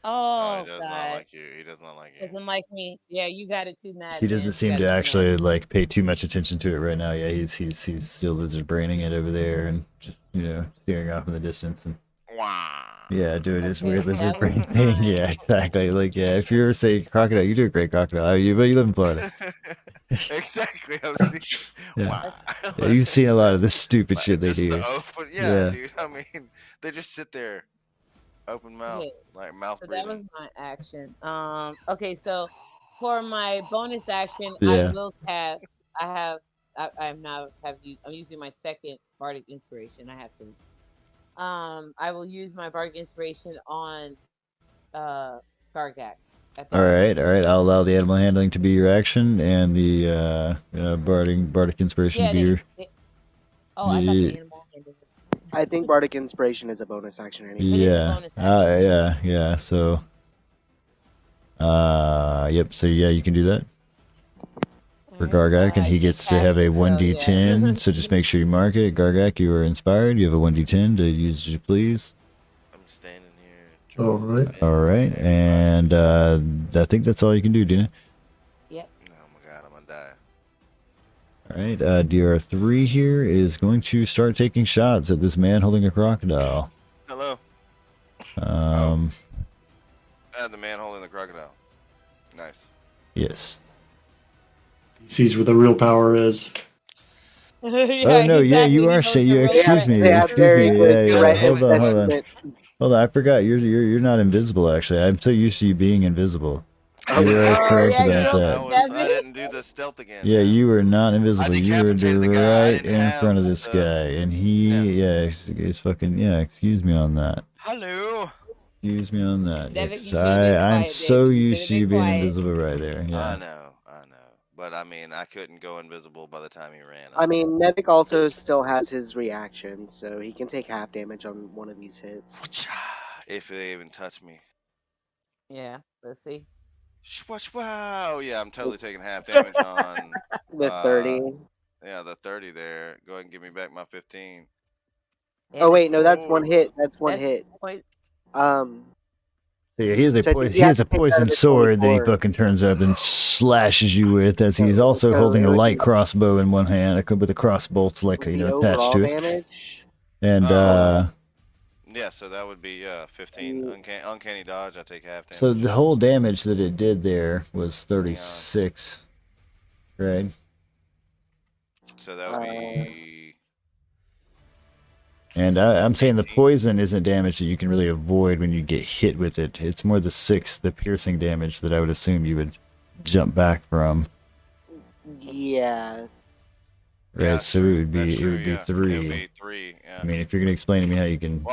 No, he does not like you. He does not like you. Doesn't like me. Yeah, you got it too, Matt. He doesn't seem to actually like pay too much attention to it right now. Yeah, he's still lizard braining it over there and just staring off in the distance and. Wow. Yeah, doing his weird lizard brain thing. Yeah, exactly. Like, yeah, if you ever say crocodile, you do a great crocodile. But you live in Florida. Exactly. Wow. Yeah, you've seen a lot of this stupid shit they do. Yeah, dude. I mean, they just sit there, open mouth, like mouth breathing. That was my action. Okay, so for my bonus action, yeah. I will cast. I'm using my second bardic inspiration. I have to. I will use my bardic inspiration on Gargak. All right. I'll allow the animal handling to be your action and the bardic inspiration to be your. I thought the animal handling. I think bardic inspiration is a bonus action anyway. Yeah. Yeah. So. Yep. So yeah, you can do that. For Gargak, and he gets to have a 1d10, so just make sure you mark it. Gargak, you are inspired. You have a 1d10 to use as you please. I'm standing here. Alright, and I think that's all you can do, Dina. Yep. Oh my god, I'm gonna die. Alright, DR3 here is going to start taking shots at this man holding a crocodile. Hello. The man holding the crocodile. Nice. Yes. He sees where the real power is. You are saying excuse me. Hold on, I forgot you're not invisible actually. I'm so used to you being invisible. You're correct about that. I didn't do the stealth again. Yeah, you were not invisible. You were right in front of this guy, and he's fucking excuse me on that. Hello. Excuse me on that. I'm so used to you being invisible right there. Yeah. I know. But I mean, I couldn't go invisible by the time he ran. I mean, Nevik also still has his reaction, so he can take half damage on one of these hits. If they even touch me. Yeah, let's see. Wow! Yeah, I'm totally taking half damage on the 30. Yeah, the 30 there. Go ahead and give me back my 15. Oh wait, no, that's one hit. That's one hit. Yeah, he has a poison sword that he fucking turns up and slashes you with, as he's also holding a light crossbow in one hand with a crossbow attached to it. And yeah, so that would be 15 uncanny dodge. I take half damage. So the whole damage that it did there was 36, right? So that would be. And I'm saying the poison isn't damage that you can really avoid when you get hit with it. It's more the piercing damage that I would assume you would jump back from. Yeah. Right, so it would be 3. It would be 3. Yeah. I mean, if you're gonna explain to me how you can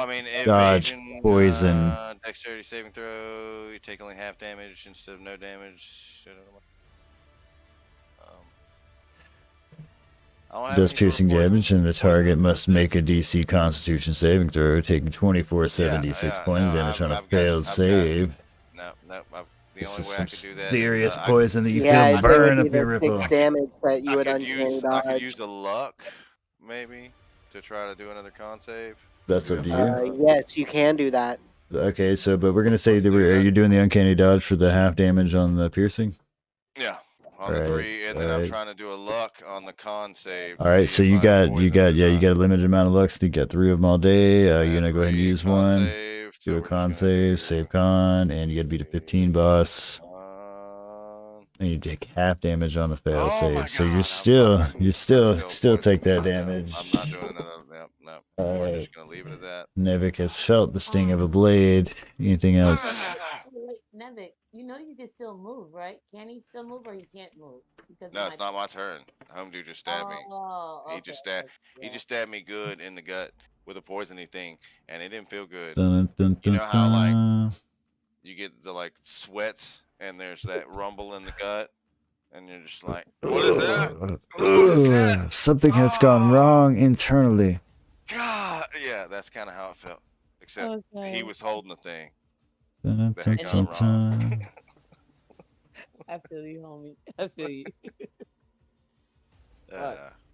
dodge poison. Dexterity saving throw. You take only half damage instead of no damage. Does piercing damage, and the target must make a DC Constitution saving throw, taking 76 points of damage on a failed save. No. The this only is way some I could do that serious poison that you feel burn up your ripple. Damage that you would uncanny dodge. I could use the luck, maybe, to try to do another con save. That's up to you. Yes, you can do that. Okay, so but we're gonna say that are you doing the uncanny dodge for the half damage on the piercing? Yeah. On the 3, and then I'm trying to do a luck on the con save. All right, so you got a limited amount of lucks. You got 3 of them all day. You're gonna go ahead and use one. Do a con save con, and you got to beat a 15 boss. And you take half damage on the fail save, so you still take that damage. I'm not doing it. No. We're just gonna leave it at that. Nevik has felt the sting of a blade. Anything else? Nevik, you know you can still move, right? Can he still move or he can't move? Because No, it's not my turn. Homebrew just stabbed me. Oh, He okay. just stabbed. Yeah. He just stabbed me good in the gut with a poisony thing, and it didn't feel good. Dun, dun, You dun, know how like dun. you get the like sweats, and there's that rumble in the gut, and you're just like, "What is that? What is that? Something has gone wrong internally. God, yeah, that's kind of how it felt. Except he was holding the thing. Dun, That dun, had dun, gone wrong. dun. I feel you, homie. I feel you.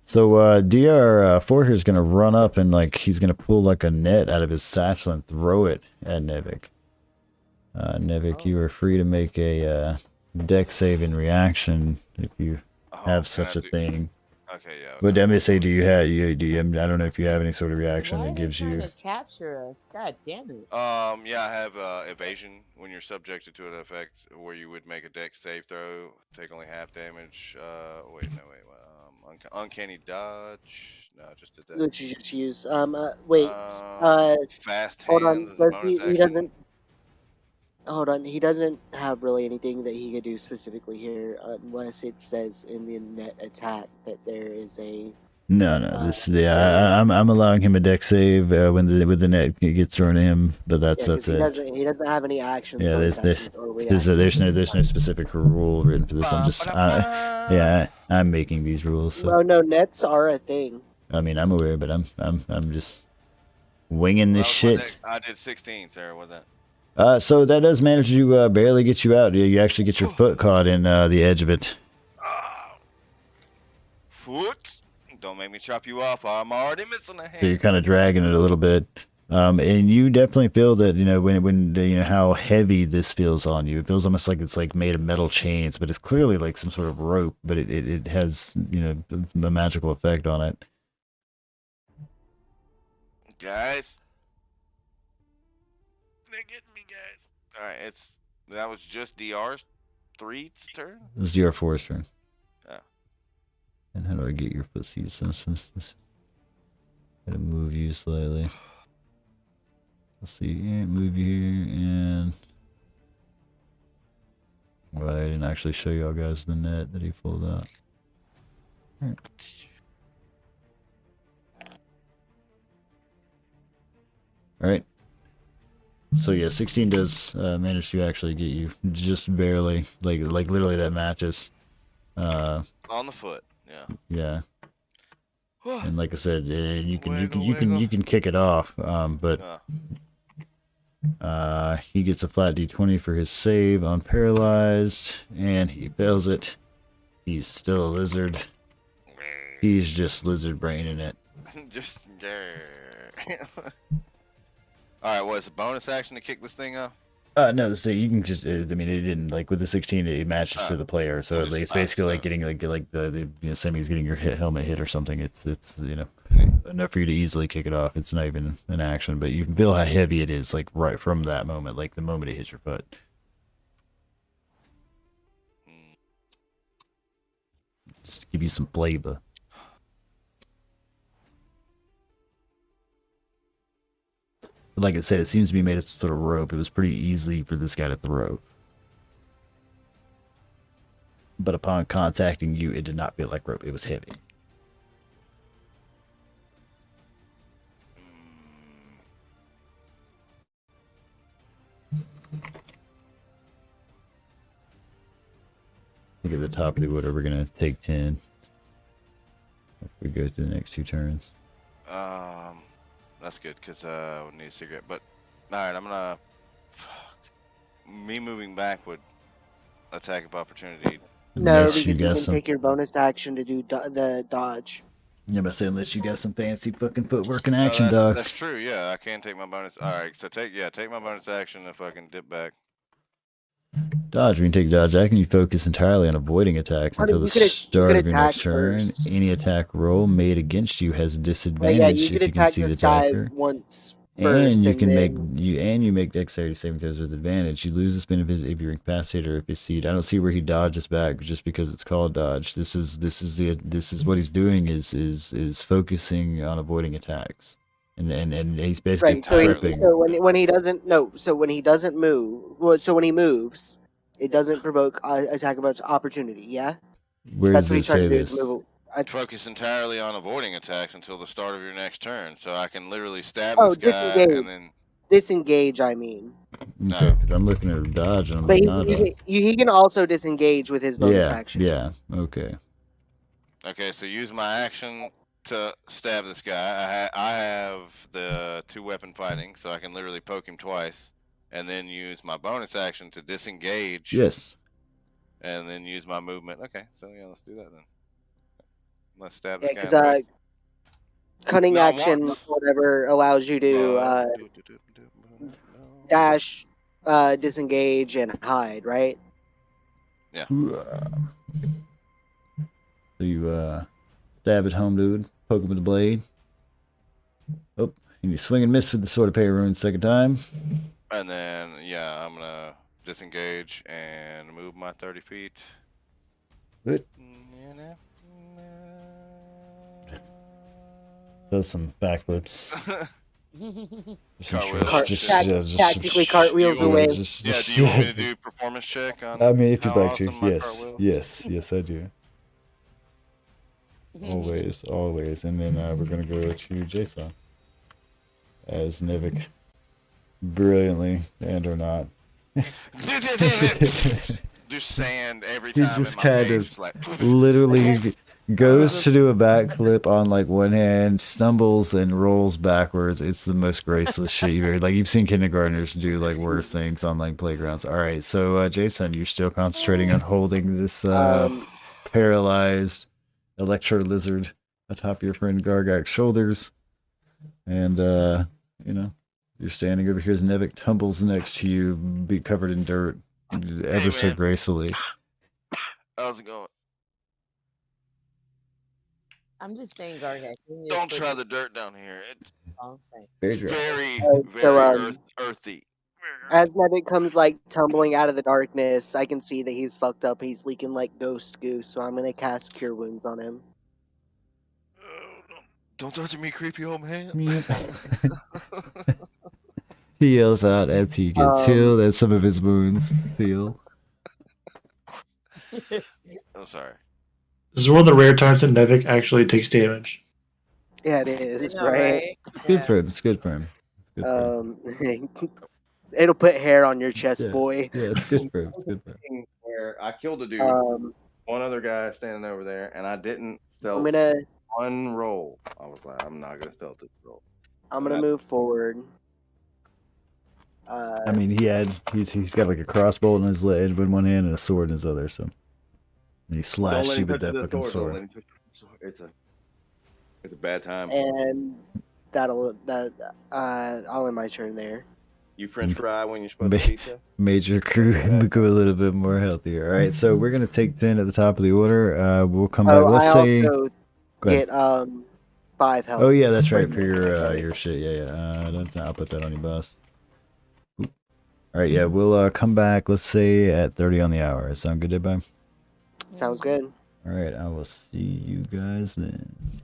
So DR4 here is gonna run up and like he's gonna pull like a net out of his satchel and throw it at Nevik. Nevik, you are free to make a deck save in reaction if you have such a thing. Okay, yeah. But let me say, do you have I don't know if you have any sort of reaction that gives you. To capture us, god damn it. Yeah, I have evasion when you're subjected to an effect where you would make a deck save throw, take only half damage. Uncanny dodge. No, I just did that. Which you just use. Fast hold hands on. is a bonus He action. doesn't. Hold on. He doesn't have really anything that he could do specifically here, unless it says in the net attack that there is a. No, I'm allowing him a deck save when the net gets thrown to him, but that's it. He doesn't have any actions. Yeah, there's no specific rule written for this. I'm just I'm making these rules. So. Well, no, nets are a thing. I mean, I'm aware, but I'm just winging this shit. I did 16, Sarah. What's that? So that does manage to barely get you out. You actually get your foot caught in the edge of it. Foot? Don't make me chop you off. I'm already missing a hand. So you're kind of dragging it a little bit. And you definitely feel that, when how heavy this feels on you. It feels almost like it's like made of metal chains, but it's clearly like some sort of rope, but it has, the magical effect on it. Guys. They're getting me, guys. All right, that was just DR3's turn? It's DR4's turn. Yeah. And how do I get your footsies? Gotta move you slightly. Let's see, move you here, and... Well, I didn't actually show y'all guys the net that he pulled out. Alright. So yeah, 16 does manage to actually get you just barely, like literally that matches. On the foot, yeah. Yeah. And like I said, you can kick it off, but he gets a flat d20 for his save on paralyzed, and he fails it. He's still a lizard. He's just lizard braining it. Just all right, what is a bonus action to kick this thing off? No, you can just. I mean, it didn't like with the 16. It matches to the player, so it's basically like getting like the Semi's getting your helmet hit or something. It's enough for you to easily kick it off. It's not even an action, but you can feel how heavy it is, like right from that moment, like the moment it hits your foot. Just to give you some flavor. But like I said, it seems to be made of sort of rope. It was pretty easy for this guy to throw. But upon contacting you, it did not feel like rope. It was heavy. I think at the top of the order, we're going to take 10. If we go through the next 2 turns. That's good, because we need a cigarette. But, alright, I'm gonna... Me moving back would attack of opportunity. No, because you can take your bonus action to do the dodge. Yeah, but say unless you got some fancy fucking footwork and action, dog. That's true, yeah, I can take my bonus... Alright, so take my bonus action if I can dip back. Dodge. When you take dodge action, you focus entirely on avoiding attacks until the start of your next turn. Any attack roll made against you has disadvantage if you can see the attacker. Once and you can make dexterity saving throws with advantage. You lose this benefit if you're incapacitated or if you see. I don't see where he dodges back just because it's called dodge. This is what he's doing is focusing on avoiding attacks. and he's basically Right. So, tripping. when he doesn't when he doesn't move, when he moves, it doesn't provoke attack of opportunity. Yeah, Where that's does what it he's trying say to do. this? Is move. Focus entirely on avoiding attacks until the start of your next turn, so I can literally stab Oh, this guy disengage. and then Disengage. I mean, Okay, because I'm looking at dodge and I'm but like, nada. he can also disengage with his bonus action. Yeah. Okay. okay, so use my action to stab this guy. I have the 2-weapon fighting, so I can literally poke him twice, and then use my bonus action to disengage. Yes. And then use my movement. Okay, so yeah, let's do that then. Let's stab Yeah, this guy. because cunning Now action, once. whatever, allows you to dash, disengage, and hide. Right. Yeah. So you stab at home, dude. Poke him with the blade. Oh, and you swing and miss with the sword of pay runes second time. And then yeah, I'm gonna disengage and move my 30 feet. Good. Does some backflips. Tactically cartwheels away. Yeah, do you want me to do performance check on? I mean, if you'd how like to, awesome my yes, cartwheel? yes, I do. Always, and then we're gonna go to Jason as Nivik, brilliantly and or not. Do sand every time. He just in my kind face, of like, literally goes to do a backflip on like one hand, stumbles and rolls backwards. It's the most graceless shit you've ever. Like you've seen kindergartners do like worse things on like playgrounds. All right, so Jason, you're still concentrating on holding this paralyzed electro lizard atop your friend Gargak's shoulders, and you're standing over here as Nevik tumbles next to you, be covered in dirt, ever so gracefully. How's it going? I'm just saying, Gargak. Don't try the dirt down here. It's Very dry. very earthy. As Nevik comes like tumbling out of the darkness, I can see that he's fucked up. He's leaking like ghost goo, so I'm gonna cast Cure Wounds on him. Don't touch me, creepy old man. He yells out as he gets healed, and some of his wounds heal. I'm sorry. This is one of the rare times that Nevik actually takes damage. Yeah, it is, I know, right? Good for him. It's good for him. It'll put hair on your chest, boy. Yeah, it's good for him. It's good for him. Where I killed a dude, one other guy standing over there, and I didn't stealth one roll. I was like, I'm not gonna stealth this roll. I'm gonna move forward. I mean, he's got like a crossbow in his leg in one hand and a sword in his other. So and he slashed you with that fucking sword. It's a bad time. And I'll end my turn there. You French fry when you're supposed to pizza? Major crew become a little bit more healthier. All right, so we're gonna take 10 at the top of the order. We'll come back. Let's say also get 5 health. Oh yeah, that's right for your shit. Yeah. I'll put that on your boss. All right, yeah, we'll come back. Let's say at 30 on the hour. Sound good, everybody? Sounds good. All right, I will see you guys then.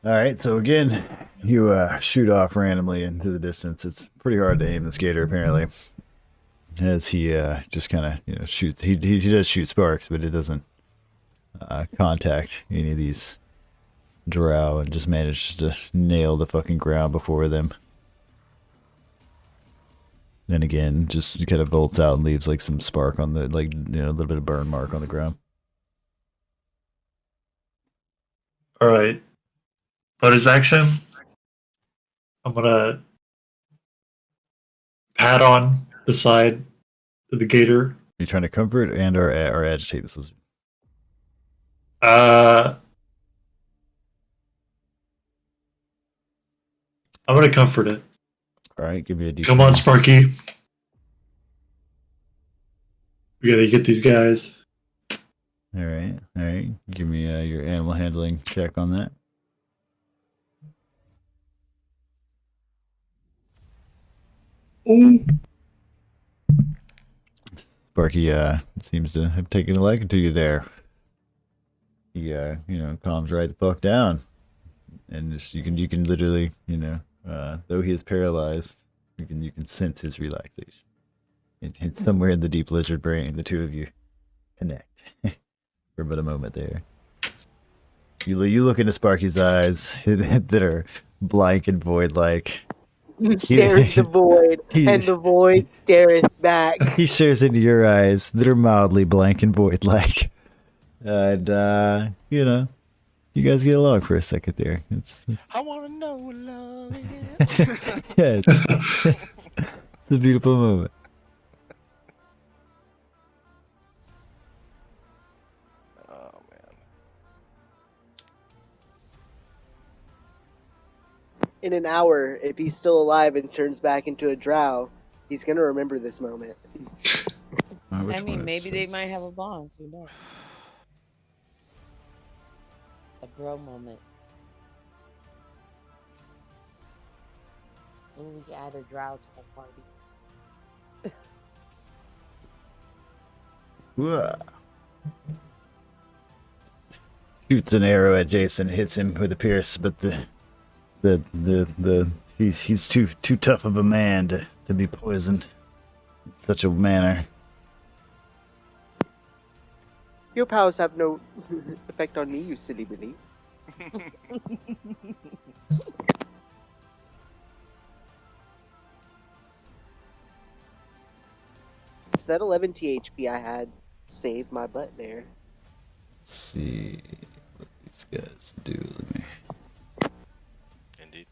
All right, so again, you shoot off randomly into the distance. It's pretty hard to aim this gator, apparently, as he just kind of shoots. He does shoot sparks, but it doesn't contact any of these drow, and just manages to nail the fucking ground before them. Then again, just kind of bolts out and leaves like some spark on the a little bit of burn mark on the ground. All right. Bonus action. I'm gonna pat on the side of the gator. You're trying to comfort and or agitate this lizard. I'm gonna comfort it. All right, give me a D. Come on, Sparky. We gotta get these guys. All right. Give me your animal handling check on that. Oh. Sparky seems to have taken a liking to you there. He calms right the fuck down, and just you can literally though he is paralyzed, you can sense his relaxation. And somewhere in the deep lizard brain, the two of you connect for about a moment there. You look into Sparky's eyes that are blank and void-like. Stare at the void, and the void stareth back. He stares into your eyes that are mildly blank and void-like. And, you guys get along for a second there. I want to know what love is. Yeah, it's a beautiful moment. Oh, man. In an hour, if he's still alive and turns back into a drow, he's gonna remember this moment. I mean, maybe they might have a bond. Who knows? A bro moment. Maybe we can add a drow to the party. Whoa. Shoots an arrow at Jason, hits him with a pierce, but he's too tough of a man to be poisoned in such a manner. Your powers have no effect on me, you silly Billy. So that 11 THP I had saved my butt there. Let's see what these guys do. Let me. Indeed.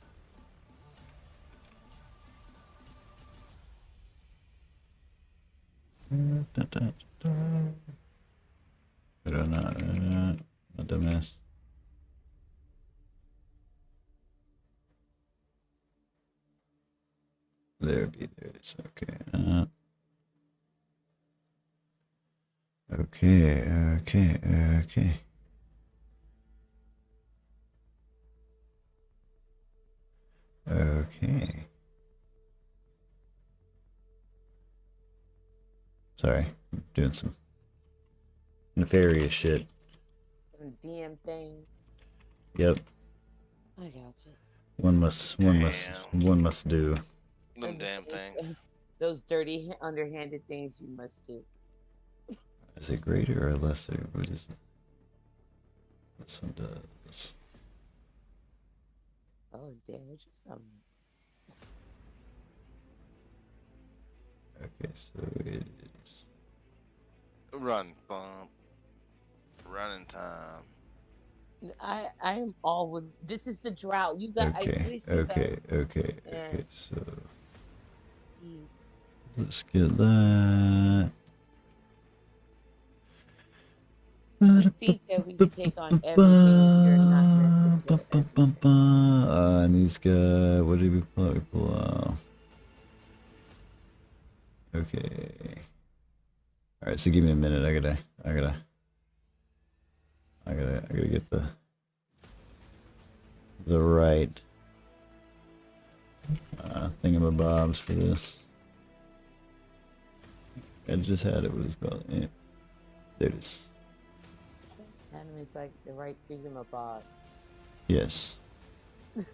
Not dumbass. There it is. Okay. Okay. Sorry, I'm doing some nefarious shit. Some DM things. Yep. I got you. One must do. Them damn things. Those dirty, underhanded things you must do. Is it greater or lesser? What is it? This one does. Oh, damn, what you something? Okay, so it is. Run, bump. Running time. I am all with. This is the drought. You got. Okay, I wish you guys, okay. Yeah. So please. let's get that. I think that we can take on everything you're not meant to do. And these guys, what did we pull? We pull okay. All right, so give me a minute. I gotta get the right thingamabobs for this. I just had it. What it's called? Yeah. There it is. Enemy's like the right thingamabob. Yes. Okay,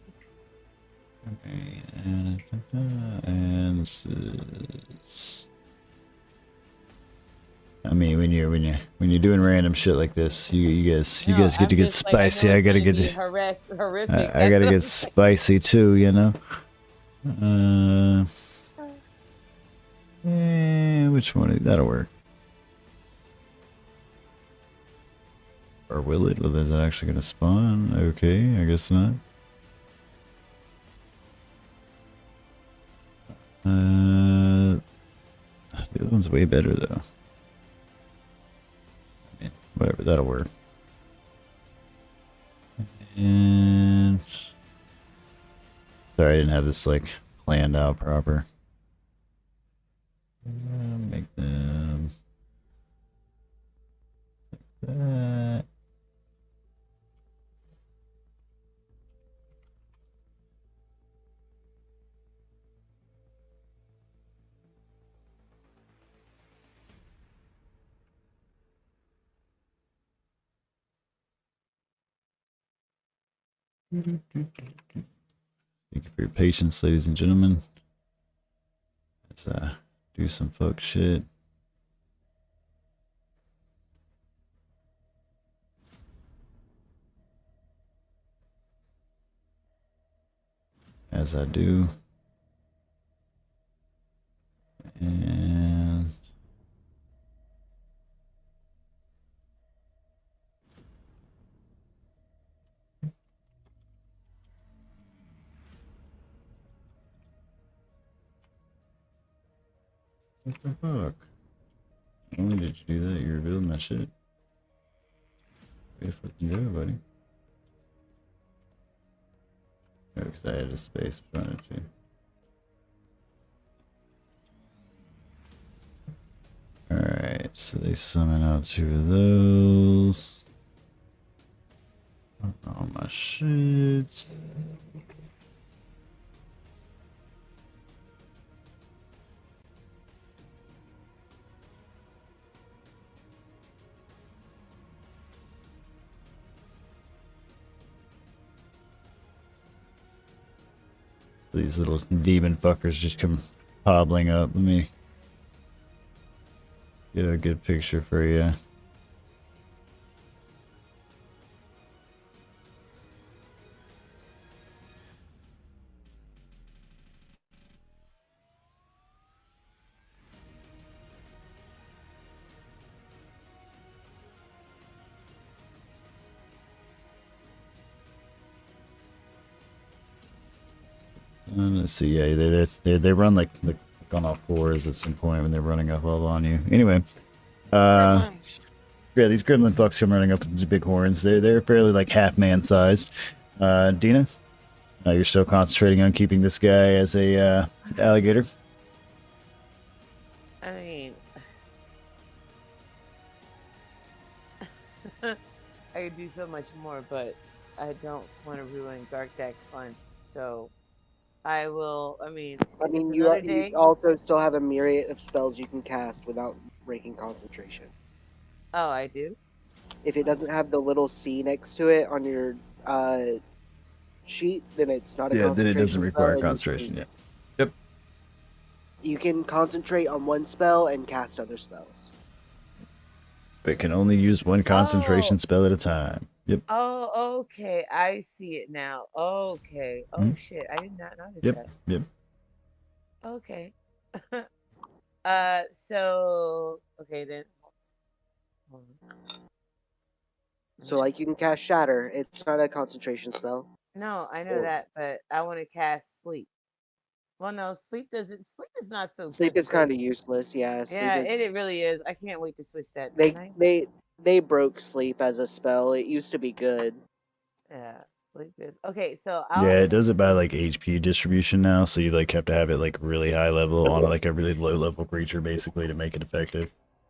and this is... I mean, when you're doing random shit like this, you guys get to get spicy. I gotta get horrific. I gotta get spicy too, you know. Which one? That'll work. Or will it? Well, is it actually gonna spawn? Okay, I guess not. The other one's way better though. I mean, whatever, that'll work. And sorry, I didn't have this like planned out proper. Make them like that. Thank you for your patience, ladies and gentlemen. Let's do some fuck shit. As I do. And what the fuck? Not only did you do that, you revealed my shit. Way to fucking go, buddy. Oh, because I had a space in front of you. Alright, so they summon out 2 of those. All my shit. These little demon fuckers just come hobbling up. Let me get a good picture for you. Let's see. Yeah, they run like on all fours at some point when they're running up all on you. Anyway, yeah, these gremlin fucks come running up with these big horns. They're fairly like half man sized. Dina, you're still concentrating on keeping this guy as a alligator. I mean, I could do so much more, but I don't want to ruin Garkdak's fun. So I will. I mean, you also still have a myriad of spells you can cast without breaking concentration. Oh, I do? If it doesn't have the little C next to it on your sheet, then it's not a concentration. Yeah, then it doesn't require concentration. Yeah. Yep. You can concentrate on one spell and cast other spells. But can only use one concentration spell at a time. Yep. Oh, okay. I see it now. Okay. Oh shit! I did not notice that. Yep. Okay. So okay then. So like you can cast Shatter. It's not a concentration spell. No, I know that, but I want to cast Sleep. Well, no, Sleep doesn't. Sleep is not so. Sleep is kind of useless. Yeah. Yeah, it really is. I can't wait to switch that. They broke Sleep as a spell. It used to be good. Yeah, Sleep is okay. So yeah, it does it by like HP distribution now. So you like have to have it like really high level on like a really low level creature basically to make it effective.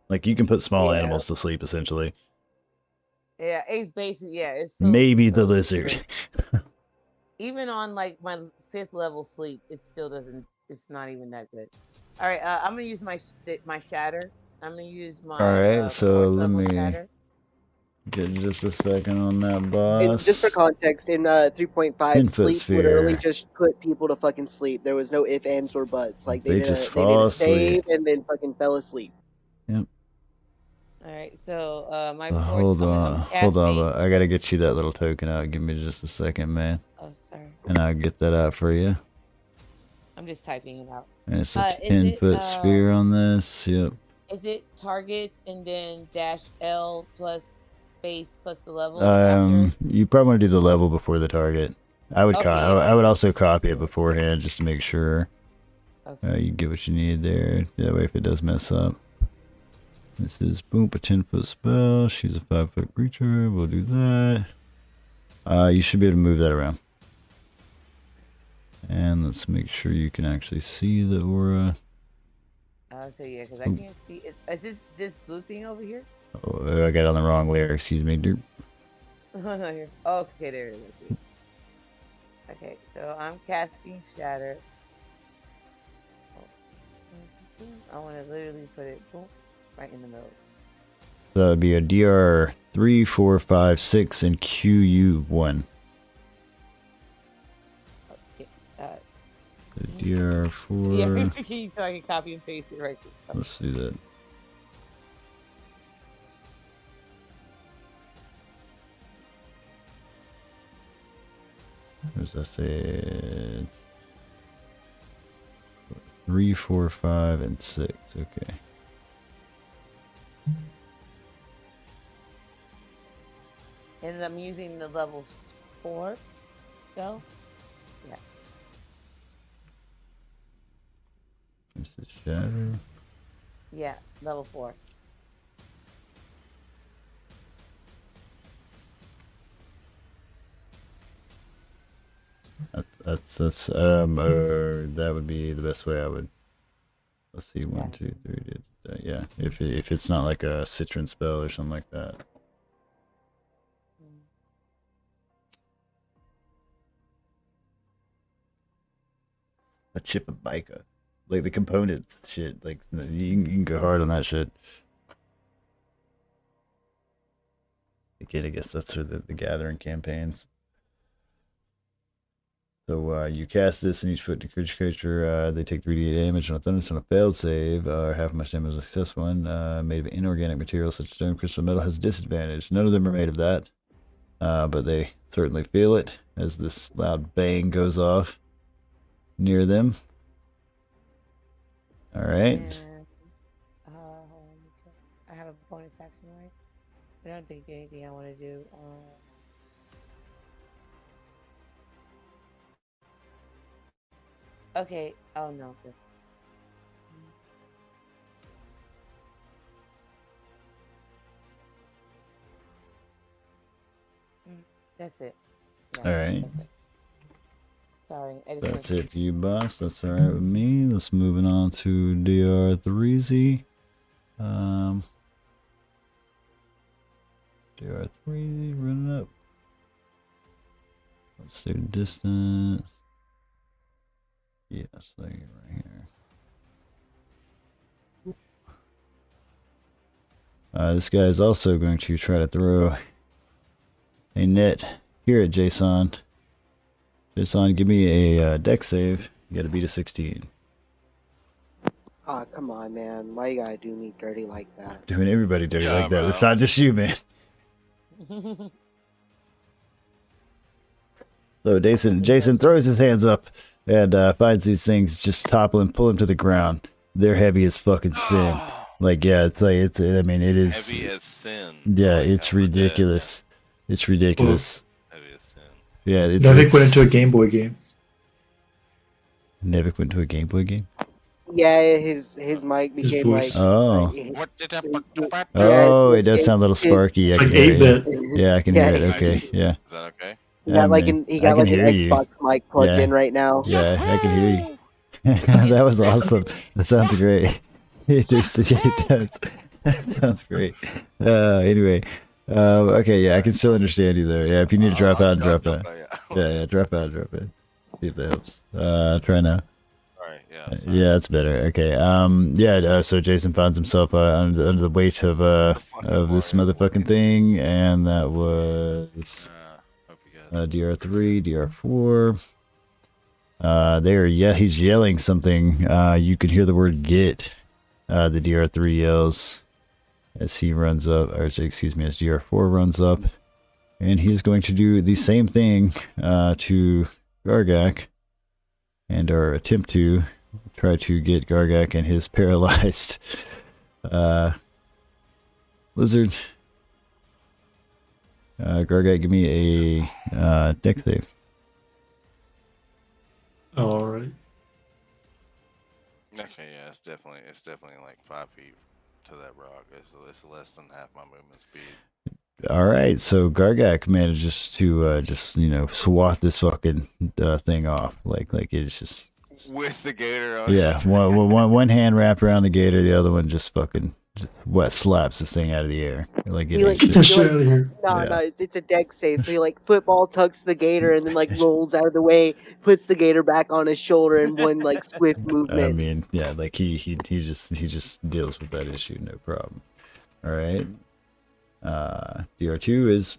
Like you can put small animals to sleep essentially. Yeah, it's basic. Yeah, it's maybe the lizard. Even on like my 5th level sleep, it still doesn't. It's not even that good. All right, I'm gonna use my shatter. I'm gonna use my. All right, so let me Get just a second on that And boss. just for context, in 3.5, 10-foot sleep sphere. literally just put people to fucking sleep. There was no ifs, ands, or buts. Like They they just did fall a save asleep. and then fucking fell asleep. Yep. All right, so my So force hold coming. on, I'm hold on, casting. but I gotta get you that little token out. Give me just a second, man. Oh, sorry. And I'll get that out for you. I'm just typing it out. And it's a Is it, 10-foot sphere on this. Yep. Is it targets and then -L plus space plus the level after? You probably want to do the level before the target. I would Okay, I would also copy it beforehand just to make sure Okay. you get what you need there. That way, if it does mess up. This is boom, a 10-foot spell. She's a 5-foot creature. We'll do that. You should be able to move that around. And let's make sure you can actually see the aura. So yeah, because I can't see. Is this blue thing over here? Oh, I got it on the wrong layer. Excuse me, dude. Here. Okay, there it is. Okay, so I'm casting Shatter. I want to literally put it boom, right in the middle. So that'd be a DR 3, 4, 5, 6, and QU1. DR 4. Yeah, so I can copy and paste it right there. Let's do that. As I said, 3, 4, 5, and 6. Okay. And I'm using the level 4 spell. Yeah. This is Shatter. Yeah, level 4. That would be the best way I would. Let's see, 1, 2, 3. Yeah, if it's not like a citron spell or something like that. A chip of bica, like the components shit. Like you can go hard on that shit. Again, I guess that's for the gathering campaigns. So you cast this, and each foot to creature, they take 3d8 damage on a thunderous on a failed save, or half much damage on a successful one. Made of inorganic materials such as stone, crystal, metal has disadvantage. None of them are made of that, but they certainly feel it as this loud bang goes off near them. All right. I have a bonus action, right? I don't think anything I want to do. Okay. Oh no. This. That's it. Yeah, All right. that's it. Sorry, I just That's it for you, boss. That's all right with me. Let's move on to DR3Z. DR3Z running up. Let's do distance. Yes, there you right here. This guy is also going to try to throw a net here at Jason. Jason, give me a deck save. You gotta beat a 16. Ah, come on, man. Why you gotta do me dirty like that? Doing everybody dirty like that. It's not just you, man. So Jason throws his hands up and finds these things just toppling, pull him to the ground. They're heavy as fucking sin. Like, yeah, it's like I mean, it is heavy as sin. Yeah, it's ridiculous. It's ridiculous. Heavy as sin. Yeah, Nevik went into a Game Boy game. Nevik went into a Game Boy game. Yeah, his mic became like. Oh. Like, Oh, it does sound a little sparky. It's I like can hear it. 8-bit. Yeah, I can hear it. Okay, yeah. Is that okay? He got like man, he got I like can an hear you. Xbox mic plugged Yeah. in right now. Yeah, I can hear you. That was awesome. That sounds great. It does. That sounds great. Anyway, okay, yeah, I can still understand you though. Yeah, if you need to drop out, drop out. Yeah, drop out. See if that helps. Try now. All right. Yeah. Yeah, that's better. Okay. So Jason finds himself under the weight of this motherfucking thing, and that was DR3, DR4. He's yelling something. You can hear the word "get." The DR3 yells as he runs up, or excuse me, as DR4 runs up, and he's going to do the same thing to Gargak, or attempt to try to get Gargak and his paralyzed lizard. Gargak, give me a dex save. Alright. Okay, yeah, it's definitely like 5 feet to that rock. It's less than half my movement speed. All right, so Gargak manages to just swat this fucking thing off, like it's just with the gator on. Yeah, one hand wrapped around the gator, the other one just wet slaps this thing out of the air. Like Get that shit out of here. No, it's a deck save. So he like football tucks the gator and then like rolls out of the way, puts the gator back on his shoulder in one like swift movement. I mean, yeah, like he just deals with that issue, no problem. All right. DR2 is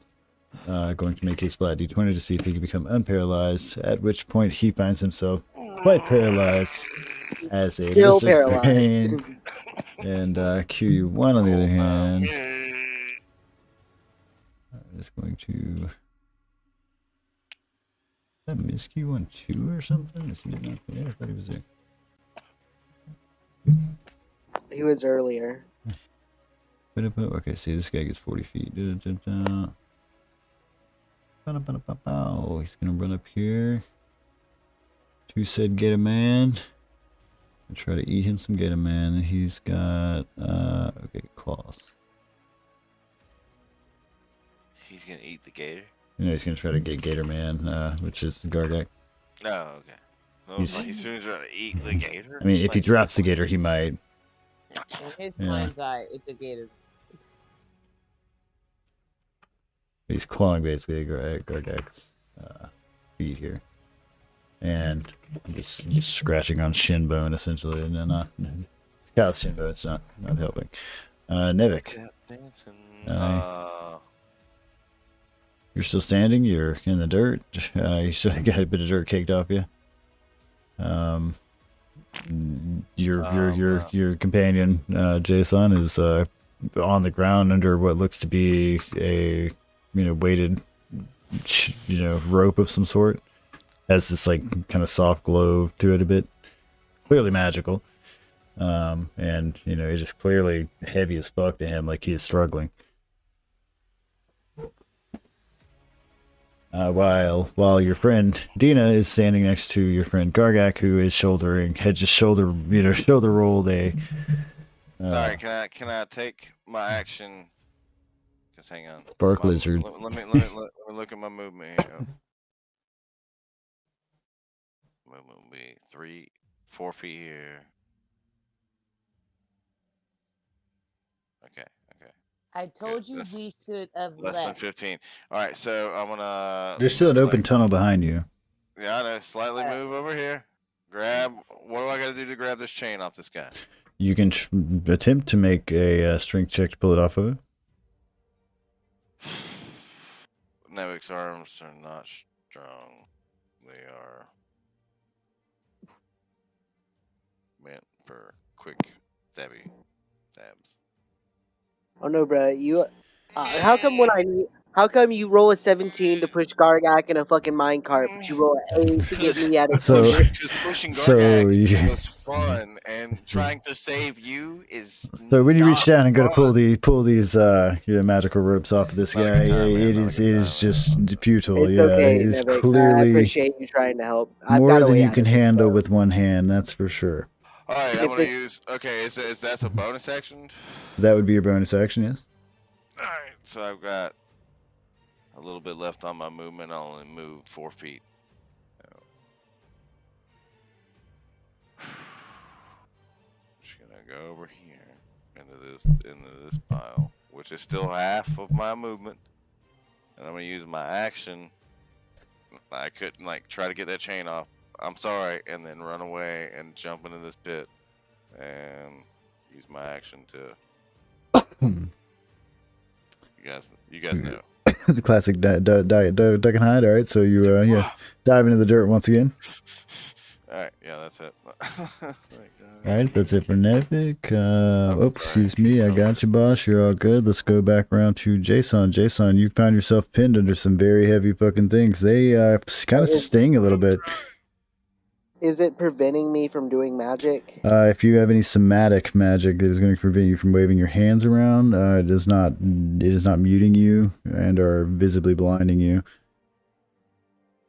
going to make a splat D20 to see if he can become unparalyzed, at which point he finds himself quite paralyzed as a Still lizard paralyzed. brain. And QU1 on the other hand is going to I miss QU1 2 or something? Is he not there? I thought he was there. He was earlier. Okay, see, this guy gets 40 feet. Oh, he's gonna run up here to said Gator Man and try to eat him some Gator Man. He's got okay, claws. He's gonna eat the gator? He's gonna try to get Gator Man, which is Gargak. Oh, okay. Well, he's soon trying to eat the gator? I mean, if he drops the gator, he might. In his mind's eye, it's a gator. He's clawing basically at Gargak's feet here. And just scratching on shin bone essentially, and then Kyle's shin bone, it's not helping. Nevik. You're still standing, you're in the dirt. You still got a bit of dirt caked off you. Your companion, Jason, is on the ground under what looks to be a weighted rope of some sort. Has this like kind of soft glow to it a bit. Clearly magical. And it is clearly heavy as fuck to him, like he is struggling. While your friend Dina is standing next to your friend Gargak, who is had just shoulder rolled a. Sorry, can I take my action? Cause hang on. Spark lizard. Let me look at my movement here. Movement will be 4 feet here. Okay. I told you we should have less than 15. All right, so I'm gonna. There's still an open tunnel behind you. Yeah, I know. Slightly move over here. Grab. What do I got to do to grab this chain off this guy? You can attempt to make a strength check to pull it off of it. Nevik's arms are not strong. They are meant for quick stabs. Oh no, bro. You. How come you roll a 17 to push Gargak in a fucking minecart, but you roll an 8 to get me out of Because pushing Gargak was fun, and trying to save you is. So when you reach down and go to pull these magical ropes off of this guy, it is just futile. It's okay, it is Nevik. clearly I appreciate you trying to help. more than you can handle with one hand. That's for sure. All right, I'm gonna use. Okay, is that a bonus action? That would be your bonus action, yes. All right, so I've got a little bit left on my movement. I'll only move 4 feet. Just gonna go over here into this pile, which is still half of my movement, and I'm gonna use my action. I couldn't try to get that chain off. I'm sorry, and then run away and jump into this pit and use my action to. You guys know. The classic duck and hide. All right, so you dive into the dirt once again. All right, yeah, that's it. All right, that's it for Nevik. Excuse me, I got you, boss. You're all good. Let's go back around to Jason. Jason, you found yourself pinned under some very heavy fucking things. They kind of sting a little bit. Is it preventing me from doing magic? If you have any somatic magic that is going to prevent you from waving your hands around, it is not muting you and or visibly blinding you.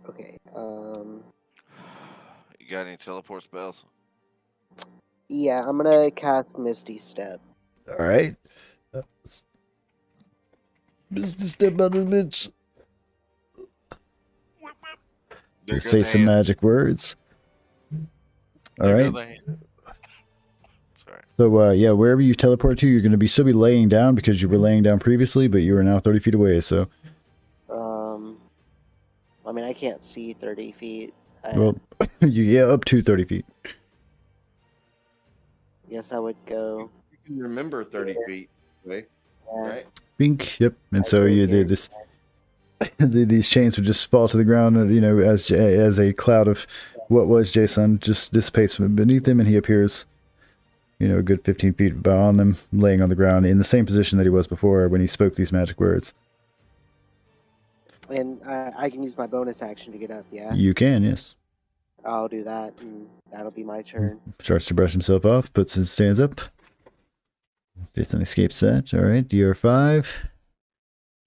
Okay. You got any teleport spells? Yeah, I'm gonna cast Misty Step. All right. Misty Step on the bitch. Say some magic words. All right. Sorry. So yeah, wherever you teleport to, you're going to still be laying down because you were laying down previously, but you are now 30 feet away. So. I mean, I can't see 30 feet. Well, up to 30 feet. Yes, I would go. You can remember 30 feet, right? Right. Bink. Yep. And so you did this. These chains would just fall to the ground, as a cloud of what was Jason just dissipates from beneath him, and he appears, a good 15 feet beyond them, laying on the ground in the same position that he was before when he spoke these magic words. And I can use my bonus action to get up, yeah? You can, yes. I'll do that, and that'll be my turn. Starts to brush himself off, stands up. Jason escapes that. All right, DR5.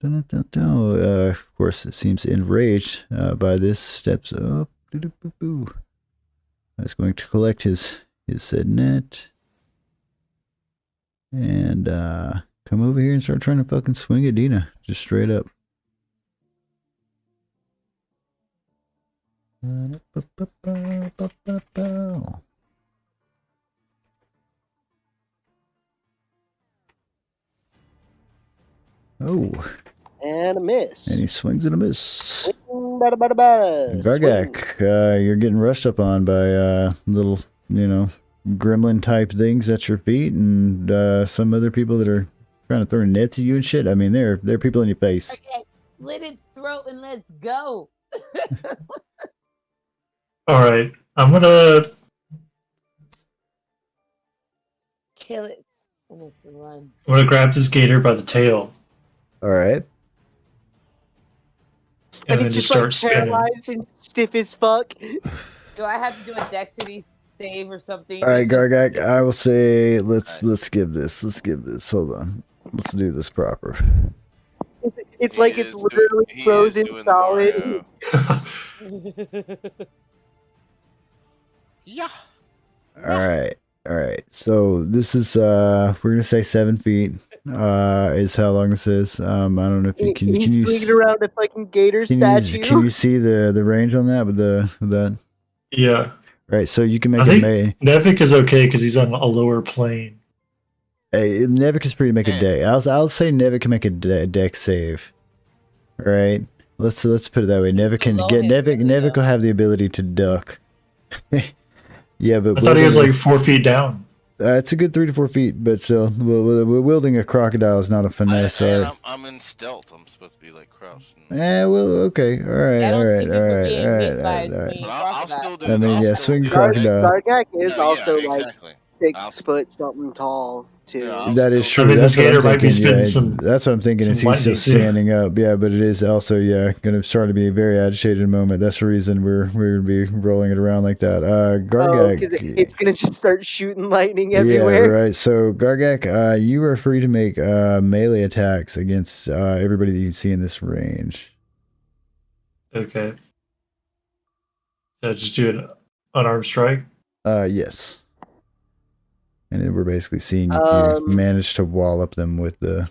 Of course, it seems enraged by this. Steps up. I was going to collect his said net. And come over here and start trying to fucking swing at Dina. Just straight up. Oh. And a miss. And he swings and a miss. Bada. Gargak, you're getting rushed up on by little, gremlin type things at your feet, and some other people that are trying to throw nets at you and shit. I mean, they're people in your face. Okay, slit its throat and let's go. All right, I'm gonna Kill it. And let's run. I'm gonna grab this gator by the tail. All right. And then just start spinning. Paralyzed and stiff as fuck. Do I have to do a dexterity save or something? All right, Gargak, I will say let's give this. Hold on. Let's do this proper. It's like it's literally frozen solid. Yeah. All right. So this is we're gonna say 7 feet. Is how long this is. I don't know if you can. He's swinging around a fucking gator statue. Can you see the range on that with that? Yeah. Right. So you can make I it. think Nevik is okay because he's on a lower plane. Hey, Nevik is free to make a deck. I'll say Nevik can make a deck save. All right. Let's put it that way. Nevik can get Nevik will have the ability to duck. Yeah, but I thought he was like 4 feet down. It's a good 3 to 4 feet, but still, wielding a crocodile is not a finesse. I'm in stealth. I'm supposed to be like crouched. Okay. All right. I'll still do. I mean, swing crocodile. Gargak is also like 6 foot something tall too. That is true. I mean, that's this gator might be spinning some. That's what I'm thinking. Is he's still standing up? Yeah, but it is also going to start to be a very agitated moment. That's the reason we're going to be rolling it around like that. Gargak, because it's going to just start shooting lightning everywhere. Yeah, right. So Gargak, you are free to make melee attacks against everybody that you see in this range. Okay. Just do an unarmed strike. Yes. And then we're basically seeing you manage to wall up them with the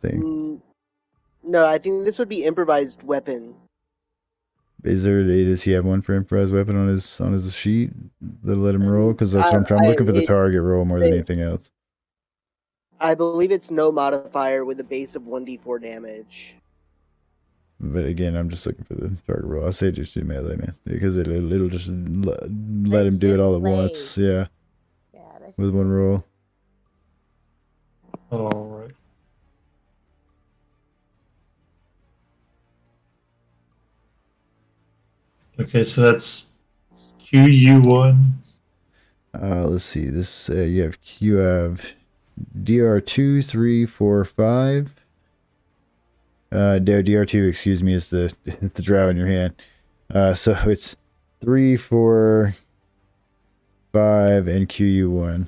thing. No, I think this would be improvised weapon. Does he have one for improvised weapon on his sheet that'll let him roll? Because that's what I'm looking for the target roll more than anything else. I believe it's no modifier with a base of 1d4 damage. But again, I'm just looking for the target roll. I say just do melee, man, because it'll just let him do it all at once. Yeah. Yeah, that's With one roll. All right. Okay, so that's QU1. Let's see. This you have DR2, 3, 4, 5. DR2, excuse me, is the the drow in your hand. So it's 3, 4, 5, and QU1.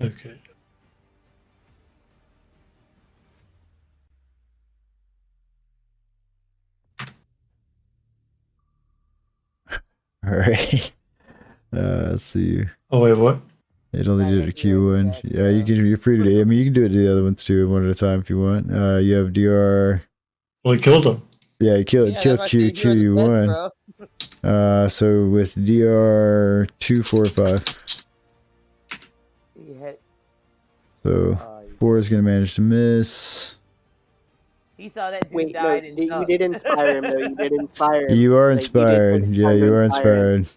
Okay. All right. Let's see. Oh wait, what? It only did a Q1. Yeah, you can. You're free to. I mean, you can do it to the other ones too, one at a time if you want. You have DR. Well, he killed him. Yeah, he killed QU1. So with DR 2, 4, 5. So 4 is gonna manage to miss. He saw that dude Wait, died no, and you did inspire him though. You did inspire him. You are Like, inspired. Yeah, you are inspired.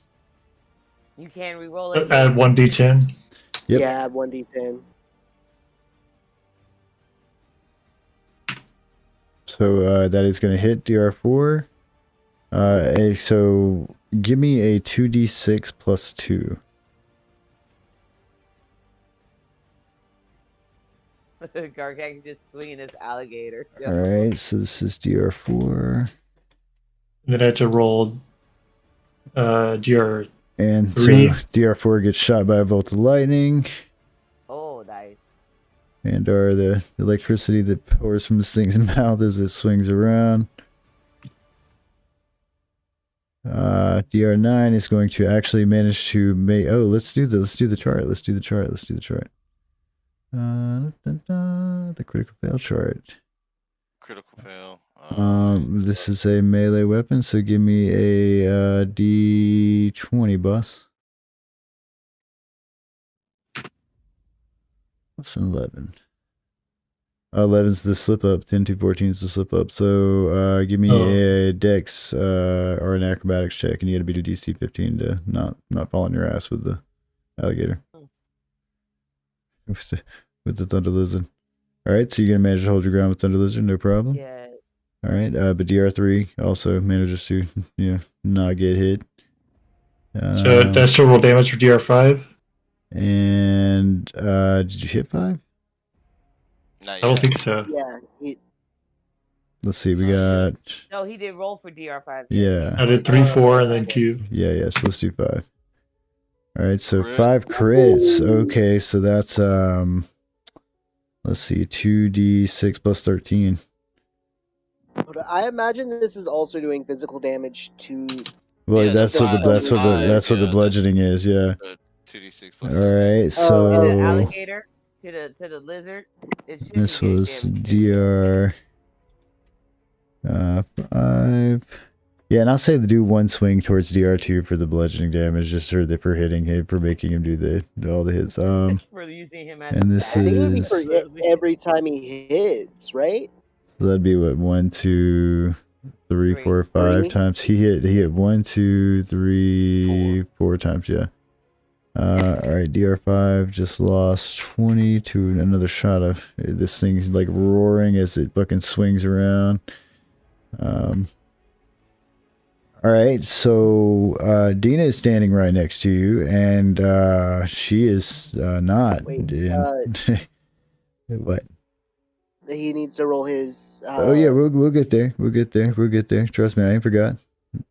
You can re-roll it. Add 1d10. Yep. Yeah, 1d10. So that is gonna hit DR4. So give me a 2d6 plus 2. Gargak just swinging his alligator. All right, so this is DR4. And then I had to roll DR3. And so DR4 gets shot by a bolt of lightning. Oh, nice. And the electricity that pours from this thing's mouth as it swings around. DR9 is going to actually manage to make. Oh, let's do the chart. Let's do the chart. The critical fail chart. Critical fail. This is a melee weapon, so give me a D20, boss. What's an 11? 11's the slip up. 10 to 14 is the slip up. So give me a dex or an acrobatics check, and you got to beat a DC 15 to not fall on your ass with the alligator. With the Thunder Lizard. Alright, so you're going to manage to hold your ground with Thunder Lizard, no problem. Yes. Alright, but DR3 also manages to, not get hit. So that's still roll damage for DR5? And, did you hit 5? I don't think so. Yeah. Let's see, we got... No, he did roll for DR5. Yeah. I did 3, 4, and then Q. Yeah, so let's do 5. Alright, so 5 crits. Okay, so that's, let's see, 2d6 plus 13. But I imagine this is also doing physical damage to. Well, that's what the bludgeoning is. Yeah. 2d6 plus. All right, so to the alligator, to the lizard. This was DR 5. Yeah, and I'll say to do one swing towards DR2 for the bludgeoning damage, just for hitting him, for making him do all the hits. For using him as and this I think it would be is for every time he hits, right? so that'd be what 1, 2, 3, 4, 5 times. He hit 1, 2, 3, 4 times. Yeah. All right, DR5 just lost 20 to another shot of this thing's like roaring as it fucking swings around. All right, so Dina is standing right next to you, and she is not. Wait, what? He needs to roll his. Oh yeah, we'll get there. We'll get there. Trust me, I ain't forgot.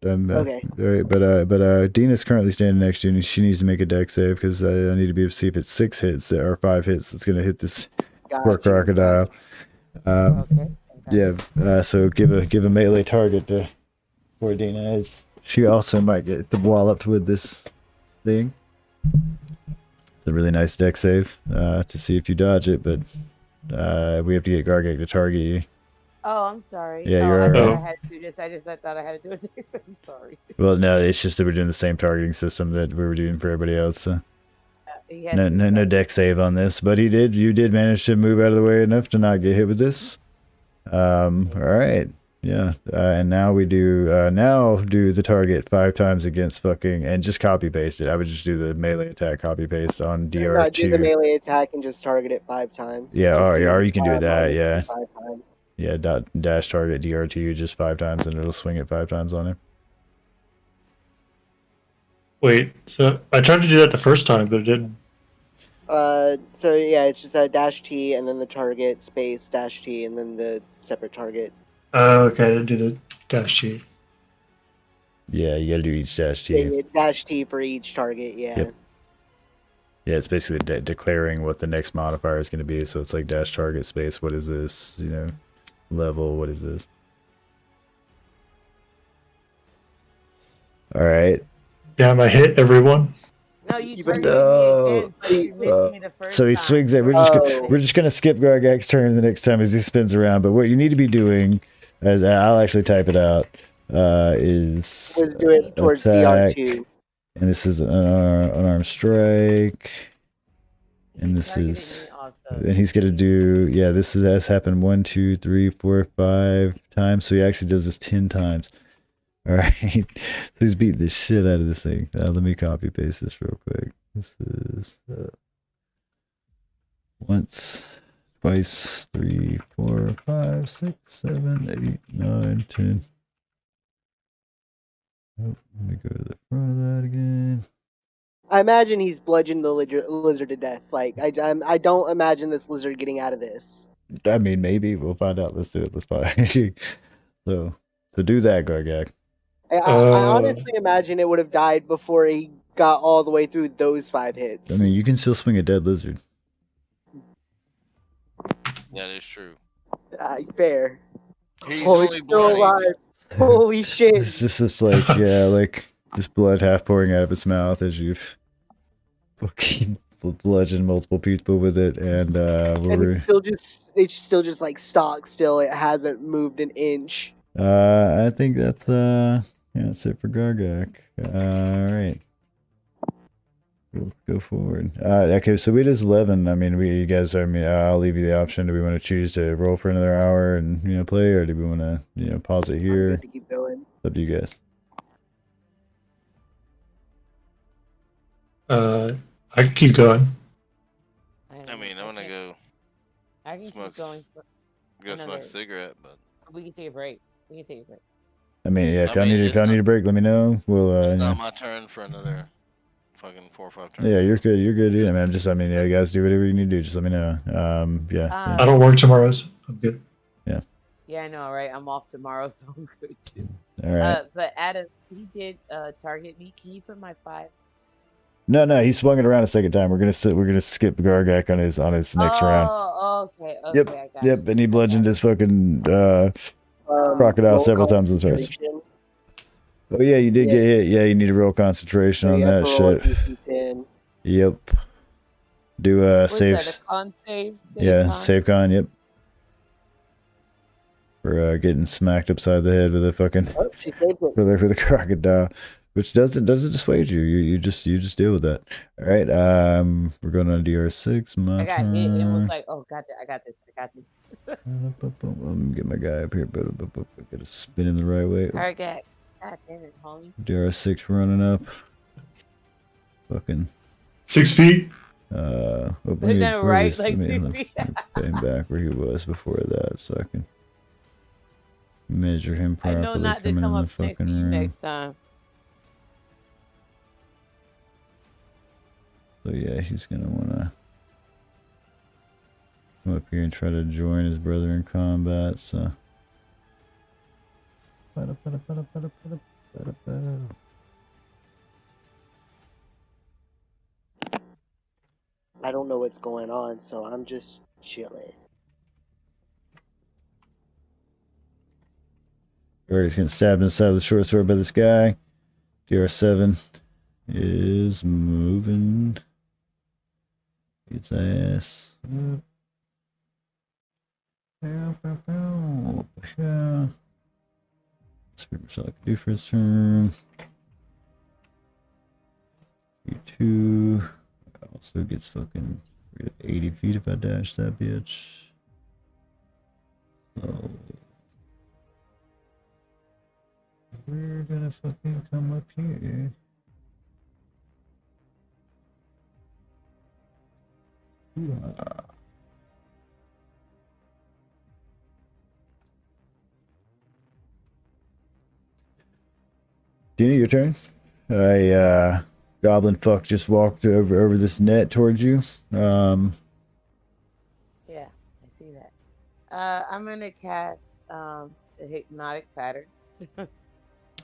Okay. All right, but Dina's currently standing next to you, and she needs to make a dex save because I need to be able to see if it's 6 hits or 5 hits that's gonna hit this poor crocodile. Okay. Yeah. So give a melee target to poor Dina. She also might get walloped with this thing. It's a really nice dex save to see if you dodge it, but we have to get Gargak to target you. Oh, I'm sorry. Yeah, oh, you're I alright. thought I had to do this. I thought I had to do it this. I'm sorry. Well, no, it's just that we're doing the same targeting system that we were doing for everybody else. So. He has No, to no, no target. deck save on this, but you did manage to move out of the way enough to not get hit with this. All right, yeah, and now we do the target 5 times against fucking, and just copy paste it. I would just do the melee attack copy paste on DR2. No, do the melee attack and just target it 5 times. Yeah, Just or you can do that. minus Yeah, 5 times. yeah. Dash target DR2 just 5 times, and it'll swing it 5 times on him. Wait, so I tried to do that the first time, but it didn't. So yeah, it's just a dash T and then the target space dash T and then the separate target. Okay, I didn't do the dash T. Yeah, you gotta do each dash T. Yeah, dash T for each target. Yeah. Yep. Yeah, it's basically declaring what the next modifier is going to be. So it's like dash target space. What is this? You know, level. What is this? All right. Damn, I hit everyone. No, you But targeted me again, but you missed me the first So he time. swings it. We're just gonna skip Gargak's turn the next time as he spins around. But what you need to be doing, as I'll actually type it out, is Let's do it towards attack, DR2. and this is an unarmed strike, and He this targeted is, me also. and he's gonna do, yeah, has happened 1, 2, 3, 4, 5 times. So he actually does this 10 times. All right, so he's beating the shit out of this thing. Let me copy paste this real quick. This is once, twice, 3, 4, 5, 6, 7, 8, 9, 10. Oh, let me go to the front of that again. I imagine he's bludgeoned the lizard to death. Like I don't imagine this lizard getting out of this. I mean, maybe we'll find out. Let's do it. Let's find. So do that, Gargak. I honestly imagine it would have died before he got all the way through those 5 hits. I mean, you can still swing a dead lizard. That is true. Fair. He's Holy, only still bloody. alive. Holy shit. It's just like, yeah, like just blood half pouring out of its mouth as you've fucking bludgeoned multiple people with it, and And it's still just like stock still. It hasn't moved an inch. I think that's that's it for Gargak. All right. Let's go forward. Okay, so it is 11. I mean, you guys. I mean, I'll leave you the option. Do we want to choose to roll for another hour and play, or do we want to pause it here? I'm good to keep going. It's up to you guys. I can keep going. I mean, I'm gonna go I can smoke, keep going. go smoke another- a cigarette, but We can take a break. We can take a break. I mean, yeah. If I y'all mean, need it's a break, let me know. We'll. it's not my turn for another fucking 4 or 5 turns. Yeah, you're good. You're good, dude. I mean, yeah, you guys do whatever you need to do. Just let me know. Yeah. I don't work tomorrow, so I'm good. Yeah, I know, right? I'm off tomorrow, so I'm good too. All right. But Adam, he did target me. Can you put my 5? No, he swung it around a second time. We're gonna skip Gargak on his next round. Oh, okay. Yep, I got Yep, you. and he bludgeoned his fucking crocodile roll several times. I'm sorry. concentration. Oh yeah, you did Yeah. get hit. Yeah, you need to roll concentration on You have that to roll a shit. DC-10. Yep. Do What's saves. that, a con save? Yeah, con? save con. Yep. For getting smacked upside the head with a fucking Oh, she saved it. for the crocodile, which doesn't dissuade you. You just deal with that. All right. We're going on DR6. My I got hit and was turn. like, oh, I got this. Let me get my guy up here. Get a spin in the right way. God damn it, homie. DR6 running up. Fucking. 6 feet. Let me Isn't that move right? this- Like, let me- seriously? let me put him back where he was before that, so I can measure him I properly. know not to coming come in up the next to fucking you room. next time. So yeah, he's gonna wanna come up here and try to join his brother in combat. So. I don't know what's going on, so I'm just chilling. Alright, he's getting stabbed in the side of the short sword by this guy. DR7 is moving. Gets ass up. Yeah. See what Marcel can do for his turn. You2 also gets fucking 80 feet if I dash that bitch. So we're gonna fucking come up here. Ooh-ah. Dina, your turn. Goblin fuck just walked over this net towards you. Yeah, I see that. I'm gonna cast a hypnotic pattern.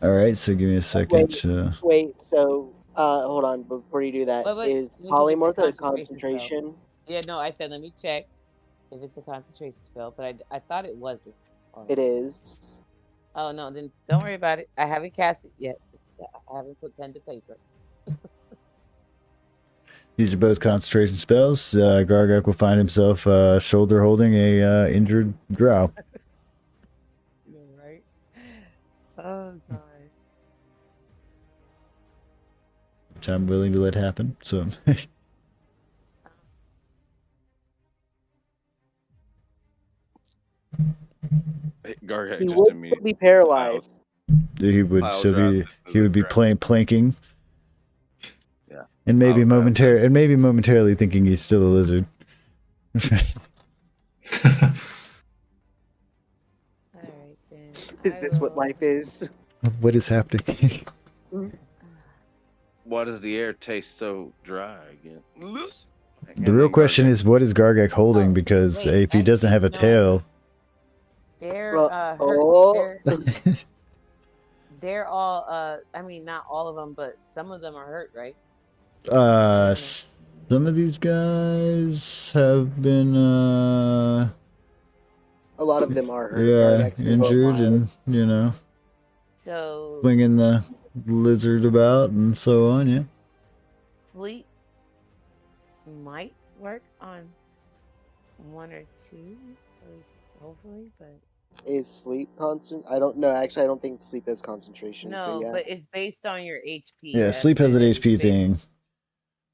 All right, so give me a second. Wait. So, hold on. Before you do that, is polymorph a concentration? Yeah, no. I said let me check if it's a concentration spell, but I thought it wasn't. It is. Oh no, then don't worry about it. I haven't cast it yet. I haven't put pen to paper. These are both concentration spells. Gargak will find himself shoulder holding a injured drow. Right? Oh god. Which I'm willing to let happen. So. Gargak He just would immediately be paralyzed. He would be planking. Yeah. And maybe momentarily thinking he's still a lizard. Alright then. Is this what life is? What is happening? Why does the air taste so dry again? The real question is, what is Gargak holding? Because if he doesn't have a tail, they're hurt. They're all I mean not all of them, but some of them are hurt, right? some of these guys have been A lot of them are hurt. Yeah, injured and so swinging the lizard about and so on. Yeah. Sleep might work on one or two, hopefully, but is sleep constant? I don't know. Actually, I don't think sleep has concentration. no, so yeah. but it's based on your HP. Yeah, sleep has an HP thing.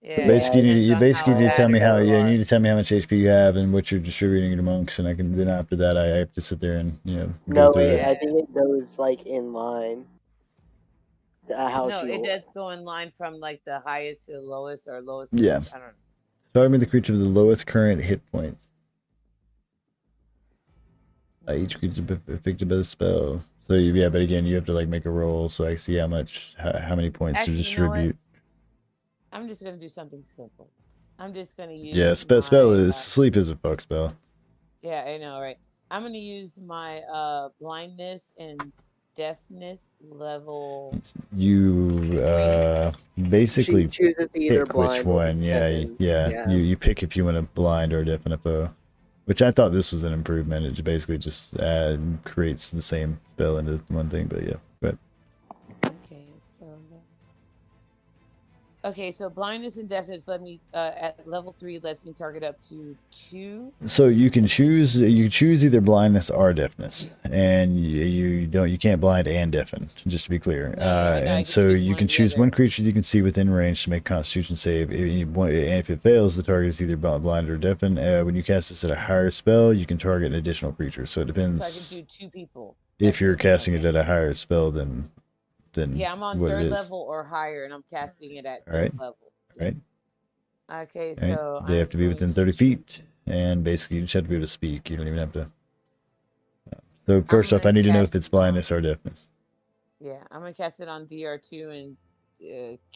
Yeah. Basically, you need to tell me how. Yeah, you need to tell me how much HP you have and what you're distributing it amongst, and I can. Then after that, I have to sit there and No, go through it. I think it goes like in line. No, it does go in line from like the highest to the lowest or lowest. Yeah. I don't know. Target the creature with the lowest current hit points. Each creature affected by the spell. So yeah, but again, you have to like make a roll so I see how many points to distribute. I'm just gonna do something simple. I'm just gonna use. Yeah, spell is sleep is a fuck spell. Yeah, I know, right? I'm gonna use my blindness and deafness level. You basically she chooses either pick which one. Yeah. You pick if you want a blind or a deafen a foe. Which I thought this was an improvement. It basically just creates the same spell into one thing, but yeah. But okay, so blindness and deafness let me at level 3 lets me target up to 2. So you can choose either blindness or deafness, and you can't blind and deafen, just to be clear. And so you can choose one creature you can see within range to make a Constitution save. And if it fails, the target is either blind or deafen. When you cast this at a higher spell, you can target an additional creature. So it depends. So I can do 2 people. If you're casting it at a higher spell than yeah, I'm on 3rd level or higher, and I'm casting it at 3rd level. Right. Okay, so they have to be within 30 feet, and basically you just have to be able to speak. You don't even have to. So first off, I need to know if it's blindness or deafness. Yeah, I'm gonna cast it on DR2 and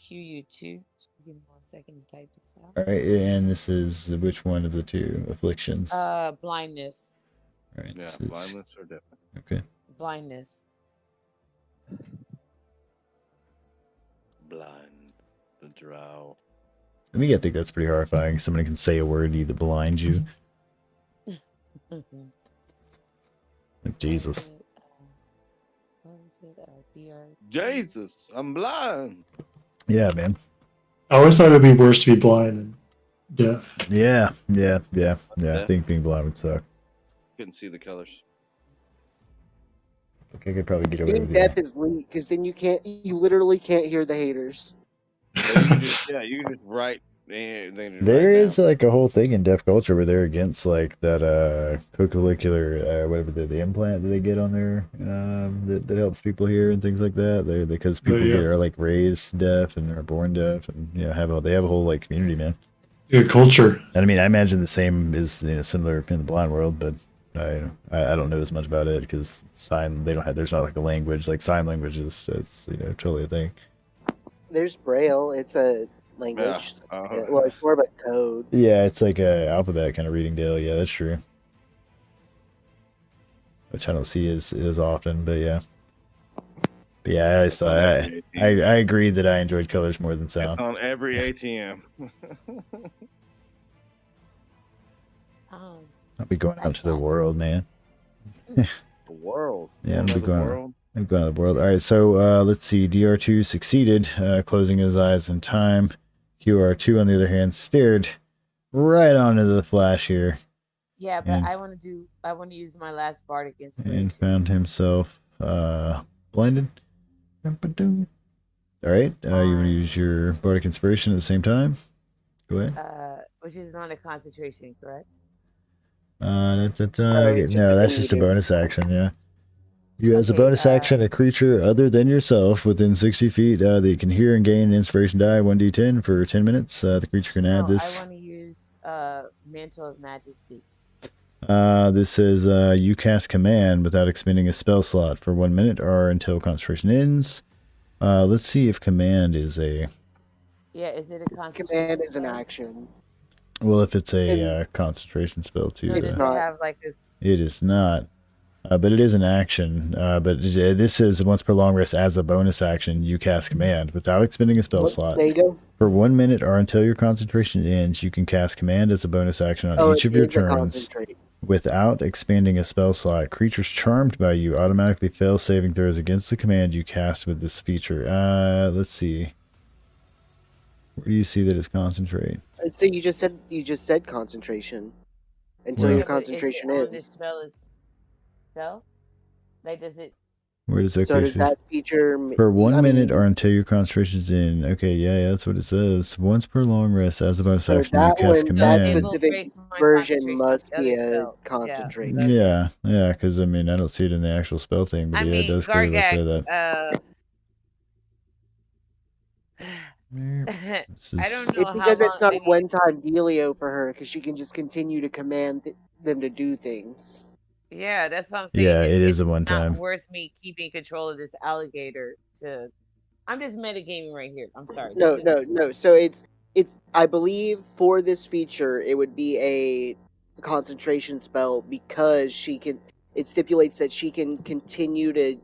QU2. Give me 1 second to type this out. All right, and this is which one of the 2 afflictions? Blindness. All right. Yeah, blindness or deafness. Okay. Blindness. Blind the drow. I mean, I think that's pretty horrifying. Somebody can say a word and either blind you. Like Jesus. Jesus, I'm blind. Yeah, man. I always thought it'd be worse to be blind than deaf. Yeah. I think being blind would suck. Couldn't see the colors. Like I could probably get away Being with deaf it. is leak because then you literally can't hear the haters. So you can just write. There is like a whole thing in deaf culture where they're against like that co-curricular whatever the implant that they get on there that helps people hear and things like that. They because people here are like raised deaf and are born deaf and they have a whole like community, man. Good culture. And I mean, I imagine the same is similar in the blind world, but I don't know as much about it because there's not like a language like sign language is totally a thing. There's Braille. It's a language. Yeah. Well, it's more of a code. Yeah, it's like a alphabet kind of reading deal. Yeah, that's true. Which I don't see as often, but yeah. But yeah, I always thought I agree that I enjoyed colors more than sound. It's on every ATM. I'll be going out to the world, man. The world. Yeah, I'm going to the world. All right, so let's see. DR2 succeeded, closing his eyes in time. QR2, on the other hand, stared right onto the flash here. Yeah, but I want to use my last bardic inspiration. And found himself blinded. All right, you want to use your bardic inspiration at the same time? Go ahead. Which is not a concentration, correct? No, that's just a bonus action, yeah. You, as a bonus action, a creature other than yourself within 60 feet that can hear and gain an inspiration die 1d10 for 10 minutes. The creature can add this. I want to use Mantle of Majesty. This says you cast command without expending a spell slot for 1 minute or until concentration ends. Let's see if command is a... Yeah, is it a concentration Command is an spell? action. Well, if it's a concentration spell too. Does it have like this? It is not. But it is an action. But this says once per long rest as a bonus action, you cast command without expending a spell slot. There you go. For 1 minute or until your concentration ends, you can cast command as a bonus action on each of your turns without expending a spell slot. Creatures charmed by you automatically fail saving throws against the command you cast with this feature. Let's see. Where do you see that it's concentrate? So you just said concentration until your concentration ends. This spell is spell? Like, does it? Where does that? So does that feature for 1 minute or until your concentration's in? Okay, yeah, that's what it says. Once per long rest, as a bonus action, you cast command. That specific version must be a concentration. Yeah, because I mean, I don't see it in the actual spell thing, but it does clearly say that. I don't know. It's because it's not a one-time dealio for her, because she can just continue to command them to do things. Yeah, that's what I'm saying. Yeah, it is a one-time. Not worth me keeping control of this alligator to. I'm just metagaming right here. I'm sorry. No. So it's. I believe for this feature, it would be a concentration spell because she can. It stipulates that she can continue to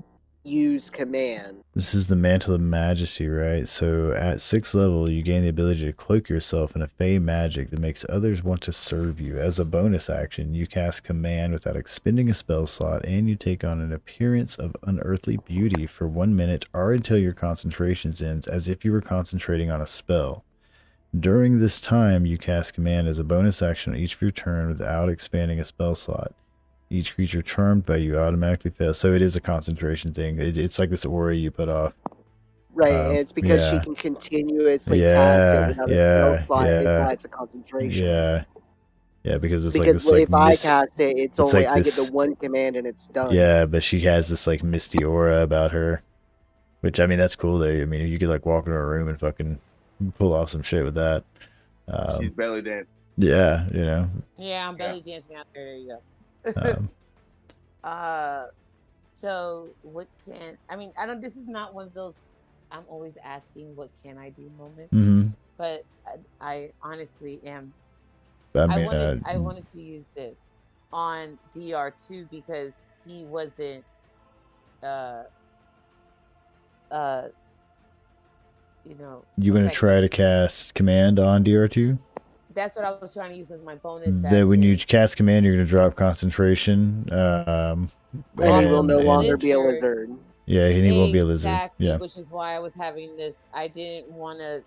use command. This is the Mantle of Majesty, right? So at 6th level, you gain the ability to cloak yourself in a fey magic that makes others want to serve you. As a bonus action, you cast command without expending a spell slot, and you take on an appearance of unearthly beauty for 1 minute or until your concentration ends, as if you were concentrating on a spell. During this time, you cast command as a bonus action on each of your turn without expanding a spell slot. Each creature charmed by you automatically fails. So it is a concentration thing. It's like this aura you put off. Right, and it's because she can continuously cast it without a spell slot. It's a concentration. Yeah, because it's because like this, if I cast it, it's only like I get the one command and it's done. Yeah, but she has this like misty aura about her, which I mean that's cool. Though I mean you could like walk into a room and fucking pull off some shit with that. She's belly dancing. Yeah, you know. Yeah, I'm belly dancing out there. There you go. So what can I mean? I don't. This is not one of those. I'm always asking, "What can I do?" moments. Mm-hmm. But I honestly am. I wanted to use this on DR2 because he wasn't. You know. You want to try to cast command on DR2? That's what I was trying to use as my bonus. That when you cast command, you're going to drop concentration. And he will no longer be a lizard. Yeah, and he won't be a lizard. Yeah, which is why I was having this. I didn't want to.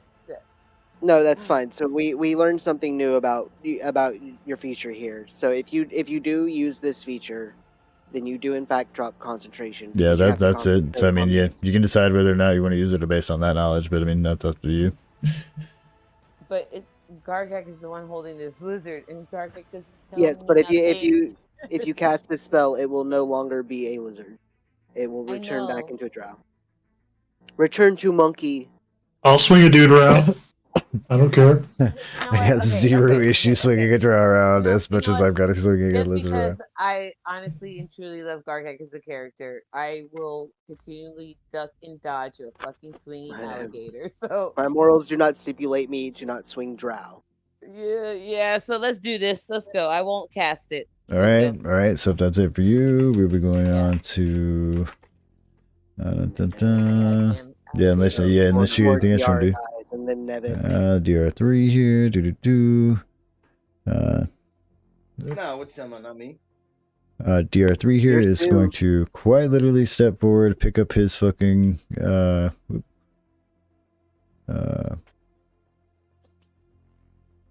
No, that's fine. So we learned something new about your feature here. So if you do use this feature, then you do in fact drop concentration. Yeah, because you have to that's it. So I concentrate mean, on yeah, these. you can decide whether or not you want to use it based on that knowledge, but I mean, that's up to you. But it's Gargak is the one holding this lizard, and Gargak doesn't tell Yes, me but nothing. if you cast this spell, it will no longer be a lizard. It will I return back know. into a drow. Return to monkey. I'll swing a dude around. I don't care. You know I what? got Okay, zero okay, issue okay, swinging okay. a drow around You know- as you much know as what? I've got to swinging a Just lizard around. because I honestly and truly love Gargak as a character, I will continually duck and dodge a fucking swinging alligator. So My morals do not stipulate me to not swing drow. yeah. So let's do this. Let's go. I won't cast it. All Let's right, go. all right. So if that's it for you, we'll be going Yeah. on to. Goddamn Yeah, unless you More anything else you want DR to do. guys, and then Nevik. DR3 here. No, what's someone, not me. DR3 here Yours is too. going to quite literally step forward, pick up his fucking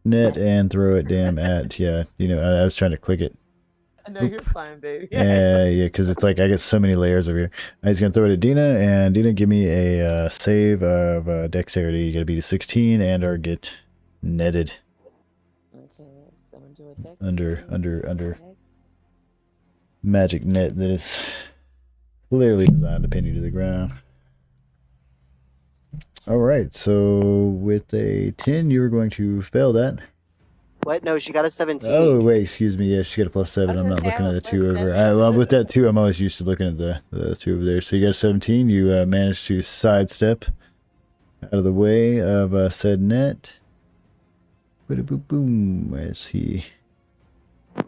net and throw it at I was trying to click it. I know you're fine, baby. Yeah, because it's like I get so many layers over here. He's gonna throw it at Dina, and Dina, give me a save of dexterity. You gotta beat a 16 and or get netted Okay, someone do a dex. under magic net that is clearly designed to pin you to the ground. All right, so with a 10, you're going to fail that. What? No, she got a 17. Oh wait, excuse me. Yes, she got a +7. I'm not looking at the 2 over. Well, with that 2, I'm always used to looking at the 2 over there. So you got a 17. You managed to sidestep out of the way of said net. Boom, boom. As he.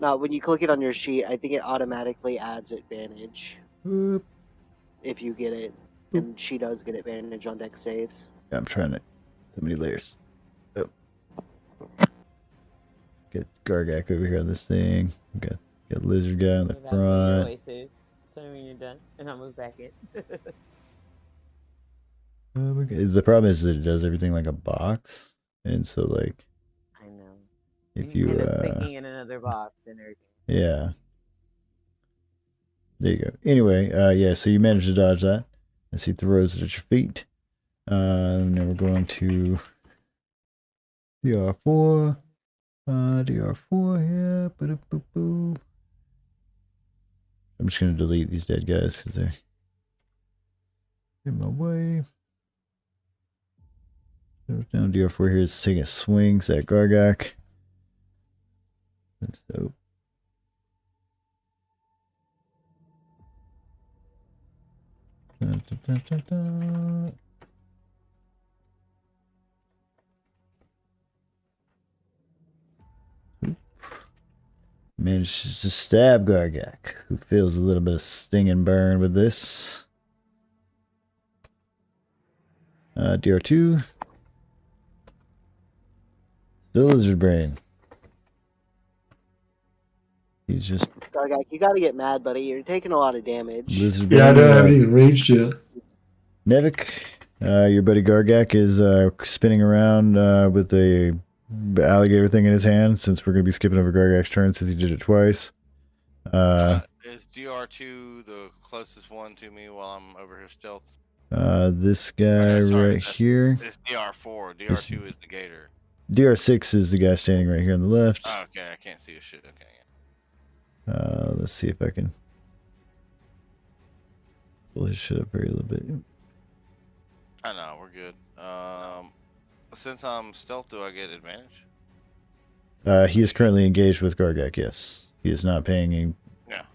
No, when you click it on your sheet, I think it automatically adds advantage Boop. if you get it, and she does get advantage on dex saves. I'm trying to. So many layers. Oh. Get Gargak over here on this thing. Got lizard guy on the front. Wait, so tell me when you're done, and I'll move back in. The problem is that it does everything like a box, and so like. I know. If you end up clicking in another box and everything. Yeah. There you go. Anyway, yeah, so you managed to dodge that as he throws it at your feet. Now we're going to DR4. DR4 here. Ba-da-boo-boo. I'm just going to delete these dead guys because they're in my way. Down DR4 here is taking swings at Gargak. So manages to stab Gargak, who feels a little bit of sting and burn with this. DR2. Still lizard brain. He's just. Gargak, you gotta get mad, buddy. You're taking a lot of damage. Lizard Yeah, I brain, haven't even raged yet. Nevik, your buddy Gargak is spinning around with the alligator thing in his hand, since we're going to be skipping over Gargak's turn since he did it twice. Is DR2 the closest one to me while I'm over here stealth? This guy right here. It's DR4. DR2 is the gator. DR6 is the guy standing right here on the left. Oh, okay, I can't see a shit. Okay. Let's see if I can pull his shit up here a little bit. I know, we're good. Since I'm stealth, do I get advantage? He is currently engaged with Gargak, yes. He is not paying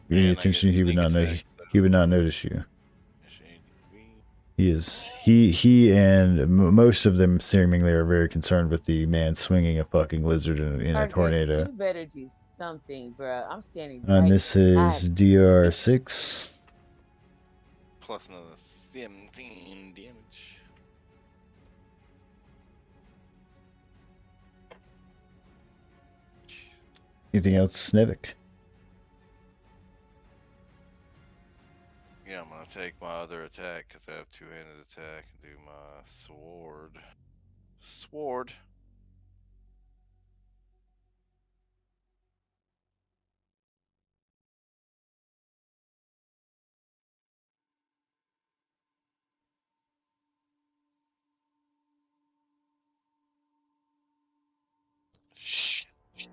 any attention. He would not know. He would not notice you. He and most of them seemingly are very concerned with the man swinging a fucking lizard in a tornado. You better do something, bro. I'm standing And right this is DR6. Plus another 17 damage. Anything else, Nevik? Yeah, I'm gonna take my other attack because I have two-handed attack and do my sword.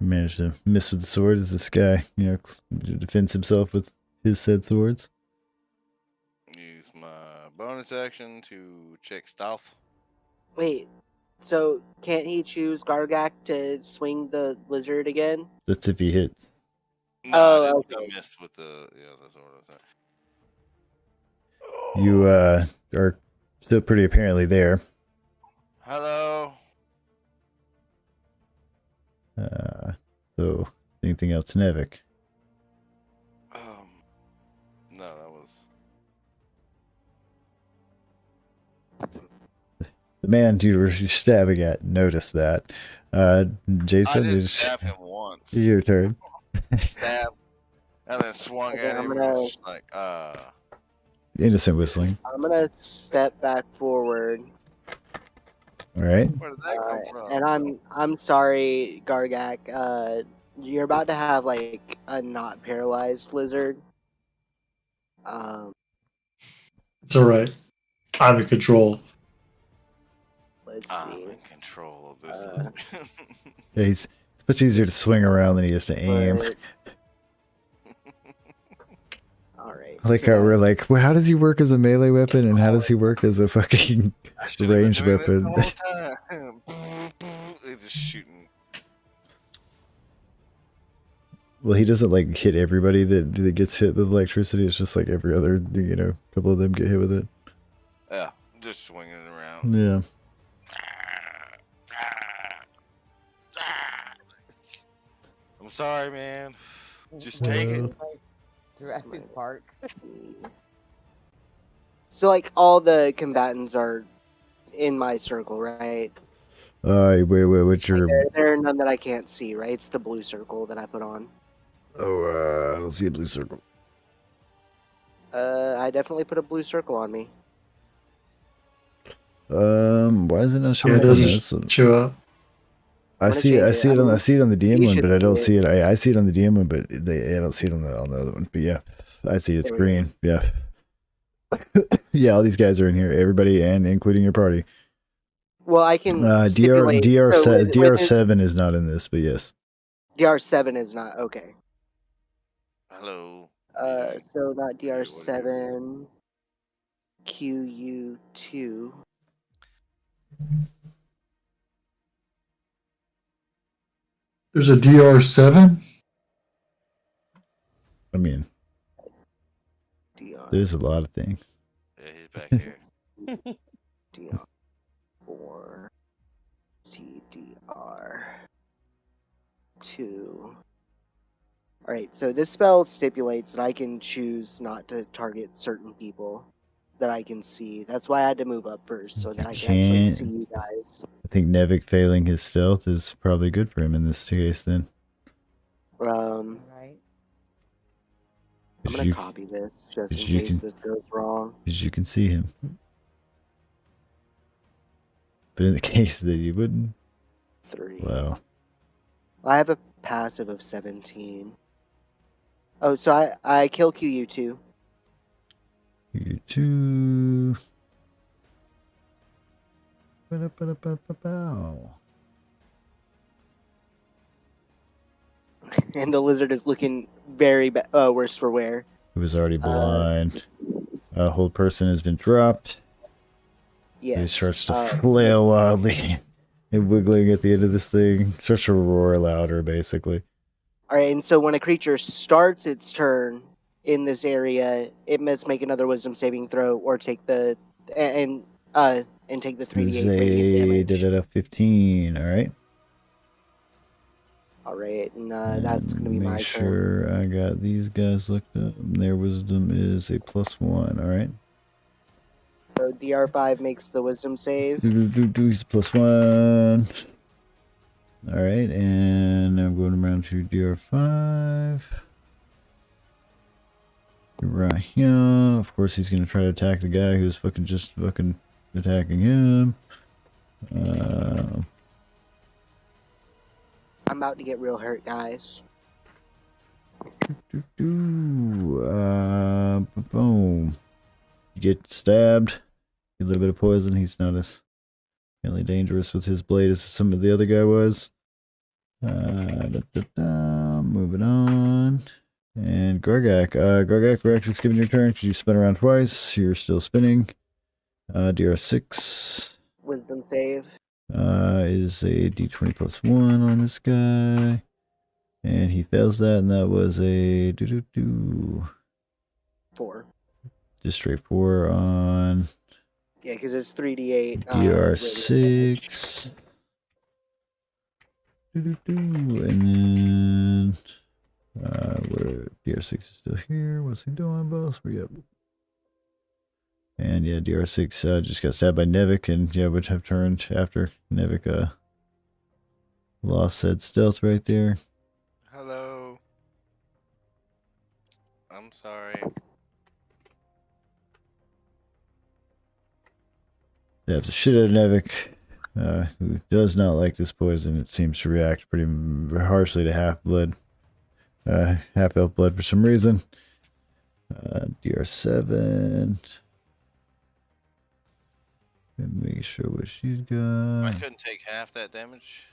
managed to miss with the sword as this guy, defends himself with his said swords. Use my bonus action to check stealth. Wait, so can't he choose Gargak to swing the lizard again? That's if he hits. No, Oh, I missed with the that's what I was saying. You are still pretty apparently there. Hello. So anything else, Nevik? No, that was the man you were stabbing at. Noticed that. Jason, I just stabbed him once. Your turn. Stab, and then swung at him. And was just like, Innocent whistling. I'm gonna step back forward. All right. Where did that come from? And I'm sorry, Gargak. You're about to have like a not paralyzed lizard. It's all right. I'm in control. Let's I'm see. in control of this. Yeah, it's much easier to swing around than he is to aim. Alright. I like how we're like, well, how does he work as a melee weapon and how does he work as a fucking ranged weapon? He's just shooting. Well, he doesn't like hit everybody that gets hit with electricity. It's just like every other, couple of them get hit with it. Yeah, just swinging it around. Yeah. I'm sorry, man. Just take it. Jurassic Park. So like all the combatants are in my circle, right? Wait, what's your... There are none that I can't see, right? It's the blue circle that I put on. Oh, I don't see a blue circle. I definitely put a blue circle on me. Why is it not showing It up on doesn't this one? show up. I see it on the DM one, but I don't see it. it. I see it on the DM one, but I don't see it on the other one. But yeah, I see it's green. Yeah, yeah. All these guys are in here, everybody, and including your party. Well, I can DR7 is not in this, but yes. DR7 is not okay. Hello. So not DR7. QU2. There's a DR7? I mean, DR. there's a lot of things. Yeah, he's back here. DR4. CDR2. Alright, so this spell stipulates that I can choose not to target certain people that I can see. That's why I had to move up first, so that I can actually see you guys. I think Nevik failing his stealth is probably good for him in this case then. Right. I'm gonna copy this just in case this goes wrong. Because you can see him. But in the case that you wouldn't... 3. Well. I have a passive of 17. Oh, so I kill QU2. QU2... Ba-da-ba-da-ba-ba-bow. And the lizard is looking very worse for wear. He was already blind. A whole person has been dropped. Yes. He starts to flail wildly and wiggling at the end of this thing. Starts to roar louder, basically. Alright, and so when a creature starts its turn in this area, it must make another wisdom saving throw or take the and take the 3d8 radiant damage. 15, alright. Alright, and that's gonna be my turn. Make sure I got these guys looked up. Their wisdom is a +1, alright. So DR5 makes the wisdom save. He's +1. Alright, and I'm going around to DR5. Right here. Of course, he's gonna try to attack the guy who's just attacking him. I'm about to get real hurt, guys. Boom. You get stabbed. A little bit of poison. He's not as really dangerous with his blade as some of the other guy was. Moving on. And Gargak. Gargak, we're actually skipping your turn because you spin around twice. You're still spinning. DR6. Wisdom save. Is a d20 plus 1 on this guy. And he fails that, and that was a 4. Just straight 4 on Yeah, because it's 3d8. DR6. And then where DR6 is still here. What's he doing, boss? Where you up? And yeah, DR6 just got stabbed by Nevik, and yeah, would have turned after Nevik lost said stealth right there. Hello. I'm sorry. Stabs the shit out of Nevik, who does not like this poison. It seems to react pretty harshly to half elf blood for some reason. DR7. And make sure what she's got. I couldn't take half that damage.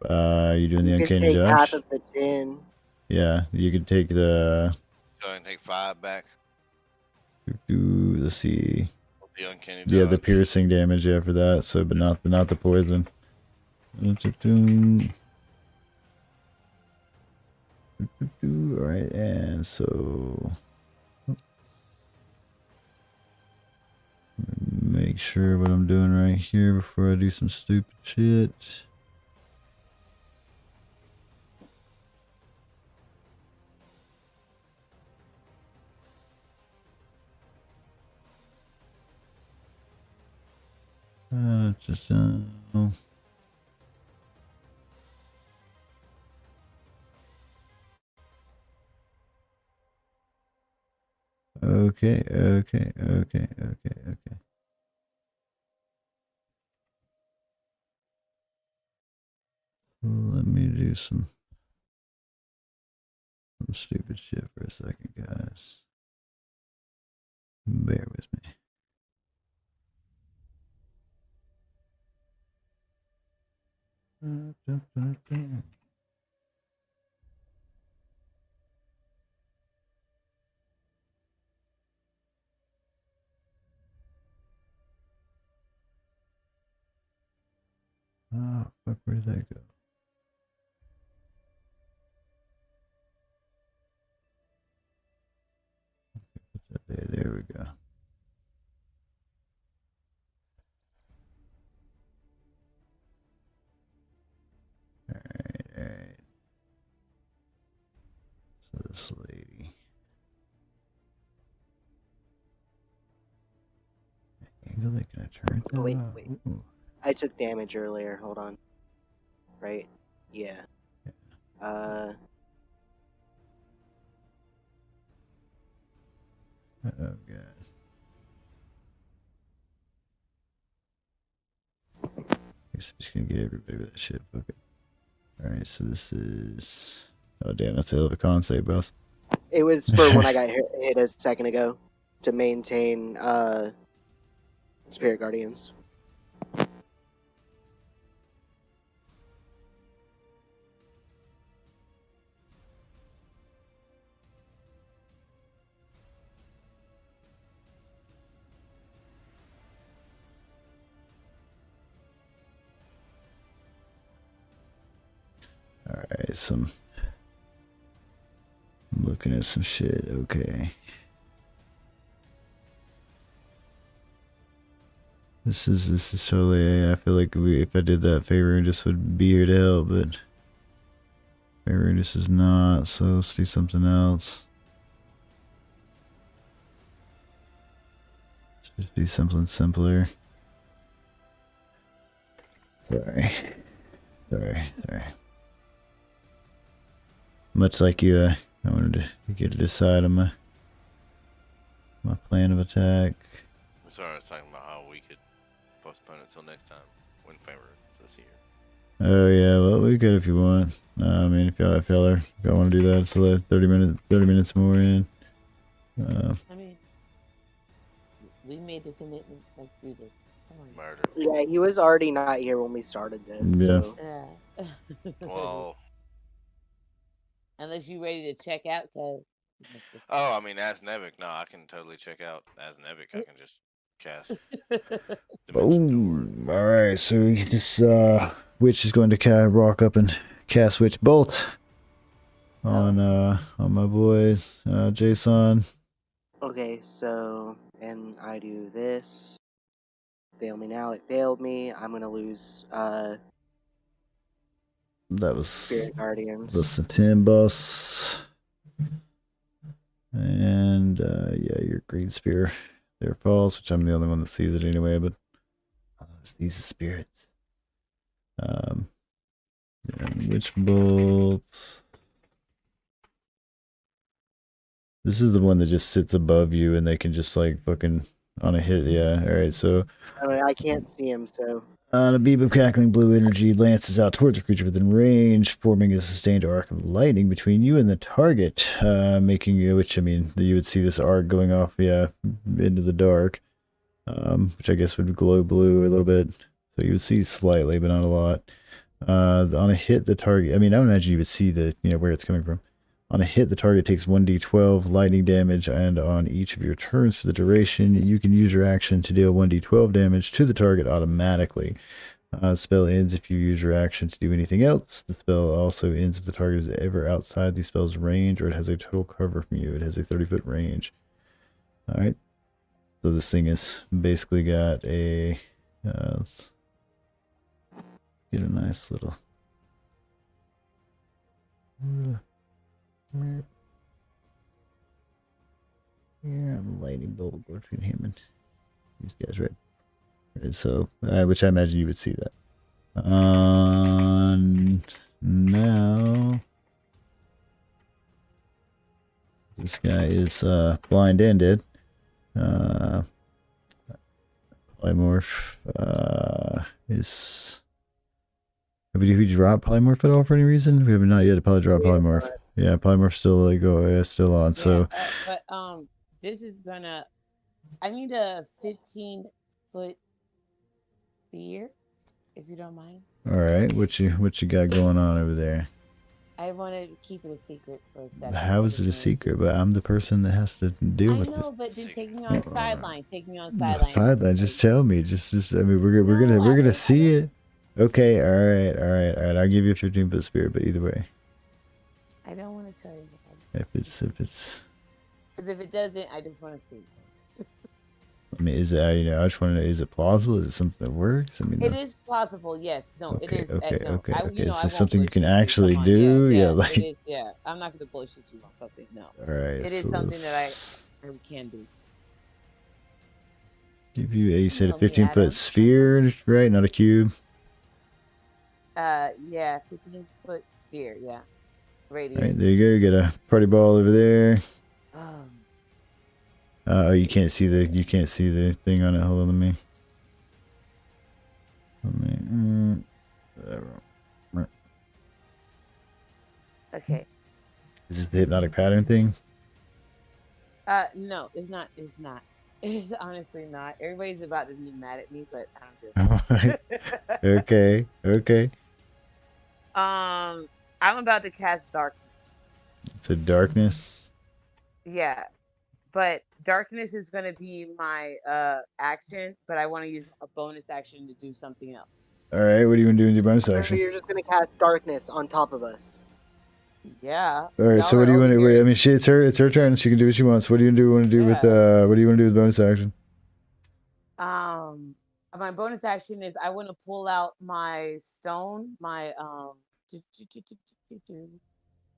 You doing the You can uncanny take dodge? half of the 10. Yeah, you can take the. Go ahead and take 5 back. Let's see. The uncanny Yeah, the dodge. piercing damage after that. So, but not the poison. All right, and so make sure what I'm doing right here before I do some stupid shit. Okay. Let me do some stupid shit for a second, guys. Bear with me. Oh, fuck, where did that go? Put that there we go. Alright. So this lady. Angle it, can I turn it? Oh, wait. Ooh. I took damage earlier. Hold on. Right? Yeah. Oh, God. I guess I'm just gonna get everybody with that shit. Okay. Alright, so this is. Oh, damn, that's a hell of a con save, boss. It was for when I got hit a second ago to maintain Spirit Guardians. Alright, so I'm looking at some shit. Okay. This is totally. I feel like if I did that, Favor just would be here to help, but Favor just is not. So let's do something else. Let's do something simpler. Sorry. Much like you, I wanted to get to decide on my plan of attack. Sorry, I was talking about how we could postpone it till next time when Favor is here. Oh yeah, well we could if you want. I mean, if y'all want to do that, so 30 minutes more in. I mean, we made the commitment. Let's do this. Murder. Yeah, he was already not here when we started this. Yeah. So. Yeah. Well, Unless you ready to check out, cause. oh, I mean, as Nevic, no, I can totally check out as Nevic. I can just cast Dimension Door. All right. So you just Witch is going to rock up and cast Witch Bolt on my boy Jason. Okay, so and I do this. Fail me now. It failed me. I'm gonna lose. That was Spirit Guardians. the 10 boss. And yeah, your green spear there falls, which I'm the only one that sees it anyway, but these are spirits. And Witch Bolt. This is the one that just sits above you and they can just like fucking on a hit. Yeah, alright, so I can't see him, so. a beam of crackling blue energy lances out towards a creature within range, forming a sustained arc of lightning between you and the target, making you, which, I mean, you would see this arc going off, yeah, into the dark, which I guess would glow blue a little bit. So you would see slightly, but not a lot. On a hit, the target, I mean, I would imagine you would see the, where it's coming from. On a hit, the target takes 1d12 lightning damage, and on each of your turns for the duration, you can use your action to deal 1d12 damage to the target automatically. Spell ends if you use your action to do anything else. The spell also ends if the target is ever outside the spell's range, or it has a total cover from you. It has a 30-foot range. Alright. So this thing has basically got a... let's get a nice little... Yeah, lightning bolt go between him and these guys, right? So, which I imagine you would see that. Now, this guy is blind-ended. Polymorph is. Have we drop polymorph at all for any reason? We have not yet probably dropped polymorph. Yeah, polymorph's still still on. Yeah, so, but this is gonna. I need a 15-foot spear, if you don't mind. All right, what you got going on over there? I wanted to keep it a secret for a second. How is it a secret? But I'm the person that has to deal with this. I know, but then take me on sideline. Take me on sideline. Sideline. Just tell me. Just. I mean, we're gonna see it. Okay. All right. I'll give you a 15-foot spear, but either way. I don't want to tell you. If it's. Because if it doesn't, I just want to see. I mean, is it? I just want to know. Is it plausible? Is it something that works? I mean, it is plausible. Yes. No. Okay, it is. Okay. Is I this something you can actually do? Yeah. Like. It is. Yeah. I'm not gonna bullshit you on something. No. All right. It is something that I can do. Give you a 15-foot sphere, right? Not a cube. Yeah, 15-foot sphere. Yeah. Radius. All right, there you go. You got a party ball over there. Oh, you can't see the thing on it. Hold on, Okay. Is this the hypnotic pattern thing? No, it's not. It's not. It's honestly not. Everybody's about to be mad at me, but I don't do it. Okay. I'm about to cast darkness. So darkness. Yeah, but darkness is gonna be my action, but I want to use a bonus action to do something else. All right, what do you want to do in your bonus action? You're just gonna cast darkness on top of us. Yeah. All right. So what do you want to? Wait, I mean, it's her turn. She can do what she wants. What do you want to do with? What do you want to do with bonus action? My bonus action is I want to pull out my stone. My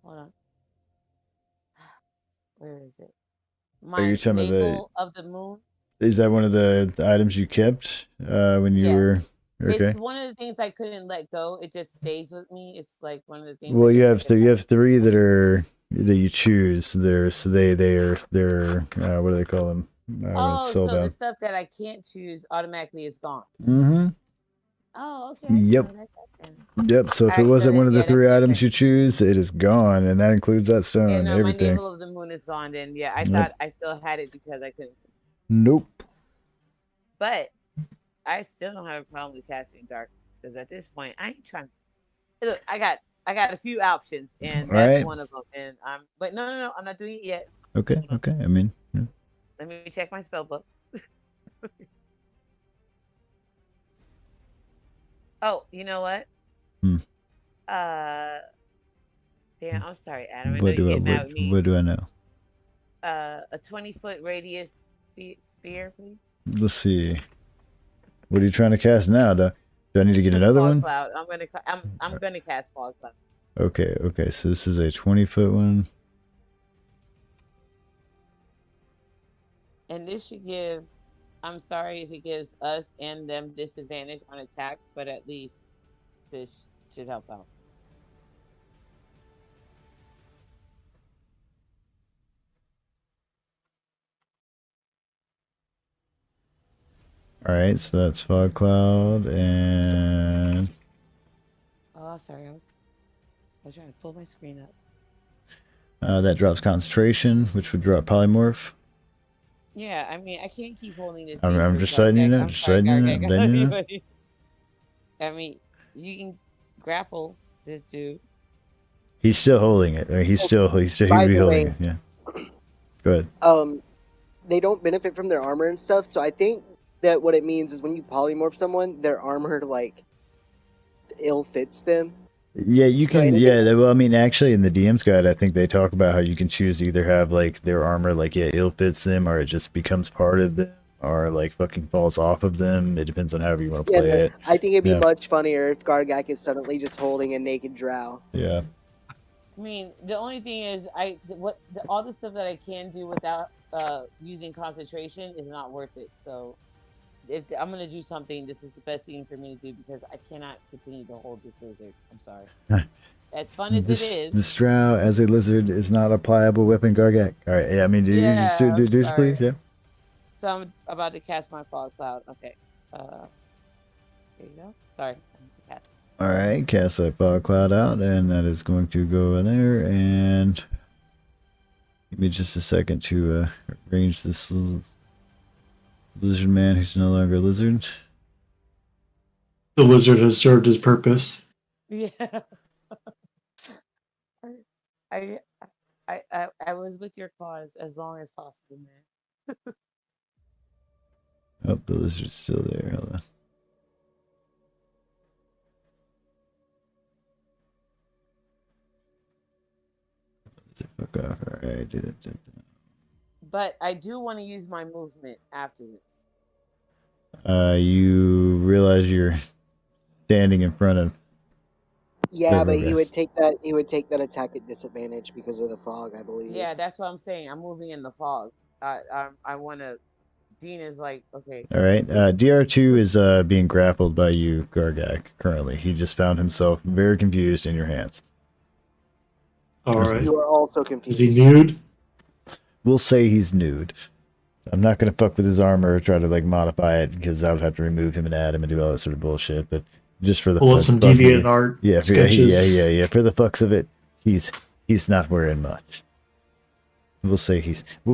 Hold on. Where is it? My Maple of the Moon. Is that one of the items you kept when you were? Okay. It's one of the things I couldn't let go. It just stays with me. It's like one of the things. Well, you have three that you choose. They're what do they call them? So the stuff that I can't choose automatically is gone. Mm-hmm. Oh, okay. Yep. So if it wasn't one of the three items you choose, it is gone, and that includes that stone and everything. My Navel of the Moon is gone. Then I thought I still had it because I couldn't. Nope. But I still don't have a problem with casting dark because at this point I ain't trying. Look, I got a few options, and All that's right. one of them. And but no, I'm not doing it yet. Okay. Okay. I mean, yeah. Let me check my spell book. Oh, you know what? Hmm. Damn, I'm sorry, Adam. I know What you do I get mad with me. what do I know? A 20-foot radius spear, please. Let's see. What are you trying to cast now? Do I need to get another Fog one? Cloud. I'm gonna cast Fog Cloud. Okay. Okay. So this is a 20-foot one. And this should give. I'm sorry if it gives us and them disadvantage on attacks, but at least this should help out. All right. So that's fog cloud and. Oh, sorry. I was trying to pull my screen up. That drops concentration, which would drop polymorph. Yeah, I mean, I can't keep holding this. I'm just letting you know. Just letting you know. I mean, you can grapple this dude. He's still holding it. He's still he would be holding it. Yeah. Go ahead. They don't benefit from their armor and stuff, so I think that what it means is when you polymorph someone, their armor like ill fits them. Yeah, you can. Yeah, well, I mean, actually, in the DM's guide, I think they talk about how you can choose to either have like their armor like ill fits them, or it just becomes part of them, or like fucking falls off of them. It depends on however you want to play it. I think it'd be much funnier if Gargak is suddenly just holding a naked drow. Yeah. I mean, the only thing is, all the stuff that I can do without using concentration is not worth it. So, if I'm gonna do something, this is the best thing for me to do because I cannot continue to hold this lizard. I'm sorry. As fun as it is, this drow as a lizard is not a pliable weapon, Gargak. All right. Yeah, I mean, do please. Yeah. So I'm about to cast my fog cloud. Okay. There you go. Sorry, I need to cast. All right, cast that fog cloud out, and that is going to go in there. And give me just a second to arrange this lizard man who's no longer a lizard. The lizard has served his purpose. Yeah. I was with your cause as long as possible, man. Oh, the lizard's still there. Hold on. Fuck off. All right, did it. But I do want to use my movement after this. You realize you're standing in front of. Yeah, but he would take that. He would take that attack at disadvantage because of the fog, I believe. Yeah, that's what I'm saying. I'm moving in the fog. I want to. Dean is like, okay. All right. DR2 is being grappled by you, Gargak. Currently, he just found himself very confused in your hands. All right. You are also confused. Is he nude? We'll say he's nude. I'm not gonna fuck with his armor or try to like modify it because I would have to remove him and add him and do all that sort of bullshit. But just for the pull some deviant art. Yeah, sketches. yeah. For the fucks of it, he's not wearing much. We'll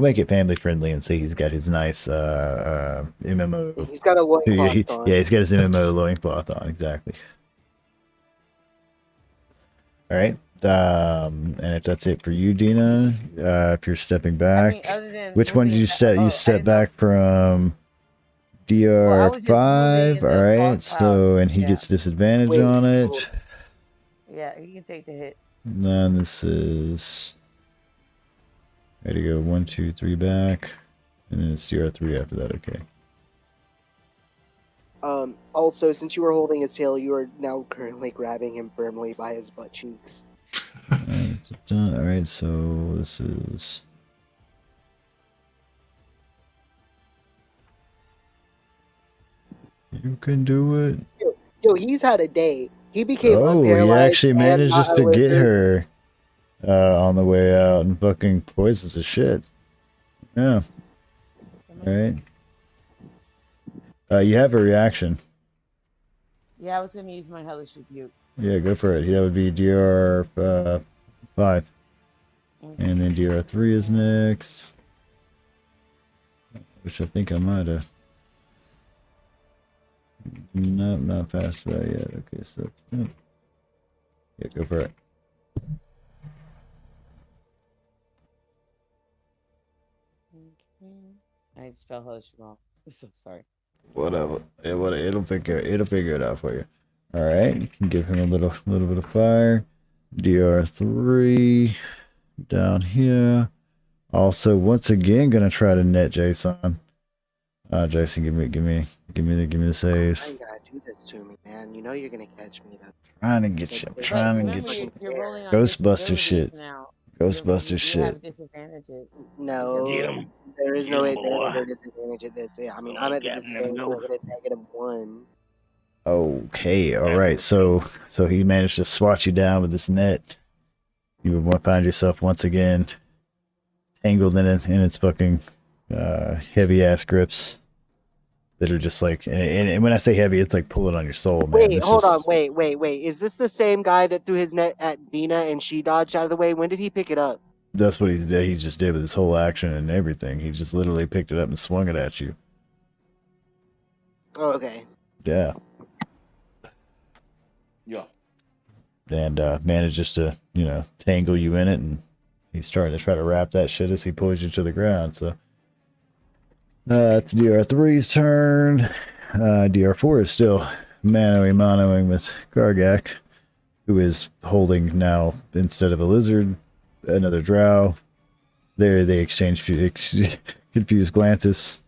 make it family friendly and say he's got his nice MMO. He's got a loincloth on. Yeah, he's got his MMO loincloth on, exactly. All right. And if that's it for you, Dina, if you're stepping back, which one did you step? You step back from DR5. All right. So, and he gets disadvantage on it. Yeah, he can take the hit. And this is. Ready to go 1, 2, 3 back, and then it's DR3 after that. Okay. Also, since you were holding his tail, you are now currently grabbing him firmly by his butt cheeks. All right, so this is. You can do it. Yo, he's had a day. He became unparalyzed. He actually managed just to get her on the way out and fucking poisons the shit. Yeah. All right. You have a reaction. Yeah, I was gonna use my hellish rebuke. Yeah, go for it. Yeah, that would be DR5. And then DR3 is next. Which I think I might have. Nope, not fast enough yet. Okay, so yeah, go for it. I spell host wrong. So sorry. Whatever. It'll figure it out for you. All right, you can give him a little bit of fire. DR3 down here. Also, once again, gonna try to net Jason. Jason, give me the saves. I ain't gotta do this to me, man. You know you're gonna catch me. Trying to get you. I'm trying to get you. You're rolling on Ghostbuster shit. now. Ghostbuster You shit. have disadvantages. No, there is no advantage or disadvantage at this. Yeah, I mean, I'm at the disadvantage of a -1. Okay, all right. So he managed to swat you down with this net. You would find yourself once again tangled in its fucking heavy ass grips that are just like, and when I say heavy, it's like pulling on your soul, man. Wait, hold on, wait. Is this the same guy that threw his net at Dina and she dodged out of the way? When did he pick it up? That's what he just did with his whole action and everything. He just literally picked it up and swung it at you. Oh, okay. Yeah. Yeah. And managed just to, tangle you in it, and he's starting to try to wrap that shit as he pulls you to the ground. So it's DR3's turn. DR4 is still manoing with Gargak, who is holding now, instead of a lizard, another drow. There they exchange confused glances.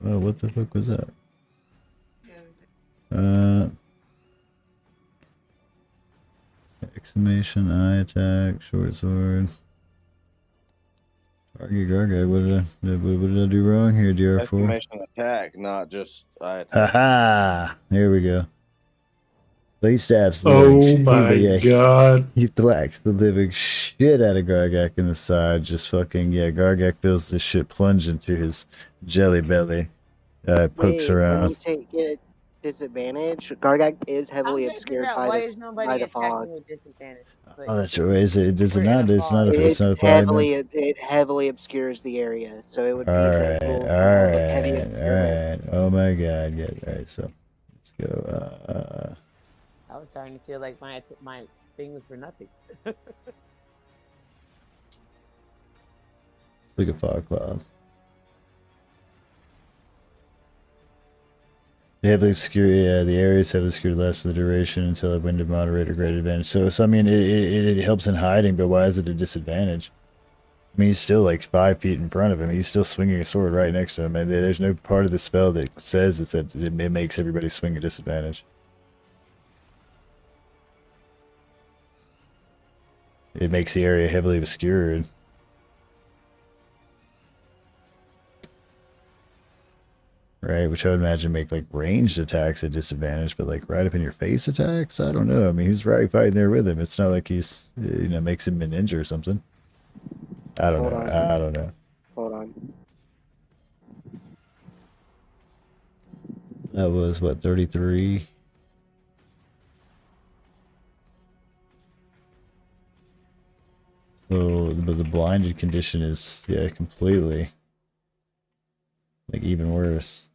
Oh, what the fuck was that? Exclamation, eye attack, short sword. Target Gargak, what did I do wrong here, DR4? Exclamation attack, not just eye attack. Haha! There we go. So he stabs the Oh my god. He thwacks the living shit out of Gargak in the side. Just fucking, Gargak feels this shit plunge into his jelly belly. Pokes around. When you get disadvantage, Gargak is heavily obscured by the fog. With disadvantage? Oh, that's right. Is it? Does it not? It's not. It's not it heavily obscures the area, so it would be heavy obscurement. Oh my god. Yeah. All right. So let's go. I was starting to feel like my thing was for nothing. Let's look at fog cloud. The heavily obscure, the areas have obscured less for the duration until a wind of moderate or great advantage. So I mean, it helps in hiding, but why is it a disadvantage? I mean, he's still like 5 feet in front of him. He's still swinging a sword right next to him, and there's no part of the spell that says that it makes everybody swing a disadvantage. It makes the area heavily obscured. Right, which I would imagine make like ranged attacks a disadvantage, but like right up in your face attacks, I don't know. I mean, he's right fighting there with him. It's not like he's makes him a ninja or something. I don't know. Hold on. That was what, 33? So, but the blinded condition is completely like even worse.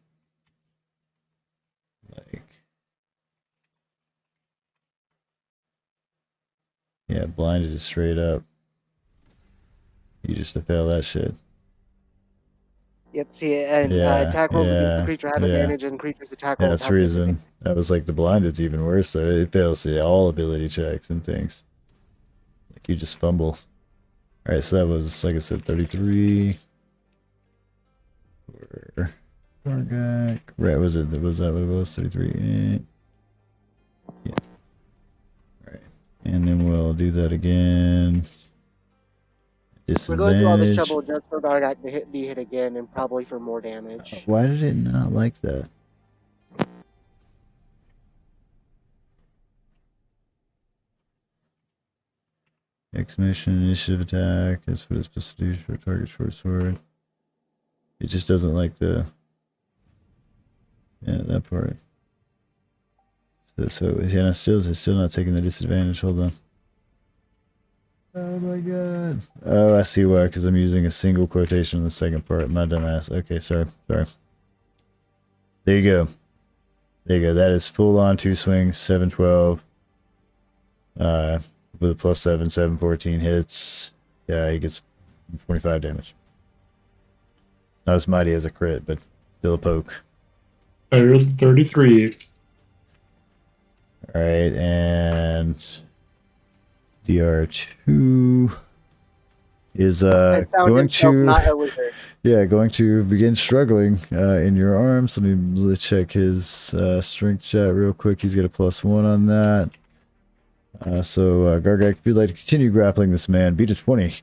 Blinded is straight up. You just fail that shit. Yep, see, and attack rolls against the creature have advantage, and creature's attack rolls. That's the reason. That was like the blinded's even worse, though. It fails all ability checks and things. Like you just fumble. Alright, so that was, like I said, 33. Gargak. Right, was that what it was? 33. Yeah. Alright. And then we'll do that again. We're going through all this trouble just for Gargak to be hit again, and probably for more damage. Why did it not like that? Exclamation initiative attack. That's what it's supposed to do for target short sword. It just doesn't like the that part. So it's still not taking the disadvantage. Hold on. Oh my god. Oh, I see why, because I'm using a single quotation in the second part. My dumbass. Okay, sorry. Sorry. There you go. There you go. That is full on 2 swings, 712. With a +7, 714 hits. Yeah, he gets 25 damage. Not as mighty as a crit, but still a poke. I rolled 33. Alright, and DR2 is going to going to begin struggling in your arms. Let me check his strength chat real quick. He's got a +1 on that. So Gargak, if you'd like to continue grappling this man, beat a 20.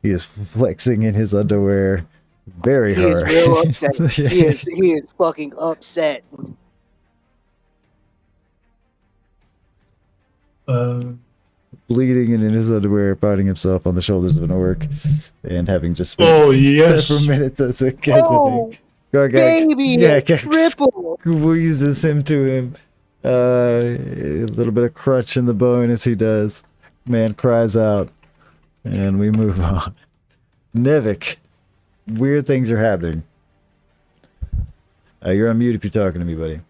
He is flexing in his underwear very hard. He is real upset. he is fucking upset. Bleeding and in his underwear, fighting himself on the shoulders of an orc, and having just spent several minutes as a Gargak, baby, triple squeezes him to him. A little bit of crutch in the bone as he does. Man cries out, and we move on. Nevik, weird things are happening. You're on mute if you're talking to me, buddy.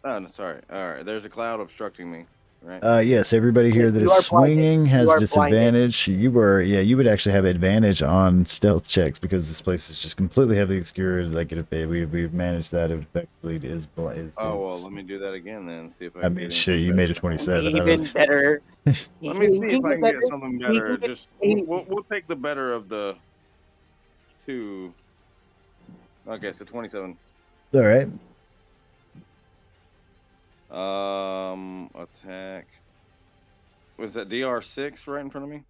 Oh, no, sorry. All right, there's a cloud obstructing me. Right. Yes, everybody here that is swinging has disadvantage. You would actually have advantage on stealth checks because this place is just completely heavily obscured. Like we've managed that. It effectively is. Oh well, let me do that again then. See if I. I mean, shit, you made a 27. Even better. Let me see if I can get something better. Just we'll take the better of the two. Okay, so 27. All right. Attack. Was that DR6 right in front of me?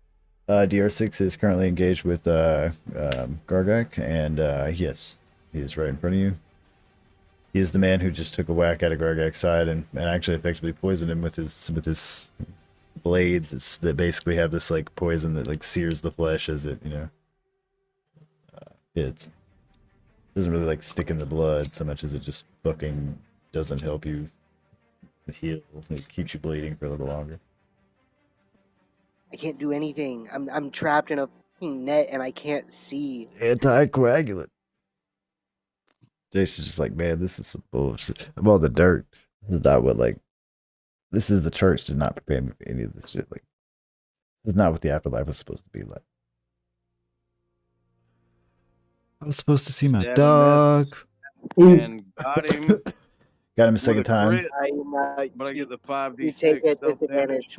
DR6 is currently engaged with Gargak, and yes, he is right in front of you. He is the man who just took a whack at a Gargak's side and actually effectively poisoned him with his blades that basically have this like poison that like sears the flesh as it hits. Doesn't really like stick in the blood so much as it just fucking doesn't help you heal. It keeps you bleeding for a little longer. I can't do anything. I'm trapped in a fucking net and I can't see. Anticoagulant. Jason's just like, man, this is some bullshit. I'm on the dirt. This is not what this is the church did not prepare me for any of this shit. Like, this is not what the afterlife was supposed to be like. I was supposed to see my dog. And got him. Got him a second time. But I get the 5d6. You take it disadvantage.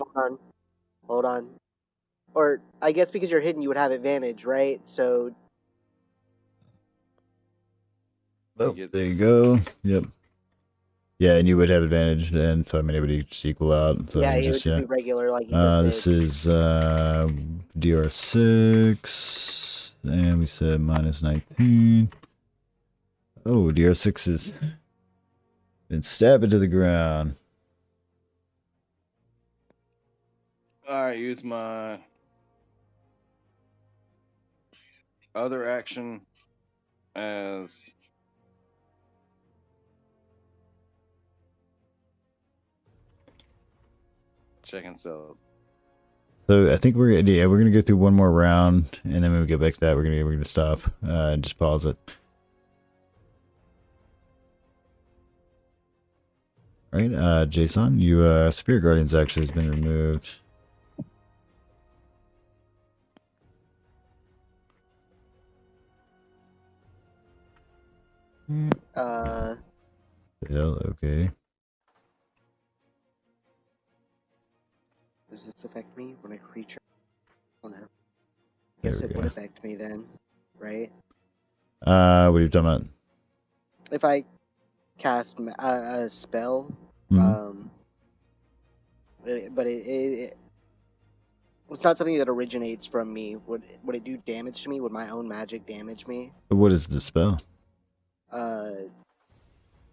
Hold on. Or I guess because you're hidden, you would have advantage, right? So. Oh, there you go. Yep. Yeah, and you would have advantage, and so I mean it would just equal out. So yeah, it would just be regular, like you just said. This is DR6, and we said -19. Oh, DR6 is been stabbed into the ground. Alright, use my other action as checking cells. So I think we're gonna go through one more round, and then when we get back to that, we're gonna stop and just pause it. All right, Jason, you Spirit Guardians actually has been removed. Okay. Does this affect me when I creature? Oh no. I guess it would affect me then, right? What are you talking about? If I cast a spell, Mm-hmm. but it's not something that originates from me. Would it do damage to me? Would my own magic damage me? What is the spell?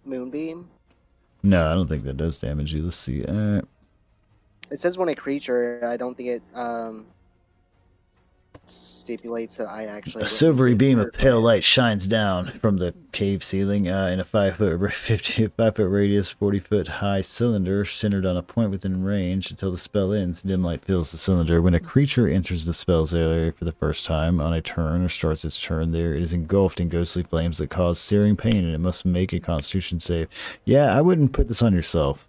Moonbeam. No, I don't think that does damage you. Let's see. It says when a creature. I don't think it. stipulates that I actually. A silvery beam of pale light shines down from the cave ceiling in a 5-foot radius, 40-foot high cylinder centered on a point within range until the spell ends. Dim light fills the cylinder. When a creature enters the spell's area for the first time on a turn or starts its turn there, it is engulfed in ghostly flames that cause searing pain, and it must make a Constitution save. Yeah, I wouldn't put this on yourself.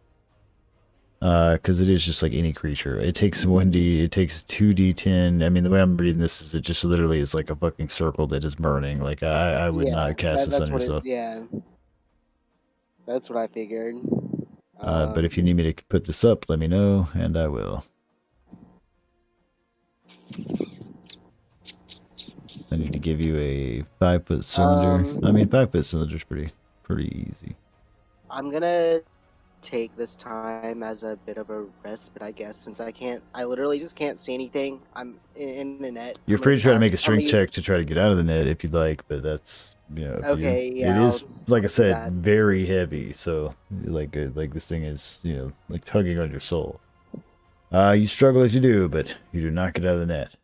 Because it is just like any creature. It takes 1d, it takes 2d10. I mean, the way I'm reading this is it just literally is like a fucking circle that is burning. Like, I would not cast this on yourself. Yeah. That's what I figured. But if you need me to put this up, let me know, and I will. I need to give you a 5-foot cylinder. I mean, 5-foot cylinder is pretty easy. I'm gonna take this time as a bit of a respite, I guess, since I literally just can't see anything. I'm in the net. You're free to try to make a strength check to try to get out of the net if you'd like, but that's, you know, okay, yeah. It is, like I said, very heavy, so like this thing is, you know, like tugging on your soul. You struggle as you do, but you do not get out of the net.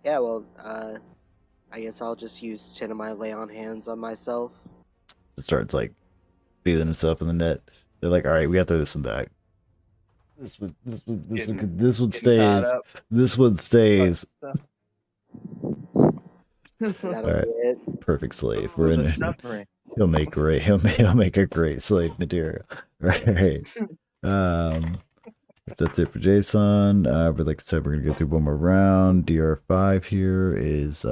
Yeah, well, I guess I'll just use 10 of my lay on hands on myself. It starts like feeling himself in the net. They're like, all right, we gotta throw this one back. This one stays. This one stays. All right, perfect slave. We're in it. He'll make a great slave material. Right. That's it for Jason. But like I said, we're gonna go through one more round. DR5 here is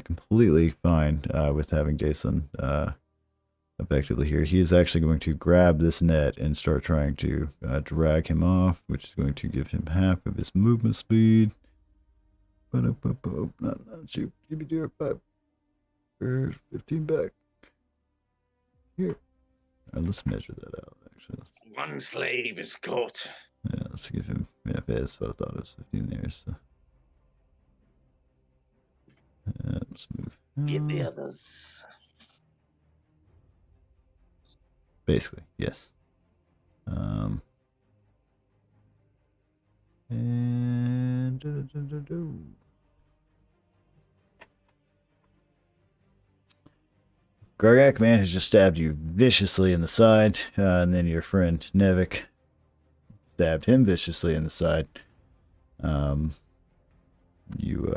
completely fine with having Jason effectively here. He is actually going to grab this net and start trying to drag him off, which is going to give him half of his movement speed. Not shoot. Give me DR5. 15 back. Here. Let's measure that out, actually. One slave is caught. Yeah, let's give him. Yeah, that's what I thought it was 15 there. So. Let's move. Get the others. Basically, yes. And Gargak man has just stabbed you viciously in the side, and then your friend Nevik stabbed him viciously in the side. You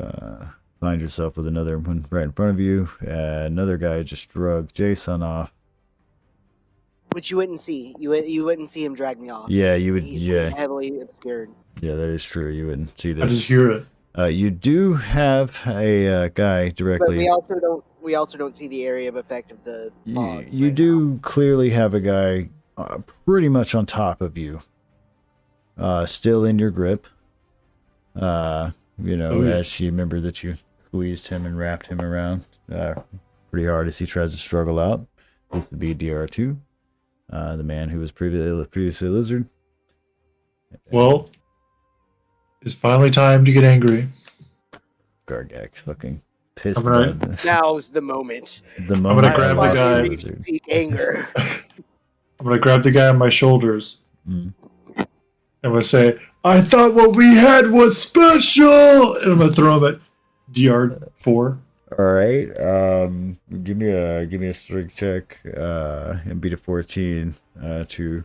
find yourself with another one right in front of you. Another guy just drug Jason off. Which you wouldn't see. You wouldn't see him drag me off. Yeah, you would. He's heavily obscured. Yeah, that is true. You wouldn't see this. I just hear it. You do have a guy directly. But we also don't see the area of effect of the fog. You do clearly have a guy pretty much on top of you. Still in your grip. As you remember that you squeezed him and wrapped him around pretty hard as he tries to struggle out. This would be DR2. The man who was previously a lizard. Well, it's finally time to get angry. Gargak's fucking pissed. Now's the moment. I'm gonna grab the guy. Speak anger. I'm gonna grab the guy on my shoulders. And I'm gonna say, "I thought what we had was special," and I'm gonna throw him at DR4. All right. Give me a strength check and beat a 14 to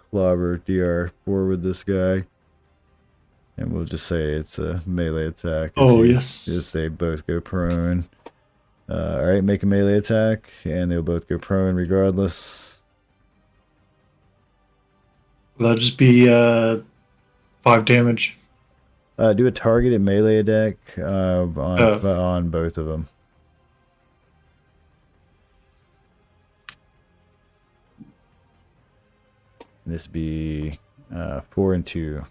clobber DR4 with this guy. And we'll just say it's a melee attack. Yes. As they both go prone. All right, make a melee attack, and they'll both go prone regardless. That'll just be 5 damage. Do a targeted melee attack on both of them. This be 4 and 2.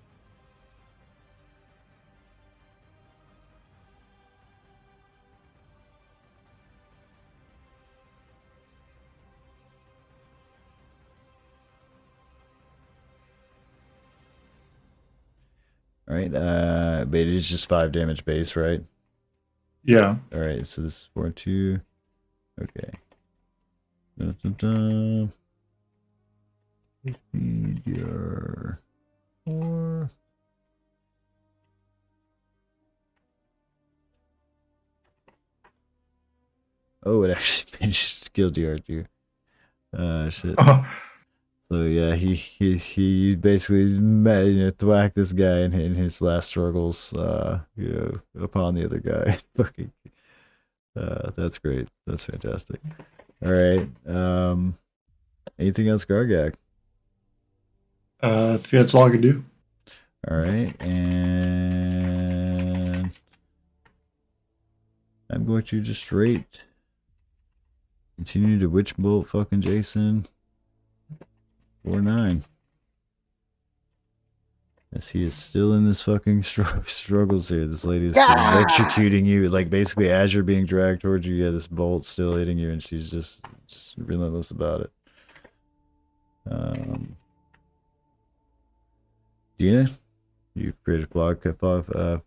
All right, but it is just 5 damage base, right? Yeah. All right, so this is 4 and 2. Okay. Dun, dun, dun. DR4. Oh, it actually finished skill DR too. Shit. Oh, So yeah, he basically thwacked this guy in his last struggles, upon the other guy. Fucking, that's great. That's fantastic. All right. Anything else, Gargak? I think that's all I can do. All right, and I'm going to just rate. Continue to witch bolt fucking Jason. 4-9. Yes, he is still in this fucking struggles here. This lady is electrocuting you, like basically as you're being dragged towards you. Yeah, this bolt's still hitting you, and she's just relentless about it. Gina, you created a fog cloud, a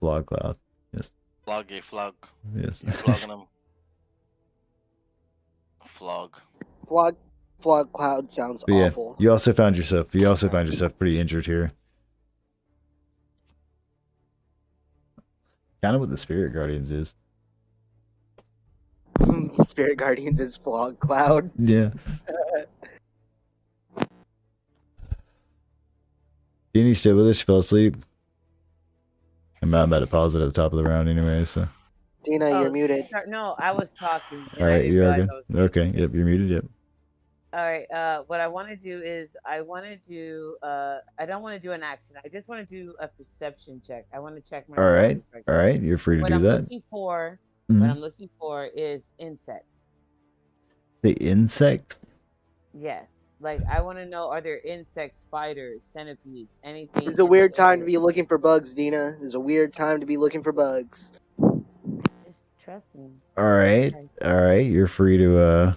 fog cloud. Yes. Flog. Yes. You're flogging them. Flog. Flog cloud sounds But yeah, awful. you also found yourself pretty injured here. Kind of what the Spirit Guardians is. Spirit Guardians is Flog Cloud. Yeah. Jeannie's still with us. She fell asleep. I'm about to pause it at the top of the round anyway, so. Dina, you're muted. No, I was talking. All right, you are good. Okay, yep, you're muted, yep. All right, what I want to do is I don't want to do an action. I just want to do a perception check. I want to check my All right, you're free to do that. What I'm looking for is insects. The insects? Yes. Like, I want to know, are there insects, spiders, centipedes, anything? It's a weird time to be looking for bugs, Dina. It's a weird time to be looking for bugs. Just trust me. All right. You're free to,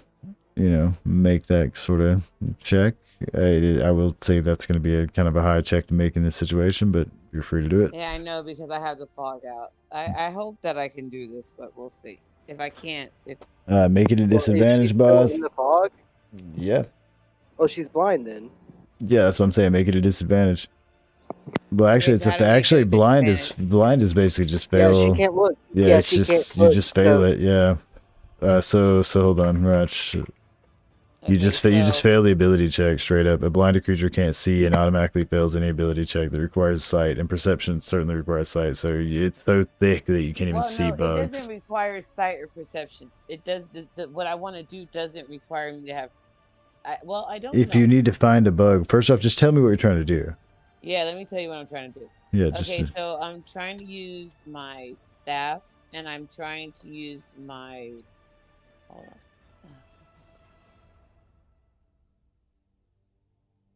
make that sort of check. I will say that's going to be a kind of a high check to make in this situation, but you're free to do it. Yeah, I know, because I have the fog out. I hope that I can do this, but we'll see. If I can't, it's... Make it a disadvantage, boss. In the fog? Yeah. Oh, she's blind then. Yeah, that's what I'm saying. Make it a disadvantage. Well, actually, blind is basically just fail. Yeah, she can't look. Yeah, it's just you just fail it. Yeah. So hold on, Ratch. You just fail the ability check straight up. A blinded creature can't see and automatically fails any ability check that requires sight, and perception certainly requires sight. So it's so thick that you can't even see bugs. It doesn't require sight or perception. It does. What I want to do doesn't require me to have. I don't know. If you need to find a bug, first off, just tell me what you're trying to do. Yeah, let me tell you what I'm trying to do. Yeah, okay, so I'm trying to use my staff, and I'm trying to use my... Hold on.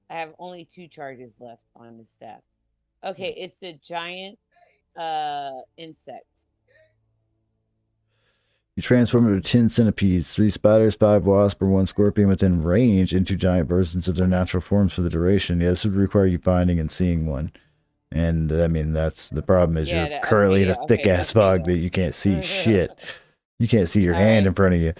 I have only 2 charges left on the staff. Okay, it's a giant insect. You transform into 10 centipedes, 3 spiders, 5 wasps, or 1 scorpion within range into giant versions of their natural forms for the duration. Yeah, this would require you finding and seeing one. And, I mean, that's the problem is you're currently in a thick-ass fog that you can't see shit. You can't see your hand in front of you.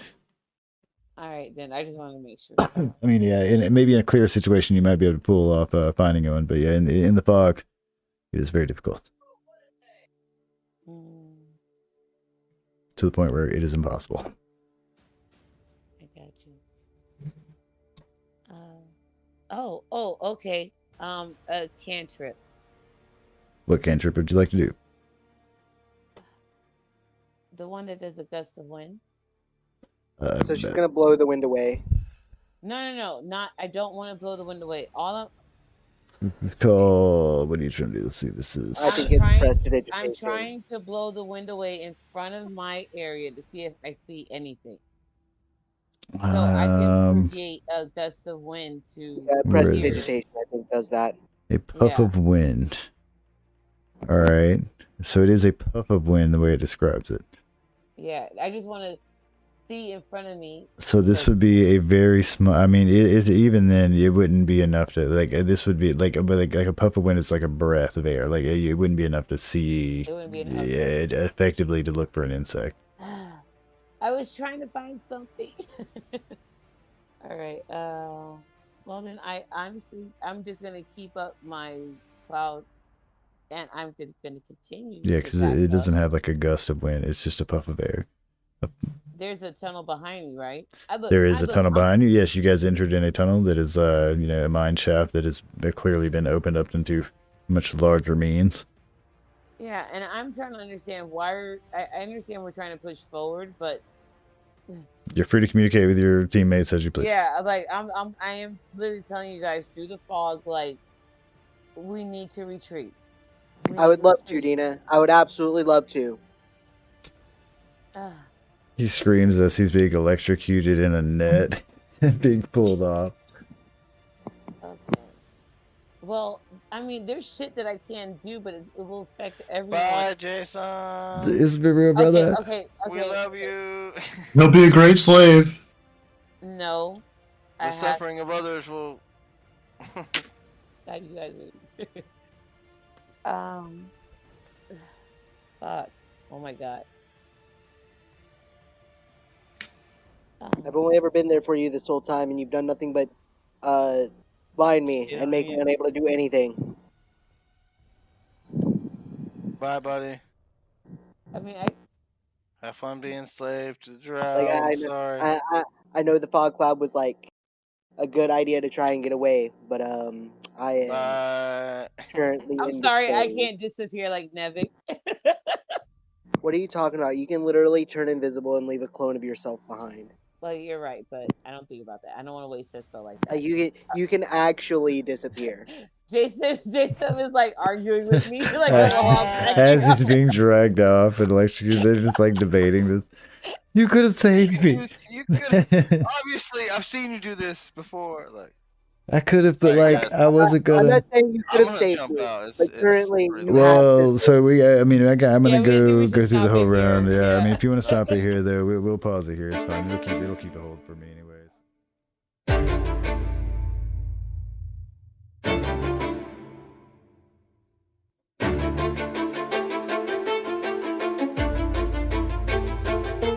All right, then. I just want to make sure. I mean, yeah, maybe in a clear situation you might be able to pull off finding one. But, yeah, in the fog, it is very difficult. To the point where it is impossible. I got you. Okay. A cantrip. What cantrip would you like to do? The one that does a gust of wind. So she's gonna blow the wind away. No. I don't want to blow the wind away. What are you trying to do? Let's see. This is. I think it's prestidigitation. I'm trying to blow the wind away in front of my area to see if I see anything. So I can create a gust of wind to. Yeah, prestidigitation, I think, does that. A puff of wind. All right. So it is a puff of wind the way it describes it. Yeah, I just want to see in front of me. So this would be a very small. I mean, even then it wouldn't be enough to like. This would be like a puff of wind is like a breath of air. Like it wouldn't be enough to see. It wouldn't be enough. Effectively to look for an insect. I was trying to find something. All right. Well then, I'm just gonna keep up my cloud and I'm going to continue. Yeah, because it doesn't have like a gust of wind. It's just a puff of air. There's a tunnel behind me, right? There is a tunnel behind you. Yes, you guys entered in a tunnel that is, a mine shaft that has clearly been opened up into much larger means. Yeah, and I'm trying to understand why. I understand we're trying to push forward, but you're free to communicate with your teammates as you please. Yeah, like I am literally telling you guys through the fog, like we need to retreat. I would love to, Dina. I would absolutely love to. He screams as he's being electrocuted in a net and being pulled off. Okay. Well, I mean, there's shit that I can't do, but it will affect everyone. Bye, Jason. Is it real, brother? Okay. We love you. He'll be a great slave. No. The suffering of others will. God, you guys are... Fuck. Oh my god. I've only ever been there for you this whole time, and you've done nothing but blind me and make me unable to do anything. Bye, buddy. I mean, have fun being enslaved to the drought. Sorry. I know the fog cloud was like a good idea to try and get away, but I am currently. I'm sorry, I can't disappear like Nevik. What are you talking about? You can literally turn invisible and leave a clone of yourself behind. Well, you're right, but I don't think about that. I don't want to waste that spell like that. You can actually disappear. Jason is like arguing with me like as he's being dragged off and electrocuted. They're just like debating this. You could have saved me. You could have. Obviously, I've seen you do this before. Like I could have, but like I wasn't gonna. I'm not saying you could have saved me, but currently you well, so I'm gonna go through the whole round. Yeah, I mean, if you want to stop it here, though, we'll pause it here. It's fine. It'll keep a hold for me, anyways.